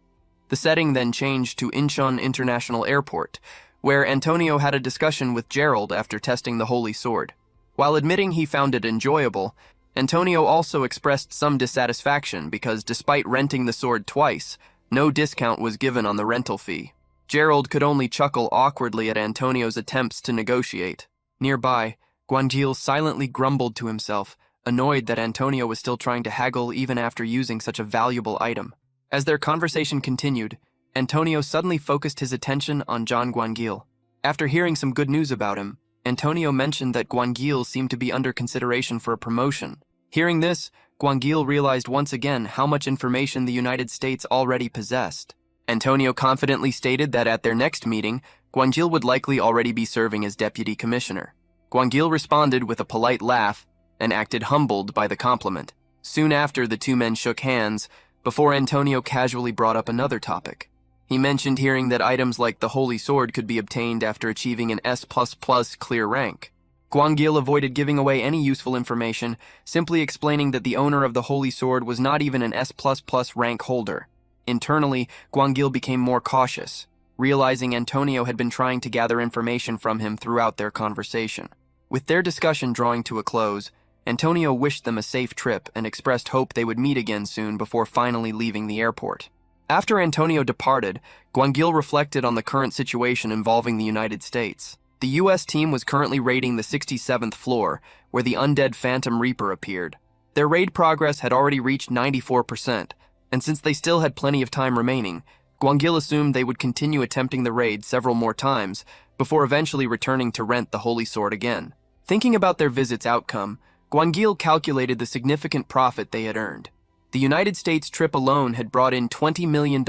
Speaker 1: The setting then changed to Incheon International Airport, where Antonio had a discussion with Gerald after testing the Holy Sword. While admitting he found it enjoyable, Antonio also expressed some dissatisfaction because despite renting the sword twice, no discount was given on the rental fee. Gerald could only chuckle awkwardly at Antonio's attempts to negotiate. Nearby, Gwanjil silently grumbled to himself, annoyed that Antonio was still trying to haggle even after using such a valuable item. As their conversation continued, Antonio suddenly focused his attention on John Gwangil. After hearing some good news about him, Antonio mentioned that Gwangil seemed to be under consideration for a promotion. Hearing this, Gwangil realized once again how much information the United States already possessed. Antonio confidently stated that at their next meeting, Gwangil would likely already be serving as deputy commissioner. Gwangil responded with a polite laugh and acted humbled by the compliment. Soon after, the 2 men shook hands, before Antonio casually brought up another topic. He mentioned hearing that items like the Holy Sword could be obtained after achieving an S++ clear rank. Gwangil avoided giving away any useful information, simply explaining that the owner of the Holy Sword was not even an S++ rank holder. Internally, Gwangil became more cautious, realizing Antonio had been trying to gather information from him throughout their conversation. With their discussion drawing to a close, Antonio wished them a safe trip and expressed hope they would meet again soon before finally leaving the airport. After Antonio departed, Gwangil reflected on the current situation involving the United States. The U.S. team was currently raiding the 67th floor, where the undead Phantom Reaper appeared. Their raid progress had already reached 94%, and since they still had plenty of time remaining, Gwangil assumed they would continue attempting the raid several more times before eventually returning to rent the Holy Sword again. Thinking about their visit's outcome, Gwangil calculated the significant profit they had earned. The United States trip alone had brought in $20 million,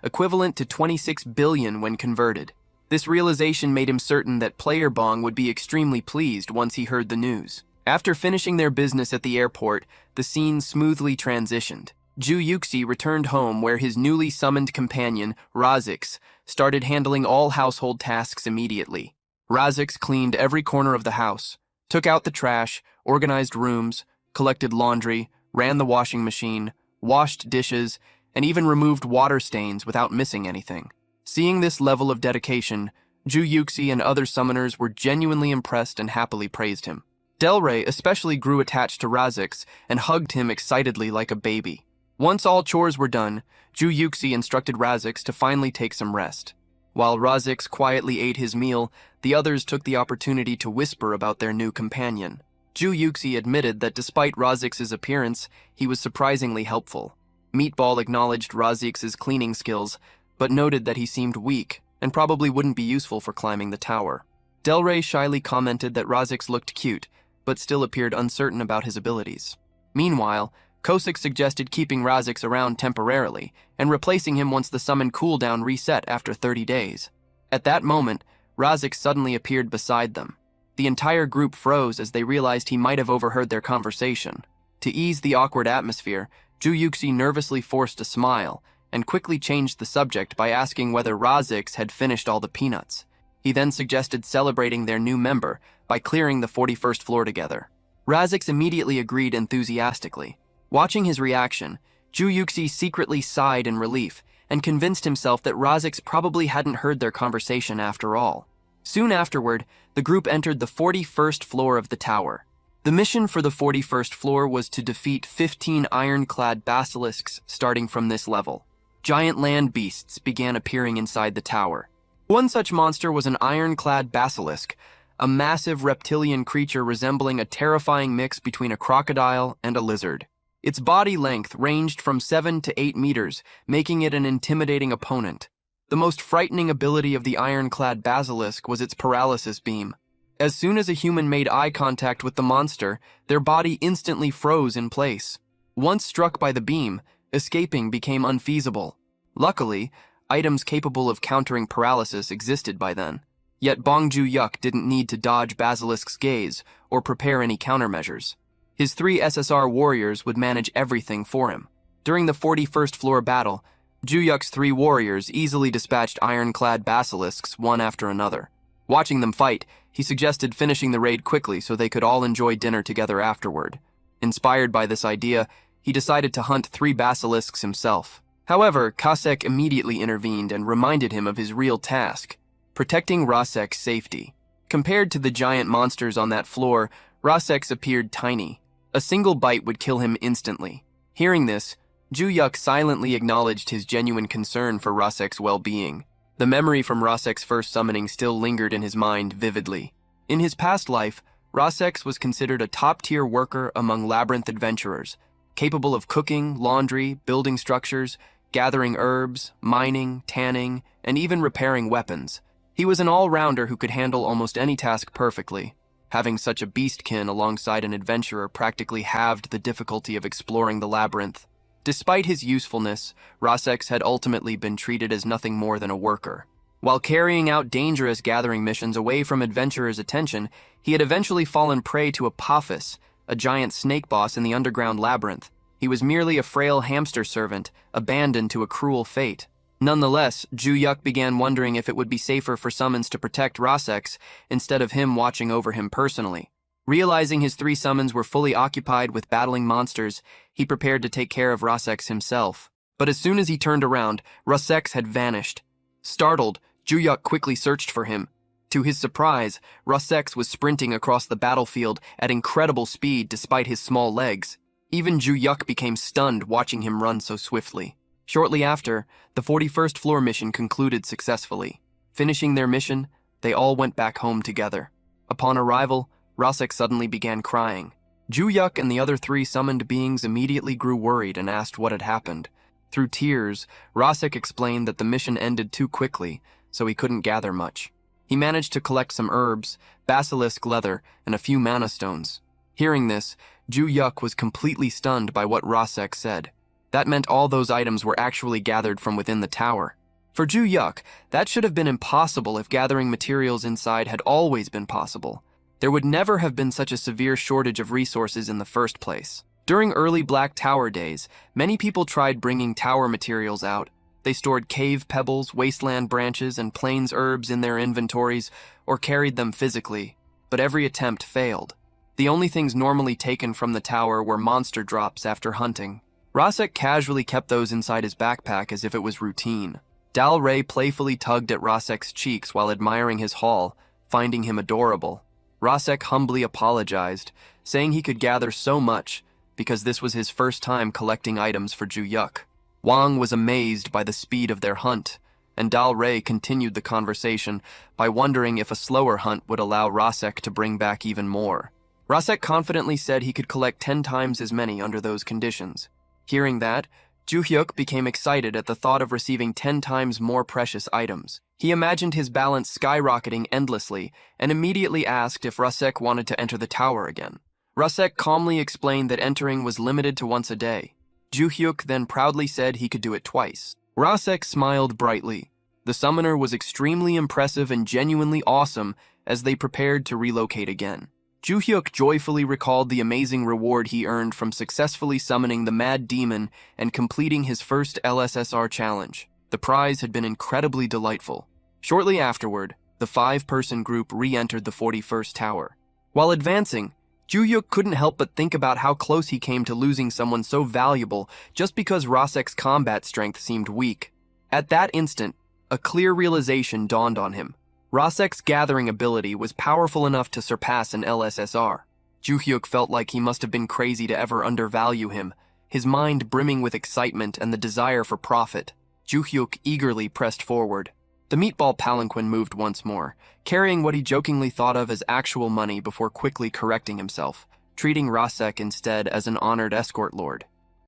Speaker 1: equivalent to $26 billion when converted. This realization made him certain that Player Bong would be extremely pleased once he heard the news. After finishing their business at the airport, the scene smoothly transitioned. Ju Yuxi returned home where his newly summoned companion, Razix, started handling all household tasks immediately. Razix cleaned every corner of the house, took out the trash, organized rooms, collected laundry, ran the washing machine, washed dishes, and even removed water stains without missing anything. Seeing this level of dedication, Ju Yuxi and other summoners were genuinely impressed and happily praised him. Delray especially grew attached to Razix and hugged him excitedly like a baby. Once all chores were done, Ju Yuxi instructed Razix to finally take some rest. While Razix quietly ate his meal, the others took the opportunity to whisper about their new companion. Ju Yuxi admitted that despite Razix's appearance, he was surprisingly helpful. Meatball acknowledged Razix's cleaning skills, but noted that he seemed weak and probably wouldn't be useful for climbing the tower. Delray shyly commented that Razix looked cute, but still appeared uncertain about his abilities. Meanwhile, Kosik suggested keeping Razix around temporarily and replacing him once the summon cooldown reset after 30 days. At that moment, Razix suddenly appeared beside them. The entire group froze as they realized he might have overheard their conversation. To ease the awkward atmosphere, Ju Yuxi nervously forced a smile and quickly changed the subject by asking whether Razix had finished all the peanuts. He then suggested celebrating their new member by clearing the 41st floor together. Razix immediately agreed enthusiastically. Watching his reaction, Ju Yuxi secretly sighed in relief and convinced himself that Razix probably hadn't heard their conversation after all. Soon afterward, the group entered the 41st floor of the tower. The mission for the 41st floor was to defeat 15 ironclad basilisks starting from this level. Giant land beasts began appearing inside the tower. One such monster was an ironclad basilisk, a massive reptilian creature resembling a terrifying mix between a crocodile and a lizard. Its body length ranged from 7 to 8 meters, making it an intimidating opponent. The most frightening ability of the ironclad basilisk was its paralysis beam. As soon as a human made eye contact with the monster, their body instantly froze in place. Once struck by the beam, escaping became unfeasible. Luckily, items capable of countering paralysis existed by then. Yet Bong Joo-yuk didn't need to dodge Basilisk's gaze or prepare any countermeasures. His 3 SSR warriors would manage everything for him. During the 41st floor battle, Joo-yuk's 3 warriors easily dispatched ironclad basilisks one after another. Watching them fight, he suggested finishing the raid quickly so they could all enjoy dinner together afterward. Inspired by this idea, he decided to hunt 3 basilisks himself. However, Kasek immediately intervened and reminded him of his real task, protecting Rasek's safety. Compared to the giant monsters on that floor, Rasek's appeared tiny. A single bite would kill him instantly. Hearing this, Joo-yuk silently acknowledged his genuine concern for Rasek's well-being. The memory from Rasek's first summoning still lingered in his mind vividly. In his past life, Rasek was considered a top-tier worker among labyrinth adventurers, capable of cooking, laundry, building structures, gathering herbs, mining, tanning, and even repairing weapons. He was an all-rounder who could handle almost any task perfectly. Having such a beastkin alongside an adventurer practically halved the difficulty of exploring the labyrinth. Despite his usefulness, Rasek had ultimately been treated as nothing more than a worker. While carrying out dangerous gathering missions away from adventurers' attention, he had eventually fallen prey to Apophis, a giant snake boss in the underground labyrinth. He was merely a frail hamster servant, abandoned to a cruel fate. Nonetheless, Joo-yuk began wondering if it would be safer for summons to protect Rasek instead of him watching over him personally. Realizing his 3 summons were fully occupied with battling monsters, he prepared to take care of Rasek himself. But as soon as he turned around, Rasek had vanished. Startled, Joo-yuk quickly searched for him. To his surprise, Rasek was sprinting across the battlefield at incredible speed despite his small legs. Even Joo-yuk became stunned watching him run so swiftly. Shortly after, the 41st floor mission concluded successfully. Finishing their mission, they all went back home together. Upon arrival, Rasek suddenly began crying. Joo-yuk and the other 3 summoned beings immediately grew worried and asked what had happened. Through tears, Rasek explained that the mission ended too quickly, so he couldn't gather much. He managed to collect some herbs, basilisk leather, and a few mana stones. Hearing this, Joo-yuk was completely stunned by what Rasek said. That meant all those items were actually gathered from within the tower. For Joo-yuk, that should have been impossible if gathering materials inside had always been possible. There would never have been such a severe shortage of resources in the first place. During early Black Tower days, many people tried bringing tower materials out. They stored cave pebbles, wasteland branches, and plains herbs in their inventories, or carried them physically, but every attempt failed. The only things normally taken from the tower were monster drops after hunting. Rasek casually kept those inside his backpack as if it was routine. Dal Rey playfully tugged at Rasek's cheeks while admiring his haul, finding him adorable. Rasek humbly apologized, saying he could gather so much because this was his first time collecting items for Joo-yuk. Wang was amazed by the speed of their hunt, and Dal Rey continued the conversation by wondering if a slower hunt would allow Rasek to bring back even more. Rasek confidently said he could collect 10 times as many under those conditions. Hearing that, Joo-hyuk became excited at the thought of receiving 10 times more precious items. He imagined his balance skyrocketing endlessly and immediately asked if Rasek wanted to enter the tower again. Rasek calmly explained that entering was limited to once a day. Joo-hyuk then proudly said he could do it twice. Rasek smiled brightly. The summoner was extremely impressive and genuinely awesome as they prepared to relocate again. Joo-hyuk joyfully recalled the amazing reward he earned from successfully summoning the Mad Demon and completing his first LSSR challenge. The prize had been incredibly delightful. Shortly afterward, the 5-person group re-entered the 41st tower. While advancing, Joo-hyuk couldn't help but think about how close he came to losing someone so valuable just because Rasek's combat strength seemed weak. At that instant, a clear realization dawned on him. Rasek's gathering ability was powerful enough to surpass an LSSR. Joo-hyuk felt like he must have been crazy to ever undervalue him, his mind brimming with excitement and the desire for profit. Joo-hyuk eagerly pressed forward. The meatball palanquin moved once more, carrying what he jokingly thought of as actual money before quickly correcting himself, treating Rasek instead as an honored escort lord.